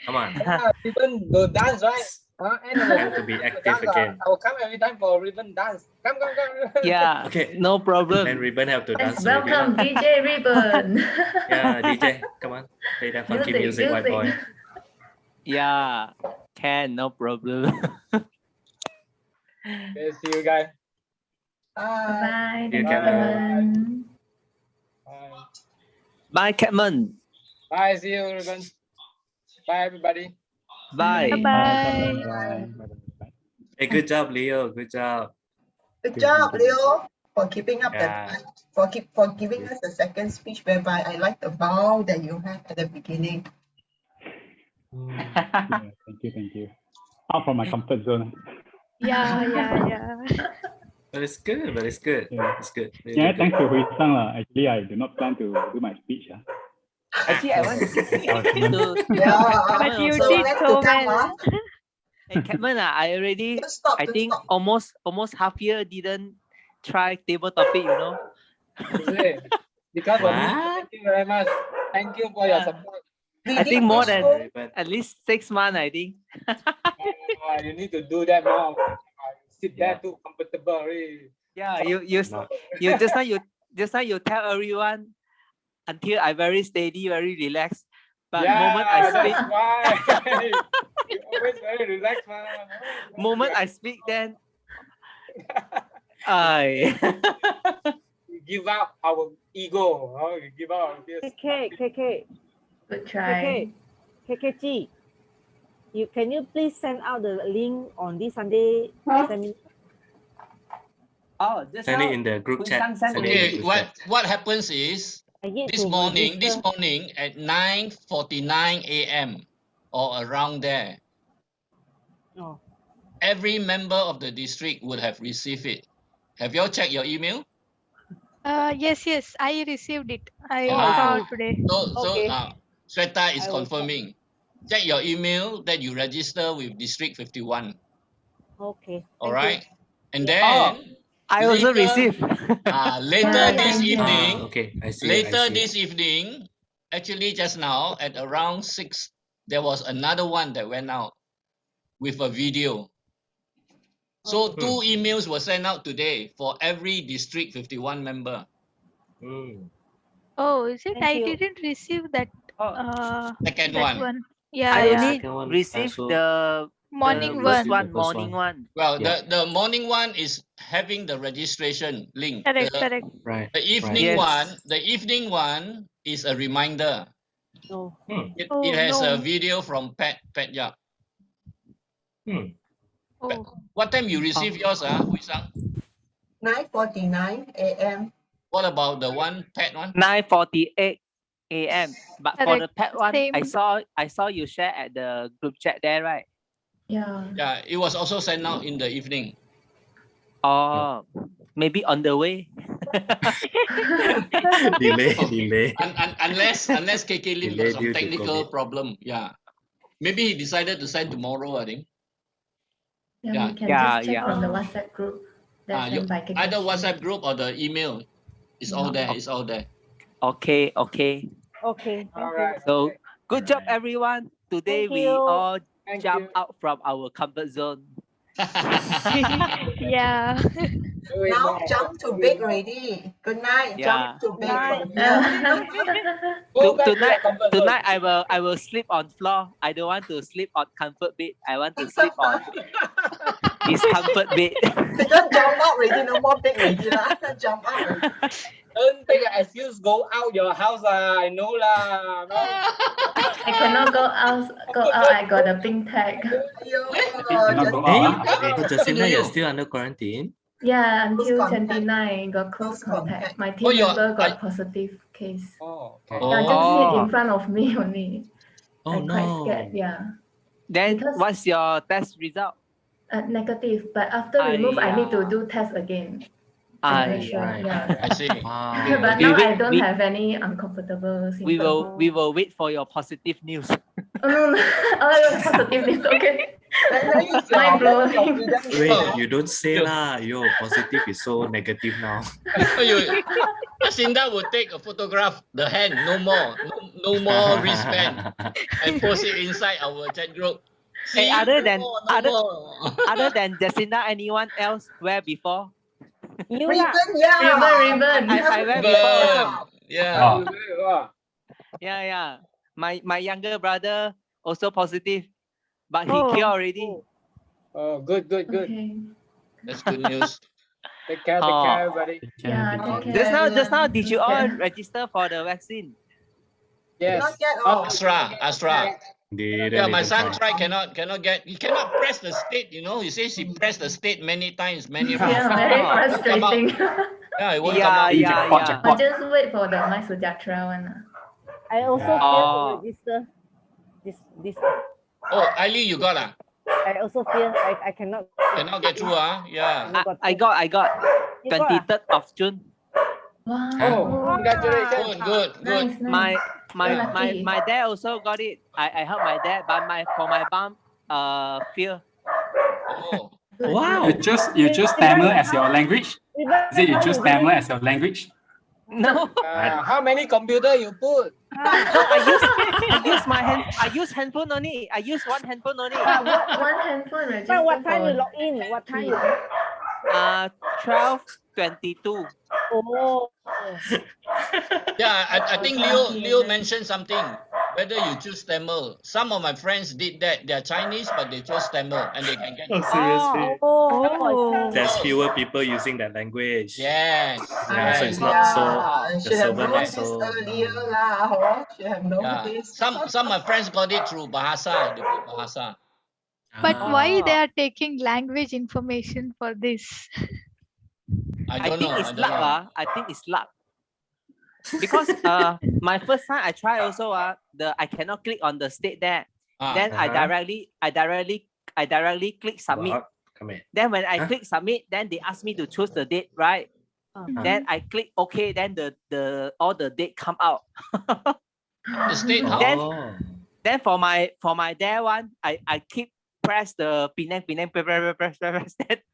Speaker 2: Come on.
Speaker 17: Yeah, ribbon will dance, right? And I will
Speaker 2: Time to be
Speaker 17: will
Speaker 2: active
Speaker 17: dance.
Speaker 2: again.
Speaker 17: I will come every time for ribbon dance. Come.
Speaker 3: Yeah,
Speaker 2: Okay.
Speaker 3: no
Speaker 2: Then
Speaker 3: problem.
Speaker 2: Ribbon have to dance
Speaker 12: Welcome,
Speaker 2: already lah.
Speaker 12: DJ Ribbon.
Speaker 2: Yeah, DJ, come on. Play that funky music, white boy.
Speaker 3: Yeah, can, no problem.
Speaker 17: Okay, see you guys.
Speaker 12: Bye.
Speaker 2: See you,
Speaker 12: Thank you,
Speaker 2: Catman.
Speaker 12: everyone.
Speaker 3: Bye, Catman.
Speaker 17: Bye. See you, ribbon. Bye, everybody.
Speaker 3: Bye.
Speaker 1: Bye-bye.
Speaker 15: Bye.
Speaker 2: Hey, good job, Leo. Good job.
Speaker 5: Good job, Leo, for keeping up the
Speaker 2: Yeah.
Speaker 5: time, for giving us the second speech whereby I like the bow that you had at the beginning.
Speaker 15: Yeah, thank you. Out from my comfort zone.
Speaker 1: Yeah.
Speaker 2: But it's good. But it's good.
Speaker 15: Yeah.
Speaker 2: It's good. Really
Speaker 15: Yeah,
Speaker 2: good.
Speaker 15: thanks to Hui Sang. Actually, I do not plan to do my speech.
Speaker 10: Actually, I want to
Speaker 15: So, announcement.
Speaker 10: to
Speaker 5: Yeah,
Speaker 10: Captain
Speaker 1: But you
Speaker 10: also.
Speaker 5: so
Speaker 1: did
Speaker 5: glad to
Speaker 1: so
Speaker 5: come,
Speaker 1: well.
Speaker 10: Hey, Captain, I already,
Speaker 5: Don't stop,
Speaker 10: I
Speaker 5: don't
Speaker 10: think
Speaker 5: stop.
Speaker 10: almost half year didn't try table topic, you know.
Speaker 17: Is it? Because of me.
Speaker 2: What?
Speaker 17: Thank you very much. Thank you for your support.
Speaker 10: I think more than
Speaker 2: But
Speaker 10: at least 6 months, I think.
Speaker 17: You need to do that more. Sit there too comfortable. Really.
Speaker 10: Yeah, you just now you tell everyone until I very steady, very relaxed. But moment I
Speaker 17: Yeah,
Speaker 10: speak,
Speaker 17: that's why. You always very relaxed, man.
Speaker 10: moment I speak, then I
Speaker 17: We give up our ego. Oh, we give up this.
Speaker 7: KK,
Speaker 12: Good try.
Speaker 7: KKG. Can you please send out the link on this Sunday seminar?
Speaker 10: oh just
Speaker 2: send
Speaker 10: now
Speaker 2: it in the group
Speaker 10: Hui
Speaker 2: chat.
Speaker 10: Sang sent
Speaker 2: Send it in the
Speaker 13: Okay,
Speaker 2: group chat.
Speaker 13: what happens is
Speaker 7: I need
Speaker 13: this
Speaker 7: to
Speaker 13: morning
Speaker 7: register.
Speaker 13: at 9:49 a.m. or around there,
Speaker 7: Oh.
Speaker 13: every member of the district would have received it. Have you all checked your email?
Speaker 1: Yes, I received it. I
Speaker 7: Oh, I
Speaker 1: saw
Speaker 7: see.
Speaker 1: today.
Speaker 13: So
Speaker 7: Okay.
Speaker 13: Sweta is
Speaker 7: I will check.
Speaker 13: confirming. Check your email that you register with District 51.
Speaker 7: Okay.
Speaker 13: All
Speaker 7: Thank you.
Speaker 13: right, and
Speaker 7: Yeah.
Speaker 10: Oh,
Speaker 13: then
Speaker 10: I also received.
Speaker 13: later
Speaker 12: Yeah,
Speaker 13: this
Speaker 12: same here.
Speaker 13: evening,
Speaker 2: Okay, I see it. I
Speaker 13: later
Speaker 2: see it.
Speaker 13: this evening, actually just now at around 6, there was another one that went out with a video. So
Speaker 7: Okay.
Speaker 13: 2 emails were sent out today for every District 51 member.
Speaker 1: Oh, is it?
Speaker 7: Thank
Speaker 1: I
Speaker 7: you.
Speaker 1: didn't receive that.
Speaker 10: Oh,
Speaker 13: Second
Speaker 1: That
Speaker 13: one.
Speaker 1: one. Yeah,
Speaker 10: I
Speaker 2: The
Speaker 1: yeah.
Speaker 10: only
Speaker 2: second one, I
Speaker 10: received
Speaker 2: also
Speaker 10: the
Speaker 1: Morning
Speaker 10: first
Speaker 2: received the
Speaker 1: one.
Speaker 10: one,
Speaker 2: first
Speaker 10: morning
Speaker 2: one.
Speaker 10: one.
Speaker 13: Well,
Speaker 2: Yeah.
Speaker 13: the morning one is having the registration link.
Speaker 1: Correct, correct.
Speaker 2: Right.
Speaker 13: The evening
Speaker 10: Yes.
Speaker 13: one is a reminder.
Speaker 7: Oh.
Speaker 13: It
Speaker 1: Oh
Speaker 13: has a
Speaker 1: no.
Speaker 13: video from Pat Yap.
Speaker 1: Oh.
Speaker 13: What time you
Speaker 10: Oh,
Speaker 13: receive yours, Hui Sang?
Speaker 5: 9:49 a.m.
Speaker 13: What about the one Pat one?
Speaker 10: 9:48 a.m. But for the
Speaker 1: Correct.
Speaker 10: pet one, I
Speaker 1: Same.
Speaker 10: saw you share at the group chat there, right?
Speaker 12: Yeah.
Speaker 13: Yeah, it was also sent out in the evening.
Speaker 10: Oh, maybe on the way.
Speaker 2: delay.
Speaker 13: Unless KK Lim
Speaker 2: Delay
Speaker 13: got some
Speaker 2: due to
Speaker 13: technical
Speaker 2: COVID.
Speaker 13: problem. Yeah. Maybe he decided to send tomorrow, I think.
Speaker 12: Yeah,
Speaker 13: Yeah.
Speaker 12: we can
Speaker 10: Yeah,
Speaker 12: just check
Speaker 10: yeah.
Speaker 12: from the
Speaker 1: Oh.
Speaker 12: WhatsApp group that's
Speaker 13: You,
Speaker 12: sent by
Speaker 13: either
Speaker 12: KKG.
Speaker 13: WhatsApp group or the email. It's all there. It's all there.
Speaker 10: Okay.
Speaker 7: Okay.
Speaker 17: All
Speaker 7: Thank you.
Speaker 17: right.
Speaker 10: So
Speaker 17: Okay.
Speaker 10: good job, everyone. Today
Speaker 7: Thank
Speaker 10: we
Speaker 7: you.
Speaker 10: all
Speaker 17: Thank
Speaker 10: jump
Speaker 17: you.
Speaker 10: out from our comfort zone.
Speaker 1: Yeah.
Speaker 17: Do it
Speaker 5: Now
Speaker 17: more.
Speaker 5: jump to
Speaker 17: Do
Speaker 5: bed
Speaker 17: it more.
Speaker 5: already. Good night. Jump
Speaker 10: Yeah.
Speaker 5: to bed
Speaker 7: Night.
Speaker 5: from here.
Speaker 17: Go back to your
Speaker 10: Tonight,
Speaker 17: comfort zone.
Speaker 10: tonight I will sleep on floor. I don't want to sleep on comfort bed. I want to sleep on discomfort bed.
Speaker 5: Because jump out already, no more bed already lah. Jump out already.
Speaker 17: Don't take an excuse. Go out your house. I know lah. No.
Speaker 12: I cannot go out. I got a pink tag.
Speaker 5: Yo,
Speaker 15: Cannot go
Speaker 2: Hey,
Speaker 15: out.
Speaker 2: but Jacinda, you're still under quarantine.
Speaker 12: Yeah, until
Speaker 5: contact.
Speaker 12: 29 got close contact. My team
Speaker 13: Oh, you're-
Speaker 12: member got positive case.
Speaker 17: Oh.
Speaker 12: Yeah, just sit in
Speaker 10: Oh.
Speaker 12: front of me only.
Speaker 2: Oh
Speaker 12: I quite
Speaker 2: no.
Speaker 12: scared. Yeah,
Speaker 10: Then
Speaker 12: because
Speaker 10: what's your test result?
Speaker 12: negative. But after remove, I need to
Speaker 10: Aiya.
Speaker 12: do test again to make sure.
Speaker 10: Aiya.
Speaker 12: Yeah.
Speaker 13: I see.
Speaker 12: But
Speaker 10: We
Speaker 12: now I
Speaker 10: wait-
Speaker 12: don't
Speaker 10: we-
Speaker 12: have any uncomfortable
Speaker 10: We
Speaker 12: symptoms.
Speaker 10: will wait for your positive news.
Speaker 12: Oh no, oh, positive news. Okay. Mind blowing.
Speaker 2: Wait, you don't say lah. Yo, positive is so negative now.
Speaker 13: Jacinda will take a photograph, the hand, no more wristband, and post it inside our chat group. See,
Speaker 10: Hey, other
Speaker 13: more.
Speaker 10: than Jacinda, anyone else wear before?
Speaker 7: You lah.
Speaker 12: Ribbon.
Speaker 10: I wear before also.
Speaker 13: Yeah.
Speaker 10: Yeah. My younger brother also positive, but he
Speaker 1: Oh.
Speaker 10: cured already.
Speaker 17: Oh, good.
Speaker 12: Okay.
Speaker 13: That's good news.
Speaker 17: Take care,
Speaker 10: Oh.
Speaker 17: everybody.
Speaker 12: Yeah, take care.
Speaker 10: Just now,
Speaker 12: everyone.
Speaker 10: did
Speaker 12: So
Speaker 10: you all
Speaker 12: scared.
Speaker 10: register for the vaccine?
Speaker 17: Yes.
Speaker 5: Not yet.
Speaker 17: Oh,
Speaker 13: Astra.
Speaker 2: Didn't
Speaker 13: Yeah, my
Speaker 2: even
Speaker 13: son
Speaker 2: try.
Speaker 13: cannot get. He cannot press the state. You know, he says he pressed the state many times, many rounds.
Speaker 12: Yeah, very
Speaker 10: Oh.
Speaker 12: frustrating.
Speaker 13: Yeah, it won't come out.
Speaker 12: I just wait for the My Sujatra one.
Speaker 7: I also failed to register this.
Speaker 13: Oh, Ali, you got ah?
Speaker 7: I also fear I cannot.
Speaker 13: Cannot get through, yeah.
Speaker 10: I got
Speaker 7: You got
Speaker 10: 23rd of June.
Speaker 12: Wow.
Speaker 17: Oh, congratulations.
Speaker 13: Good.
Speaker 12: Nice, nice.
Speaker 10: My dad also got it. I helped my dad, but for my mom, fear.
Speaker 13: Oh.
Speaker 2: Wow.
Speaker 15: You choose Tamil as your language? Is it you choose Tamil as your language?
Speaker 10: No.
Speaker 17: How many computer you put?
Speaker 10: No, I use handphone only. I use one handphone only.
Speaker 12: One handphone register
Speaker 7: What time
Speaker 12: for
Speaker 7: you log in? What time you?
Speaker 10: 12:22.
Speaker 7: Oh.
Speaker 13: Yeah, I think
Speaker 12: lucky,
Speaker 13: Leo
Speaker 12: nice.
Speaker 13: mentioned something. Whether you choose Tamil. Some of my friends did that. They're Chinese, but they chose Tamil and they can get
Speaker 2: Oh,
Speaker 13: through.
Speaker 2: seriously?
Speaker 1: Oh.
Speaker 2: There's fewer people using that language.
Speaker 13: Yes.
Speaker 2: Yeah, so it's not
Speaker 5: Yeah,
Speaker 2: so,
Speaker 5: I
Speaker 2: the
Speaker 5: should have
Speaker 2: server
Speaker 5: known
Speaker 2: not
Speaker 5: this
Speaker 2: so.
Speaker 5: earlier lah. Hor. Should have known
Speaker 13: Yeah.
Speaker 5: this.
Speaker 13: Some of my friends got it through Bahasa. They put Bahasa.
Speaker 1: But why they
Speaker 10: Ah.
Speaker 1: are taking language information for this?
Speaker 13: I
Speaker 10: I
Speaker 13: don't
Speaker 10: think
Speaker 13: know.
Speaker 10: it's luck. I think it's luck. Because my first time I try also I cannot click on the state there. Then I directly click submit.
Speaker 2: Wow. Come here.
Speaker 10: Then when I click submit, then they ask me to choose the date, right? Then I click OK, then the all the date come out.
Speaker 13: The state how?
Speaker 10: Then for my dad one, I keep press the Penang, press, then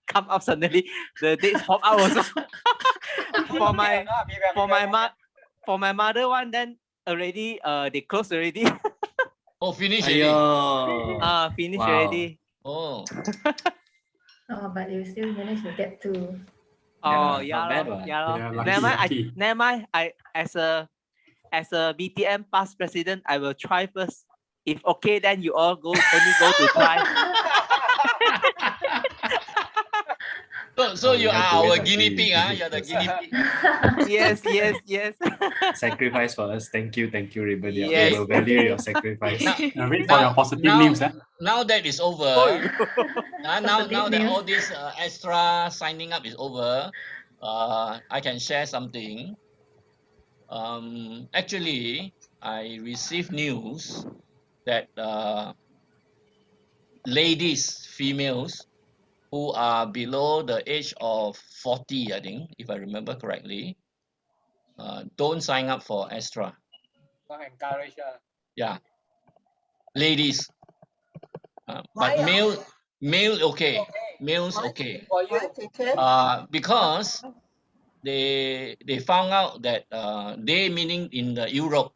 Speaker 10: come out suddenly. The dates pop out also. for my mother one, then already they closed already.
Speaker 13: Oh, finish
Speaker 2: Aiyo.
Speaker 13: already.
Speaker 10: Finish
Speaker 2: Wow.
Speaker 10: already.
Speaker 13: Oh.
Speaker 12: Oh, but you still managed to get to.
Speaker 10: Oh
Speaker 2: Yeah, not bad, what?
Speaker 10: yeah.
Speaker 15: Yeah, lucky.
Speaker 10: Never mind. I as a BTM past president, I will try first. If okay, then you all only go to try.
Speaker 13: So you
Speaker 2: we have
Speaker 13: are
Speaker 2: to wait
Speaker 13: our
Speaker 2: and
Speaker 13: guinea
Speaker 2: see.
Speaker 13: pig, You're the guinea pig.
Speaker 10: Yes.
Speaker 2: Sacrifice for us. Thank you, Ribbon. Yeah,
Speaker 10: Yes.
Speaker 2: we will value your sacrifice.
Speaker 15: Wait for your positive news.
Speaker 13: Now that is over. Now that all this extra signing up is over, I can share something. Actually, I received news that ladies, females who are below the age of 40, I think, if I remember correctly, don't sign up for extra.
Speaker 17: Not encourage.
Speaker 13: Yeah, ladies. But
Speaker 5: Why?
Speaker 13: male okay. Males okay.
Speaker 17: For you.
Speaker 13: Because they found out that they, meaning in the Europe,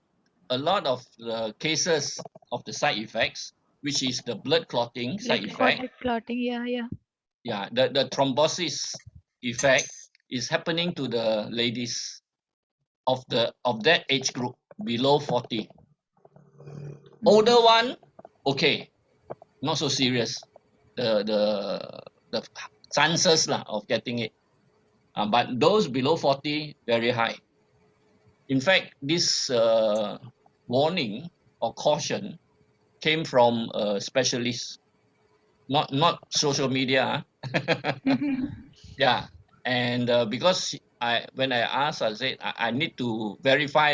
Speaker 13: a lot of the cases of the side effects, which is the blood clotting side effect.
Speaker 1: Clotting, yeah.
Speaker 13: Yeah, the thrombosis effect is happening to the ladies of that age group below 40. Older one, okay, not so serious. The chances of getting it. But those below 40, very high. In fact, this warning or caution came from a specialist, not social media. Yeah, and because when I asked, I said I need to verify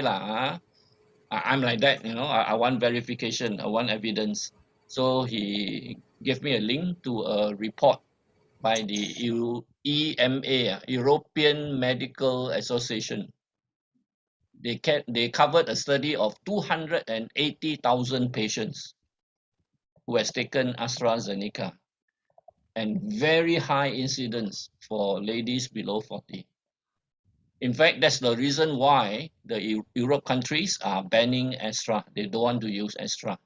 Speaker 13: I'm like that, I want verification, I want evidence. So he gave me a link to a report by the EMA, European Medical Association. They covered a study of 280,000 patients who has taken AstraZeneca, and very high incidence for ladies below 40. In fact, that's the reason why the Europe countries are banning Astra. They don't want to use Astra.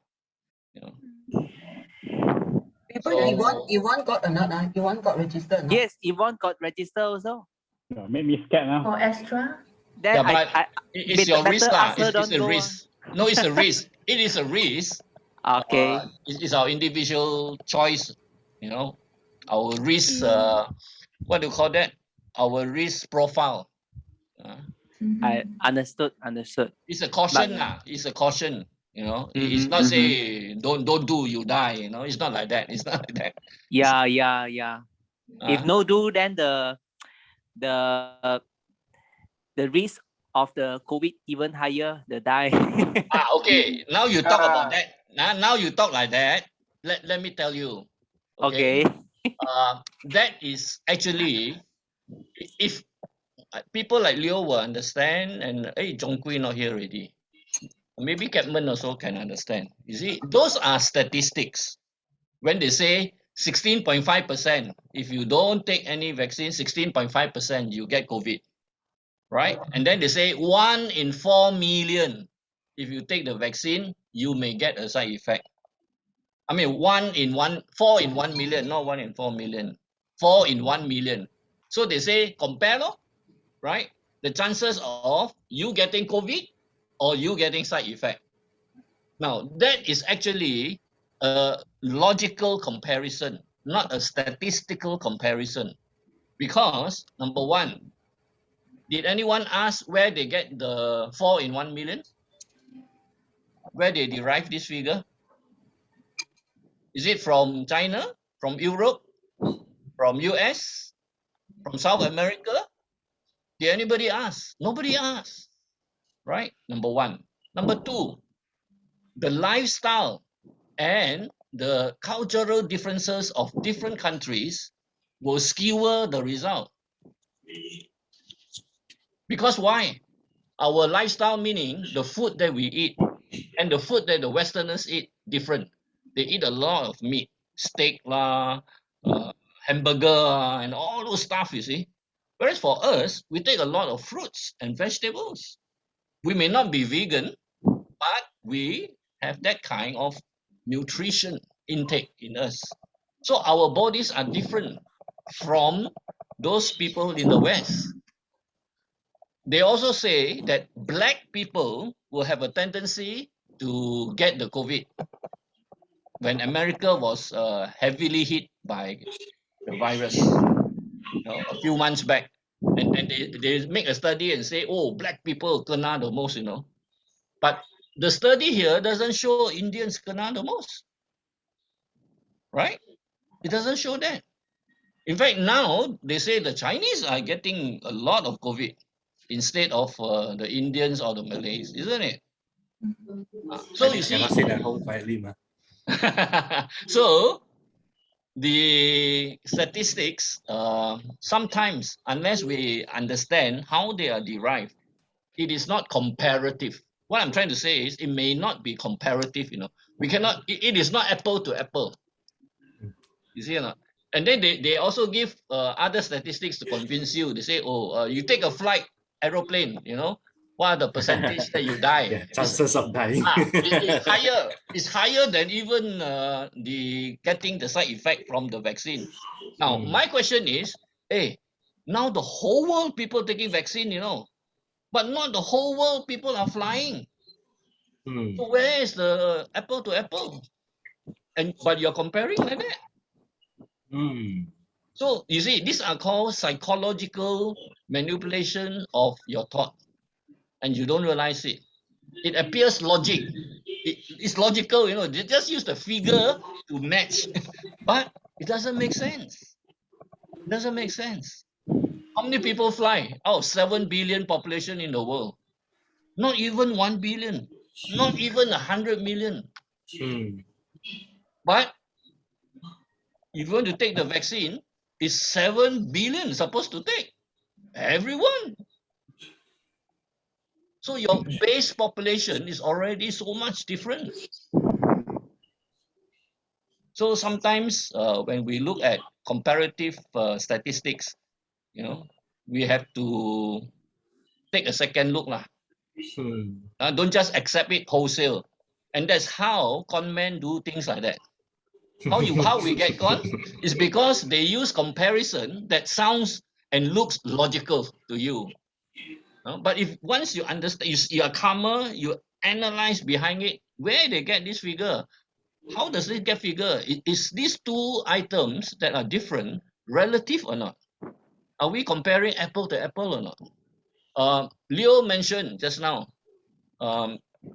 Speaker 5: Yvonne got or not? Yvonne got registered or not?
Speaker 10: Yes, Yvonne got registered also.
Speaker 15: Made me scared now.
Speaker 12: For extra?
Speaker 10: Then
Speaker 13: Yeah, but it's your risk. It's a
Speaker 10: go,
Speaker 13: risk. No, it's a risk. It is a risk.
Speaker 10: Okay.
Speaker 13: It's our individual choice. Our risk. What do you call that? Our risk profile.
Speaker 10: I understood.
Speaker 13: It's a caution. It's a caution. It's not say don't do, you die. It's not like that. It's not like that.
Speaker 10: Yeah. If no do, then the risk of the COVID even higher, the die.
Speaker 13: Okay. Now you talk about that. Now you talk like that. Let me tell you.
Speaker 10: Okay.
Speaker 13: That is actually, if people like Leo will understand, and hey, Zhongkui not here already. Maybe Capman also can understand. You see, those are statistics. When they say 16.5%, if you don't take any vaccine, 16.5% you get COVID, right? And then they say 1 in 4 million, if you take the vaccine, you may get a side effect. I mean, 4 in 1 million, not 1 in 4 million. 4 in 1 million. So they say compare, right? The chances of you getting COVID or you getting side effect. Now, that is actually a logical comparison, not a statistical comparison. Because, number one, did anyone ask where they get the 4 in 1 million? Where they derive this figure? Is it from China, from Europe, from US, from South America? Did anybody ask? Nobody asked, right? Number one. Number two, the lifestyle and the cultural differences of different countries will skewer the result. Because why? Our lifestyle, meaning the food that we eat and the food that the Westerners eat, different. They eat a lot of meat, steak lah, hamburger and all those stuff, you see. Whereas for us, we take a lot of fruits and vegetables. We may not be vegan, but we have that kind of nutrition intake in us. So our bodies are different from those people in the West. They also say that black people will have a tendency to get the COVID when America was heavily hit by the virus, a few months back. And they make a study and say, oh, black people kena the most, But the study here doesn't show Indians kena the most, right? It doesn't show that. In fact, now they say the Chinese are getting a lot of COVID instead of the Indians or the Malays, isn't it? So you see,
Speaker 2: cannot sit at home quietly, ma.
Speaker 13: So the statistics, sometimes, unless we understand how they are derived, it is not comparative. What I'm trying to say is it may not be comparative, We cannot, it is not apple to apple. You see or not? And then they also give other statistics to convince you. They say, oh, you take a flight, aeroplane, what are the percentage that you die?
Speaker 2: Yeah, chances of dying.
Speaker 13: It's higher. It's higher than even the getting the side effect from the vaccine. Now, my question is, hey, now the whole world people taking vaccine, but not the whole world people are flying. So where is the apple to apple? But you're comparing like that. So you see, these are called psychological manipulation of your thought, and you don't realize it. It appears logic. It's logical, They just use the figure to match, but it doesn't make sense. It doesn't make sense. How many people fly? 7 billion population in the world. Not even 1 billion. Not even 100 million. But if you want to take the vaccine, it's 7 billion supposed to take. Everyone. So your base population is already so much different. So sometimes when we look at comparative statistics, we have to take a second look. Don't just accept it wholesale. And that's how con men do things like that. How we get con is because they use comparison that sounds and looks logical to you. But if once you understand, you are calmer, you analyze behind it, where they get this figure. How does it get figure? Is these two items that are different relative or not? Are we comparing apple to apple or not? Leo mentioned just now,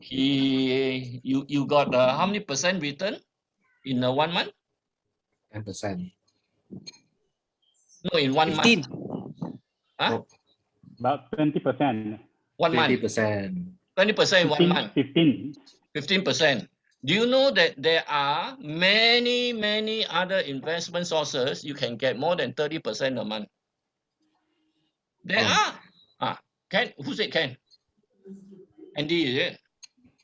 Speaker 13: you got how many percent return in 1 month?
Speaker 2: 10%.
Speaker 13: No, in 1 month. Huh?
Speaker 15: About 20%.
Speaker 13: 1 month.
Speaker 2: 20%.
Speaker 13: 20% in 1 month.
Speaker 15: 15.
Speaker 13: 15%. Do you know that there are many, many other investment sources you can get more than 30% a month? There are. Ken, who said Ken? Andy, is it?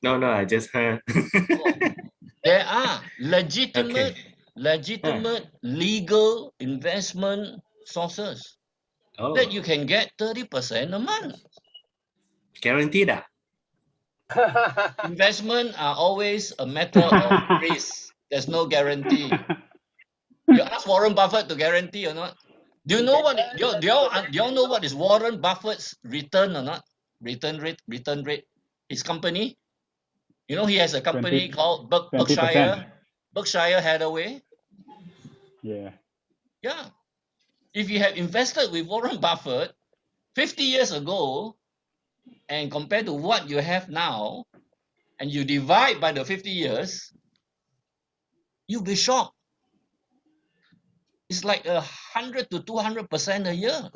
Speaker 2: No, I just heard.
Speaker 13: There are legitimate legal investment sources that you can get 30% a month.
Speaker 2: Guaranteed.
Speaker 13: Investment are always a matter of risk. There's no guarantee. You ask Warren Buffett to guarantee or not? Do you know what? Do y'all know what is Warren Buffett's return or not? Return rate. His company. You know he has a company
Speaker 15: 20,
Speaker 13: called
Speaker 15: 20%.
Speaker 13: Berkshire Hathaway.
Speaker 15: Yeah.
Speaker 13: Yeah. If you have invested with Warren Buffett 50 years ago and compared to what you have now, and you divide by the 50 years, you'll be shocked. It's like 100 to 200% a year.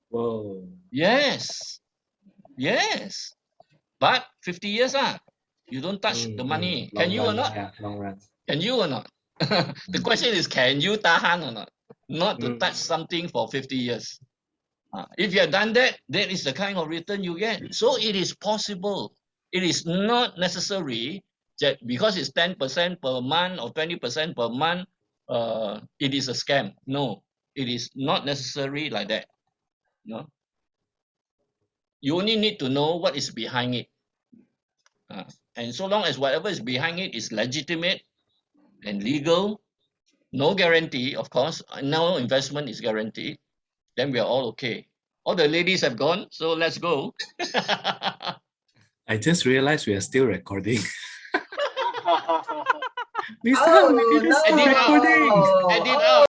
Speaker 2: Whoa.
Speaker 13: Yes. But 50 years, you don't touch the money. Can you or not?
Speaker 2: Yeah, long run.
Speaker 13: Can you or not? The question is, can you tahan or not? Not to touch something for 50 years. If you have done that, that is the kind of return you get. So it is possible. It is not necessary that because it's 10% per month or 20% per month, it is a scam. No, it is not necessary like that. No. You only need to know what is behind it. And so long as whatever is behind it is legitimate and legal, no guarantee, of course, no investment is guaranteed, then we are all okay. All the ladies have gone, so let's go.
Speaker 2: I just realized we are still recording.
Speaker 5: Oh, no.
Speaker 13: Edit out.